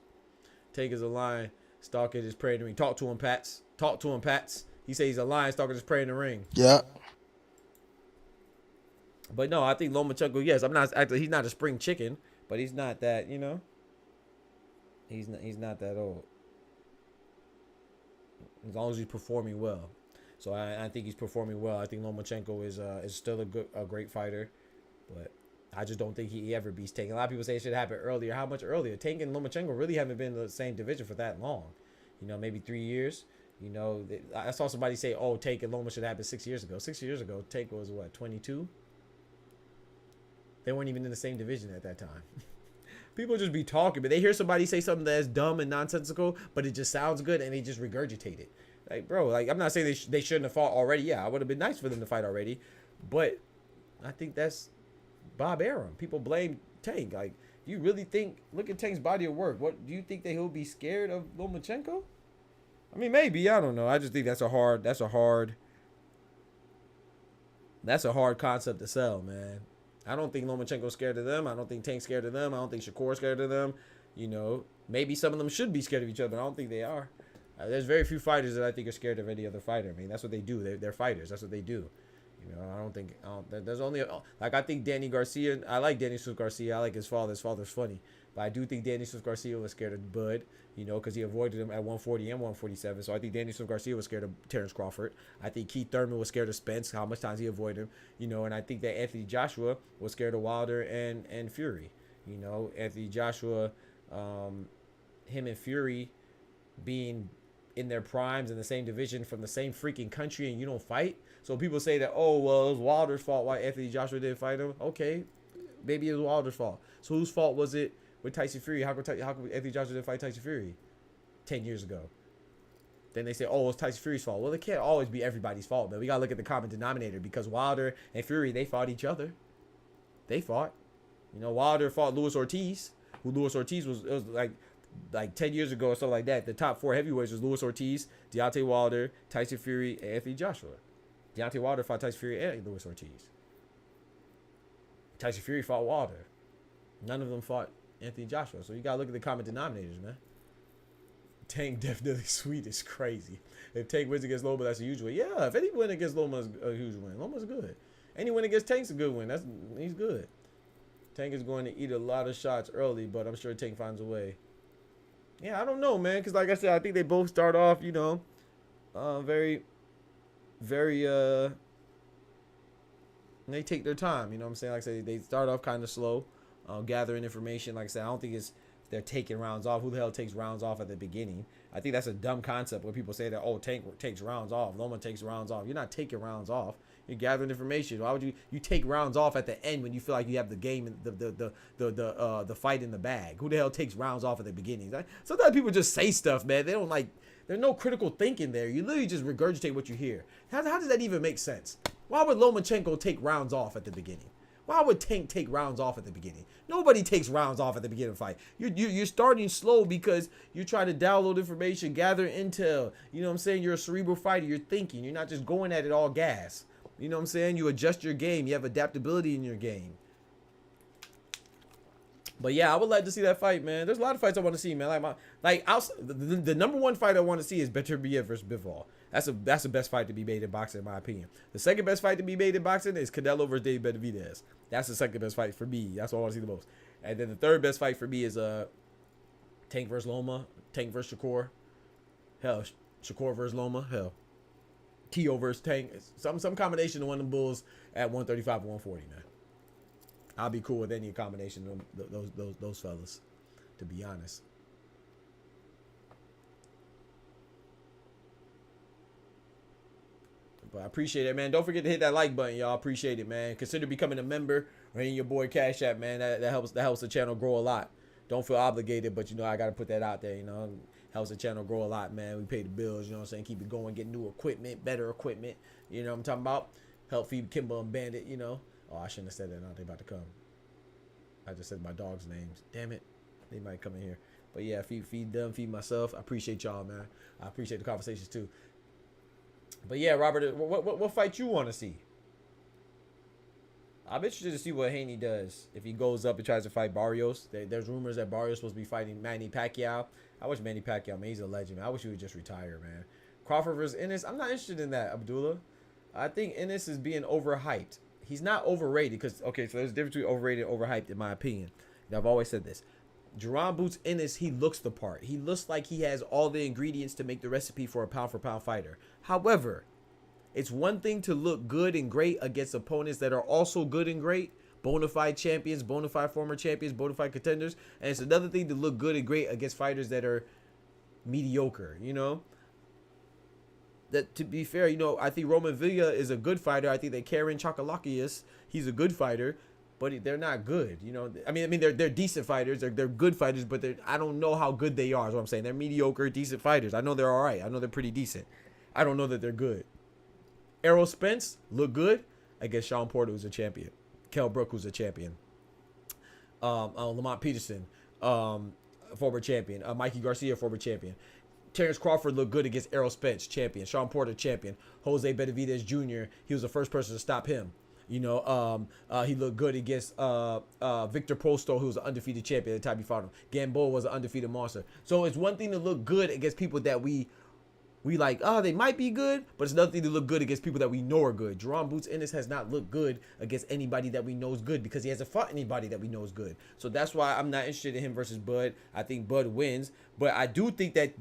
Tank is a lion, stalking his prey in the ring. Talk to him, Pats. Talk to him, Pats. He says he's a lion, stalking his prey in the ring. Yeah. But no, I think Lomachenko, yes, he's not a spring chicken, but he's not that, He's not that old. As long as he's performing well. So I think he's performing well. I think Lomachenko is still a great fighter, but I just don't think he ever beats Tank. A lot of people say it should happen earlier. How much earlier? Tank and Lomachenko really haven't been in the same division for that long. You know, maybe 3 years. You know, I saw somebody say, oh, Tank and Loma should happen 6 years ago. 6 years ago, Tank was what, 22? They weren't even in the same division at that time. People just be talking, but they hear somebody say something that's dumb and nonsensical, but it just sounds good, and they just regurgitate it. Like, bro, like, I'm not saying they shouldn't have fought already. Yeah, it would have been nice for them to fight already. But I think that's Bob Arum. People blame Tank. Like, do you really think, look at Tank's body of work. What do you think that he'll be scared of Lomachenko? I mean, maybe. I don't know. I just think that's a hard concept to sell, man. I don't think Lomachenko's scared of them. I don't think Tank's scared of them. I don't think Shakur's scared of them. You know, maybe some of them should be scared of each other, but I don't think they are. There's very few fighters that I think are scared of any other fighter. I mean, that's what they do. They're fighters. That's what they do. You know, there's only, like, I think Danny Garcia, I like Danny Swift Garcia. I like his father. His father's funny. But I do think Danny Swift Garcia was scared of Bud, you know, because he avoided him at 140 and 147. So I think Danny Swift Garcia was scared of Terrence Crawford. I think Keith Thurman was scared of Spence, how much times he avoided him, you know, and I think that Anthony Joshua was scared of Wilder and Fury. You know, Anthony Joshua, him and Fury being in their primes in the same division from the same freaking country, and you don't fight. So people say that, oh, well, it was Wilder's fault why Anthony Joshua didn't fight him. Okay, maybe it was Wilder's fault. So whose fault was it with Tyson Fury? How could Anthony Joshua didn't fight Tyson Fury 10 years ago? Then they say, oh, it's Tyson Fury's fault. Well, it can't always be everybody's fault, man. We got to look at the common denominator, because Wilder and Fury, they fought each other. They fought. You know, Wilder fought Luis Ortiz, who Luis Ortiz was like 10 years ago or something like that. The top 4 heavyweights was Luis Ortiz, Deontay Wilder, Tyson Fury, and Anthony Joshua. Deontay Wilder fought Tyson Fury and Luis Ortiz. Tyson Fury fought Wilder. None of them fought Anthony Joshua. So you got to look at the common denominators, man. Tank definitely sweet is crazy. If Tank wins against Loma, that's a huge win. Yeah, if any win against Loma is a huge win. Loma's good. Any win against Tank's a good win. He's good. Tank is going to eat a lot of shots early, but I'm sure Tank finds a way. Yeah, I don't know, man, because like I said, I think they both start off, you know, very, they take their time, you know what I'm saying? Like I said, they start off kind of slow, gathering information. Like I said, I don't think they're taking rounds off. Who the hell takes rounds off at the beginning? I think that's a dumb concept when people say that, oh, Tank takes rounds off, Loma takes rounds off. You're not taking rounds off. You're gathering information. Why would you take rounds off at the end when you feel like you have the game, the fight in the bag? Who the hell takes rounds off at the beginning? Sometimes people just say stuff, man. They don't like. There's no critical thinking there. You literally just regurgitate what you hear. How does that even make sense? Why would Lomachenko take rounds off at the beginning? Why would Tank take rounds off at the beginning? Nobody takes rounds off at the beginning of the fight. You're starting slow because you're trying to download information, gather intel. You know what I'm saying? You're a cerebral fighter. You're thinking. You're not just going at it all gas. You know what I'm saying? You adjust your game. You have adaptability in your game. But yeah, I would like to see that fight, man. There's a lot of fights I want to see, man. The number one fight I want to see is Beterbiev versus Bivol. That's the best fight to be made in boxing, in my opinion. The second best fight to be made in boxing is Canelo versus David Benavidez. That's the second best fight for me. That's what I want to see the most. And then the third best fight for me is Tank versus Loma, Tank versus Shakur. Hell, Shakur versus Loma. Hell, Teo versus Tank. Some combination of one of them bulls at 135 or 140, man. I'll be cool with any combination of those fellas, to be honest. But I appreciate it, man. Don't forget to hit that like button, y'all. Appreciate it, man. Consider becoming a member or in your boy Cash App, man. That helps the channel grow a lot. Don't feel obligated, but you know I gotta put that out there. You know, helps the channel grow a lot, man. We pay the bills. You know what I'm saying? Keep it going. Get new equipment, better equipment. You know what I'm talking about? Help feed Kimbo and Bandit. You know. Oh, I shouldn't have said that. Now they about to come. I just said my dog's names. Damn it. They might come in here. But yeah, feed them, feed myself. I appreciate y'all, man. I appreciate the conversations too. But yeah, Robert, what fight you want to see? I'm interested to see what Haney does if he goes up and tries to fight Barrios. There's rumors that Barrios supposed to be fighting Manny Pacquiao. I wish Manny Pacquiao, man, he's a legend, man. I wish he would just retire, man. Crawford versus Ennis, I'm not interested in that, Abdullah. I think Ennis is being overhyped. He's not overrated because, okay, so there's a difference between overrated and overhyped in my opinion. And I've always said this. Jerron Boots Ennis, he looks the part. He looks like he has all the ingredients to make the recipe for a pound-for-pound fighter. However, it's one thing to look good and great against opponents that are also good and great, bona fide champions, bona fide former champions, bona fide contenders. And it's another thing to look good and great against fighters that are mediocre, you know? That, to be fair, you know, I think Roman Villa is a good fighter. I think that Karen Chakalakias, he's a good fighter, but they're not good, you know? I mean, they're decent fighters. They're good fighters, but I don't know how good they are is what I'm saying. They're mediocre, decent fighters. I know they're all right. I know they're pretty decent. I don't know that they're good. Errol Spence looked good against Sean Porter, who's a champion. Kell Brook, who's a champion. Lamont Peterson, former champion. Mikey Garcia, former champion. Terrence Crawford looked good against Errol Spence, champion. Sean Porter, champion. Jose Benavidez Jr., he was the first person to stop him. You know, he looked good against Victor Prosto, who was an undefeated champion at the time he fought him. Gamboa was an undefeated monster. So it's one thing to look good against people that we like, they might be good, but it's another thing to look good against people that we know are good. Jerron Boots Ennis has not looked good against anybody that we know is good because he hasn't fought anybody that we know is good. So that's why I'm not interested in him versus Bud. I think Bud wins, but I do think that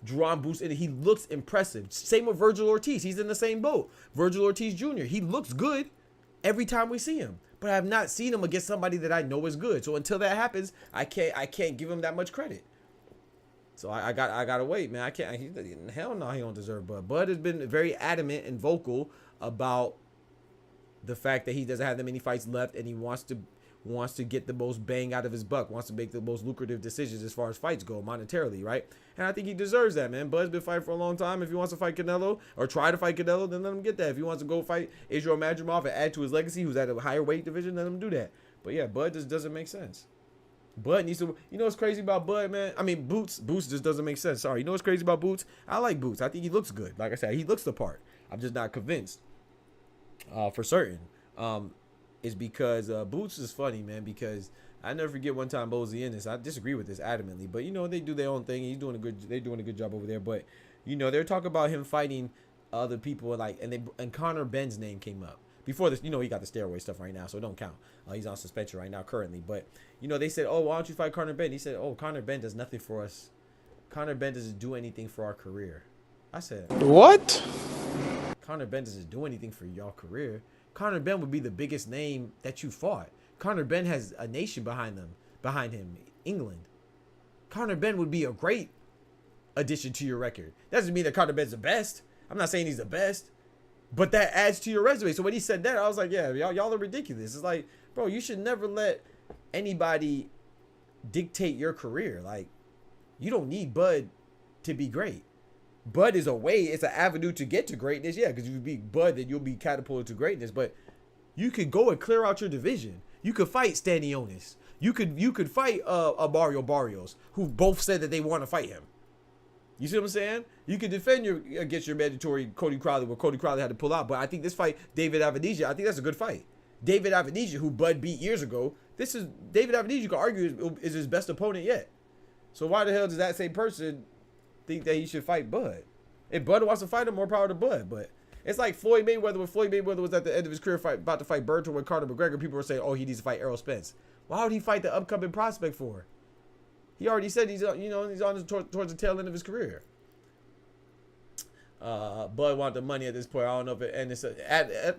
Jerron Boots Ennis, he looks impressive. Same with Virgil Ortiz. He's in the same boat. Virgil Ortiz Jr., he looks good every time we see him, but I have not seen him against somebody that I know is good. So until that happens, I can't give him that much credit. So I gotta wait, man. I can't. Hell no, he don't deserve Bud. Bud has been very adamant and vocal about the fact that he doesn't have that many fights left, and he wants to get the most bang out of his buck. Wants to make the most lucrative decisions as far as fights go, monetarily, right? And I think he deserves that, man. Bud's been fighting for a long time. If he wants to fight Canelo or try to fight Canelo, then let him get that. If he wants to go fight Israel Madrimov and add to his legacy, who's at a higher weight division, let him do that. But yeah, Bud just doesn't make sense. Bud needs to, you know what's crazy about Bud, man? I mean, Boots just doesn't make sense. Sorry. You know what's crazy about Boots? I like Boots. I think he looks good. Like I said, he looks the part. I'm just not convinced for certain. Is because Boots is funny, man, because I never forget one time Bozy in this. I disagree with this adamantly, but you know, they do their own thing. They're doing a good job over there. But you know, they're talking about him fighting other people, like, and Conor Benn's name came up. Before this, you know, he got the steroid stuff right now, so it don't count. He's on suspension right now currently. But, you know, they said, oh, why don't you fight Conor Benn? He said, oh, Conor Benn does nothing for us. Conor Benn doesn't do anything for our career. I said, what? Conor Benn doesn't do anything for y'all career. Conor Benn would be the biggest name that you fought. Conor Benn has a nation behind him, England. Conor Benn would be a great addition to your record. That doesn't mean that Conor Benn's the best. I'm not saying he's the best. But that adds to your resume. So when he said that, I was like, yeah, y'all are ridiculous. It's like, bro, you should never let anybody dictate your career. Like, you don't need Bud to be great. Bud is a way, it's an avenue to get to greatness. Yeah, because if you beat Bud, then you'll be catapulted to greatness. But you could go and clear out your division. You could fight Stanionis. You could fight Mario Barrios, who both said that they want to fight him. You see what I'm saying? You can defend against your mandatory Cody Crowley, where Cody Crowley had to pull out. But I think this fight, David Avenija, I think that's a good fight. David Avenija, who Bud beat years ago, this is David Avenija, you can argue, is his best opponent yet. So why the hell does that same person think that he should fight Bud? If Bud wants to fight him, more power to Bud. But it's like Floyd Mayweather. When Floyd Mayweather was at the end of his career about to fight Bertrand with Conor McGregor, people were saying, oh, he needs to fight Errol Spence. Why would he fight the upcoming prospect for? He already said he's on towards the tail end of his career. Bud want the money at this point. I don't know if it Ennis.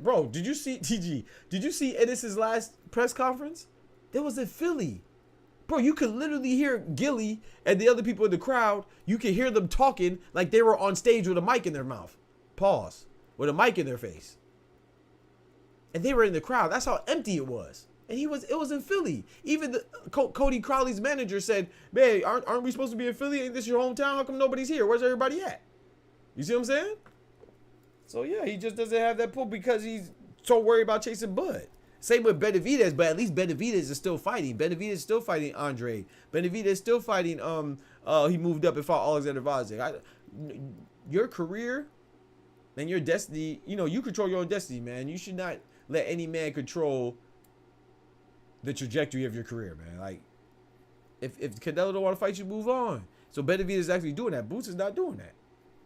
Bro, did you see TG? Did you see Ennis's last press conference? It was in Philly. Bro, you could literally hear Gilly and the other people in the crowd. You could hear them talking like they were on stage with a mic in their mouth. Pause. With a mic in their face. And they were in the crowd. That's how empty it was. And it was in Philly. Even Cody Crowley's manager said, man, aren't we supposed to be in Philly? Ain't this your hometown? How come nobody's here? Where's everybody at? You see what I'm saying? So, yeah, he just doesn't have that pull because he's so worried about chasing Bud. Same with Benavidez, but at least Benavidez is still fighting. Benavidez is still fighting Andre. Benavidez is still fighting, he moved up and fought Alexander Vazik. Your career and your destiny, you know, you control your own destiny, man. You should not let any man control the trajectory of your career, man. Like, if Canelo don't want to fight you, move on. So Benavidez is actually doing that. Boots is not doing that.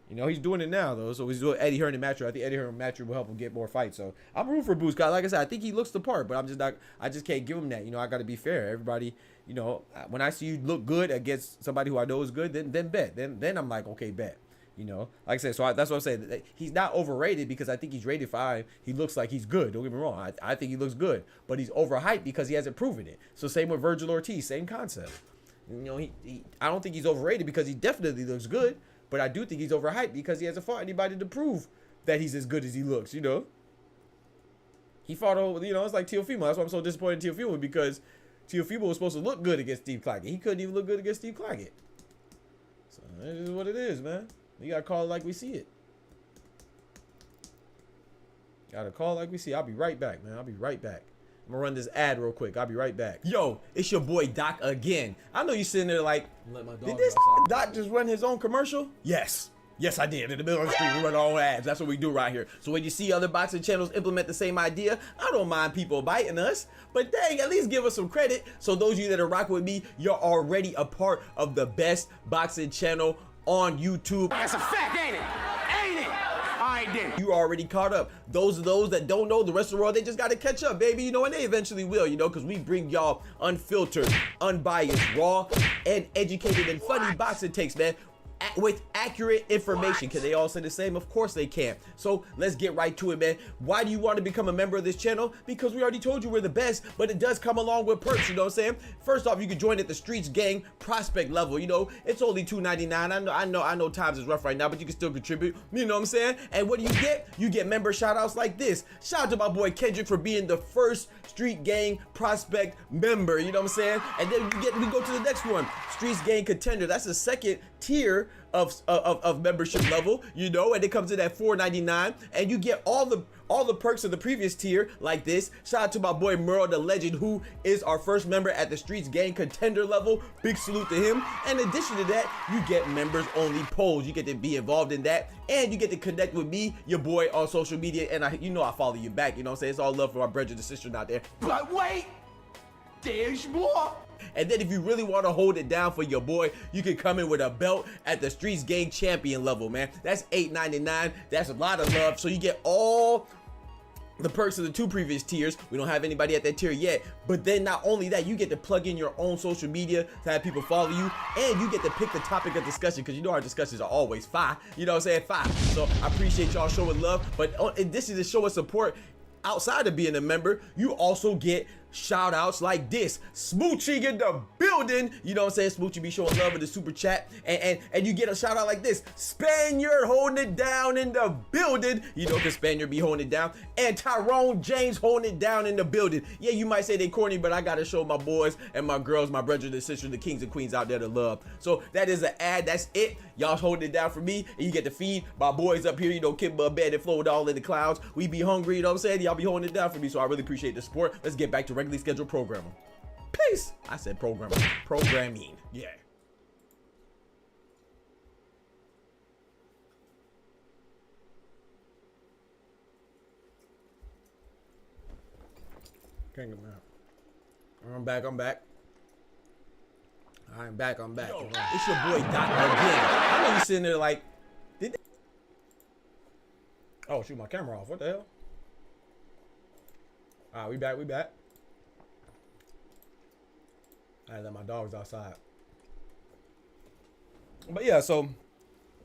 You know, he's doing it now, though. So he's doing Eddie Hearn and Matthew. I think Eddie Hearn and Matthew will help him get more fights. So I'm rooting for Boots. Like I said, I think he looks the part, but I just can't give him that. You know, I got to be fair. Everybody, you know, when I see you look good against somebody who I know is good, then bet. Then I'm like, okay, bet. You know, like I said, so that's what I'm saying. He's not overrated because I think he's rated 5. He looks like he's good. Don't get me wrong. I think he looks good, but he's overhyped because he hasn't proven it. So same with Virgil Ortiz, same concept. You know, I don't think he's overrated because he definitely looks good, but I do think he's overhyped because he hasn't fought anybody to prove that he's as good as he looks. You know, he fought over. You know, it's like Teofimo. That's why I'm so disappointed in Teofimo, because Teofimo was supposed to look good against Steve Claggett. He couldn't even look good against Steve Claggett. So that is what it is, man. You gotta call it like we see it. Gotta call it like we see it. I'll be right back, man. I'll be right back. I'm gonna run this ad real quick. I'll be right back. Yo, it's your boy Doc again. I know you sitting there like, did this Doc just run his own commercial? Yes. Yes, I did. In the middle of the street, we run our own ads. That's what we do right here. So when you see other boxing channels implement the same idea, I don't mind people biting us, but dang, at least give us some credit. So those of you that are rocking with me, you're already a part of the best boxing channel on YouTube. That's a fact, ain't it? Ain't it? All right, then. You already caught up. Those that don't know, the rest of the world, they just got to catch up, baby. You know, and they eventually will, you know, because we bring y'all unfiltered, unbiased, raw, and educated and funny boxing takes, man, with accurate information. Can they all say the same? Of course they can. So let's get right to it, man. Why do you want to become a member of this channel? Because we already told you we're the best, but it does come along with perks, you know what I'm saying? First off, you can join at the STREETZ gang prospect level. You know, it's only $2.99. I know times is rough right now, but you can still contribute, you know what I'm saying? And what do you get? You get member shout outs like this. Shout out to my boy Kendrick for being the first STREETZ gang prospect member, you know what I'm saying? And then we go to the next one, STREETZ gang contender. That's the second tier of membership level, you know, and it comes in at $4.99, and you get all the perks of the previous tier like this. Shout out to my boy Merle the Legend, who is our first member at the STREETZ gang contender level. Big salute to him. And in addition to that, you get members only polls. You get to be involved in that, and you get to connect with me, your boy, on social media, and I follow you back, you know what I'm saying? It's all love for our brethren and sisters out there. But wait, there's more. And then if you really want to hold it down for your boy, you can come in with a belt at the STREETZ gang champion level, man. That's $8.99. That's a lot of love. So you get all the perks of the 2 previous tiers. We don't have anybody at that tier yet, but then not only that, you get to plug in your own social media to have people follow you, and you get to pick the topic of discussion, because you know our discussions are always fire. You know what I'm saying? Fire. So I appreciate y'all showing love, but in addition to showing support outside of being a member, you also get shout outs like this. Smoochie in the building, you know what I'm saying? Smoochie be showing love in the super chat, and you get a shout out like this. Spaniard holding it down in the building, you know, because Spaniard be holding it down, and Tyrone James holding it down in the building. Yeah, you might say they corny, but I gotta show my boys and my girls, my brothers and sisters, the kings and queens out there to love. So that is an ad. That's it. Y'all holding it down for me, and you get to feed my boys up here, you know, Kid Bud, Bad, and Flow all in the clouds. We be hungry, you know what I'm saying? Y'all be holding it down for me, so I really appreciate the support. Let's get back to regularly scheduled programming. Peace. I said programming. Programming. Yeah. Can't get out. I'm back. I'm back. Yo, it's your boy Doc again. I know you sitting there like, did they? Oh, shoot, my camera off. What the hell? All right, we back. I let my dogs outside. But yeah, so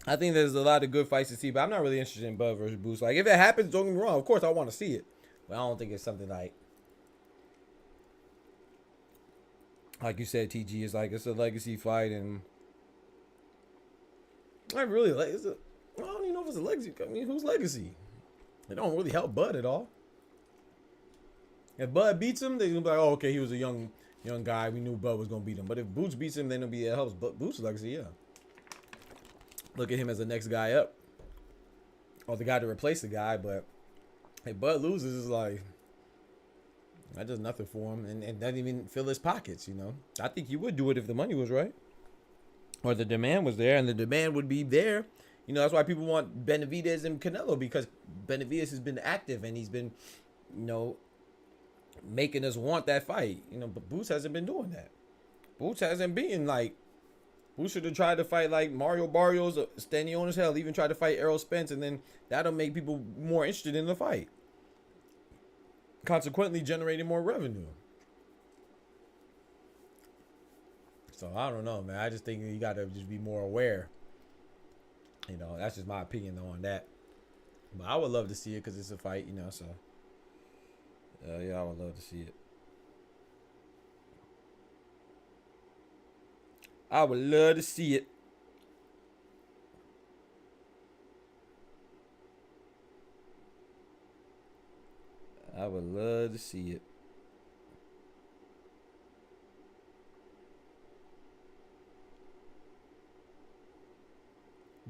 I think there's a lot of good fights to see, but I'm not really interested in Bud versus Boots. Like, if it happens, don't get me wrong, of course I want to see it, but I don't think it's something like you said, TG, is like, it's a legacy fight, and I really like I don't even know if it's a legacy. I mean, whose legacy? It don't really help Bud at all. If Bud beats him, they're gonna be like, oh, okay, he was a young guy. We knew Bud was gonna beat him. But if Boots beats him, then it'll be, it helps Boots' legacy, yeah. Look at him as the next guy up, or the guy to replace the guy. But if Bud loses, it's like, that does nothing for him, and doesn't even fill his pockets, you know. I think he would do it if the money was right, or the demand was there, and the demand would be there. You know, that's why people want Benavidez and Canelo, because Benavidez has been active, and he's been, you know, making us want that fight. You know, but Boots hasn't been doing that. Boots hasn't been like, Boots should have tried to fight like Mario Barrios, standing on his hell, even tried to fight Errol Spence, and then that'll make people more interested in the fight, consequently generating more revenue. So I don't know, man. I just think you gotta just be more aware You know, that's just my opinion though on that. But I would love to see it because it's a fight, you know. So yeah, I would love to see it. I would love to see it. I would love to see it.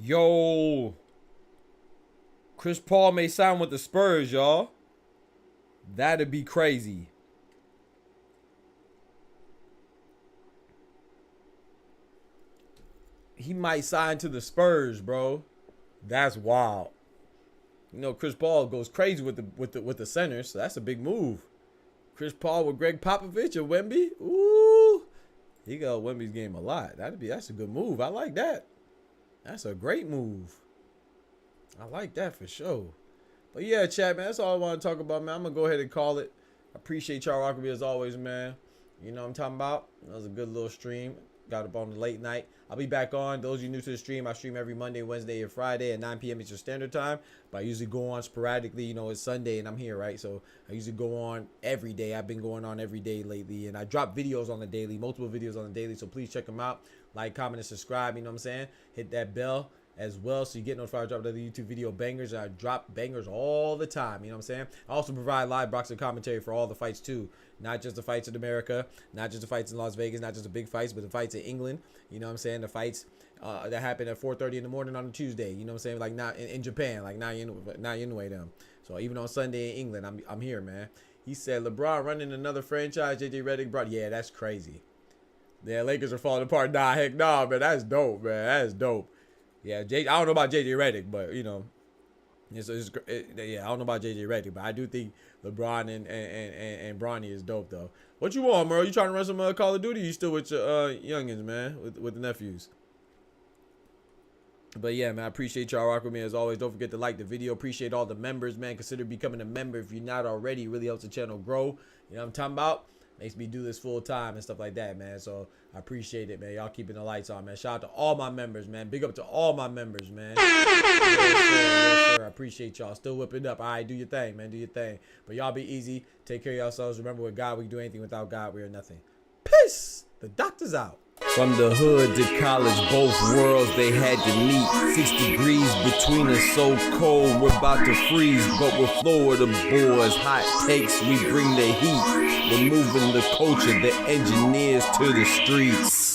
Yo, Chris Paul may sign with the Spurs, y'all. That'd be crazy. He might sign to the Spurs, bro. That's wild. You know, Chris Paul goes crazy with the centers, so that's a big move. Chris Paul with Greg Popovich and Wemby. Ooh, he got Wemby's game a lot. That's a good move. I like that. That's a great move. I like that for sure. But yeah, chat, man, that's all I want to talk about, man. I'm gonna go ahead and call it. I appreciate y'all rocking me as always, man. You know what I'm talking about? That was a good little stream. Got up on the late night. I'll be back on. Those of you new to the stream, I stream every Monday, Wednesday, and Friday at 9 p.m. Eastern Standard Time. But I usually go on sporadically. You know, it's Sunday and I'm here, right? So I usually go on every day. I've been going on every day lately. And I drop videos on the daily, multiple videos on the daily. So please check them out. Like, comment, and subscribe. You know what I'm saying? Hit that bell as well so you get notified. I drop another YouTube video bangers. And I drop bangers all the time. You know what I'm saying? I also provide live boxing commentary for all the fights too. Not just the fights in America, not just the fights in Las Vegas, not just the big fights, but the fights in England. You know what I'm saying? The fights that happen at 4:30 in the morning on a Tuesday. You know what I'm saying? Like not in Japan, like not anyway them. So even on Sunday in England, I'm here, man. He said LeBron running another franchise. JJ Redick brought. Yeah, that's crazy. Yeah, Lakers are falling apart. Nah, heck nah, man. That's dope, man. That's dope. Yeah, I don't know about JJ Redick, but you know. Yeah, I don't know about JJ Redick, but I do think LeBron and Bronny is dope though. What you want, bro? You trying to run some Call of Duty? You still with your youngins, man, with the nephews? But yeah, man, I appreciate y'all rocking with me as always. Don't forget to like the video. Appreciate all the members, man. Consider becoming a member if you're not already. It really helps the channel grow. You know what I'm talking about? Makes me do this full time and stuff like that, man. So I appreciate it, man. Y'all keeping the lights on, man. Shout out to all my members, man. Big up to all my members, man. Yes, sir. I appreciate y'all. Still whipping up. All right, do your thing, man. Do your thing. But y'all be easy. Take care of yourselves. Remember, with God, we can do anything. Without God, we are nothing. Peace. The doctor's out. From the hood to college, both worlds they had to meet. 6 degrees between us, so cold we're about to freeze. But we're Florida boys, hot takes, we bring the heat. We're moving the culture, the engineers to the streets.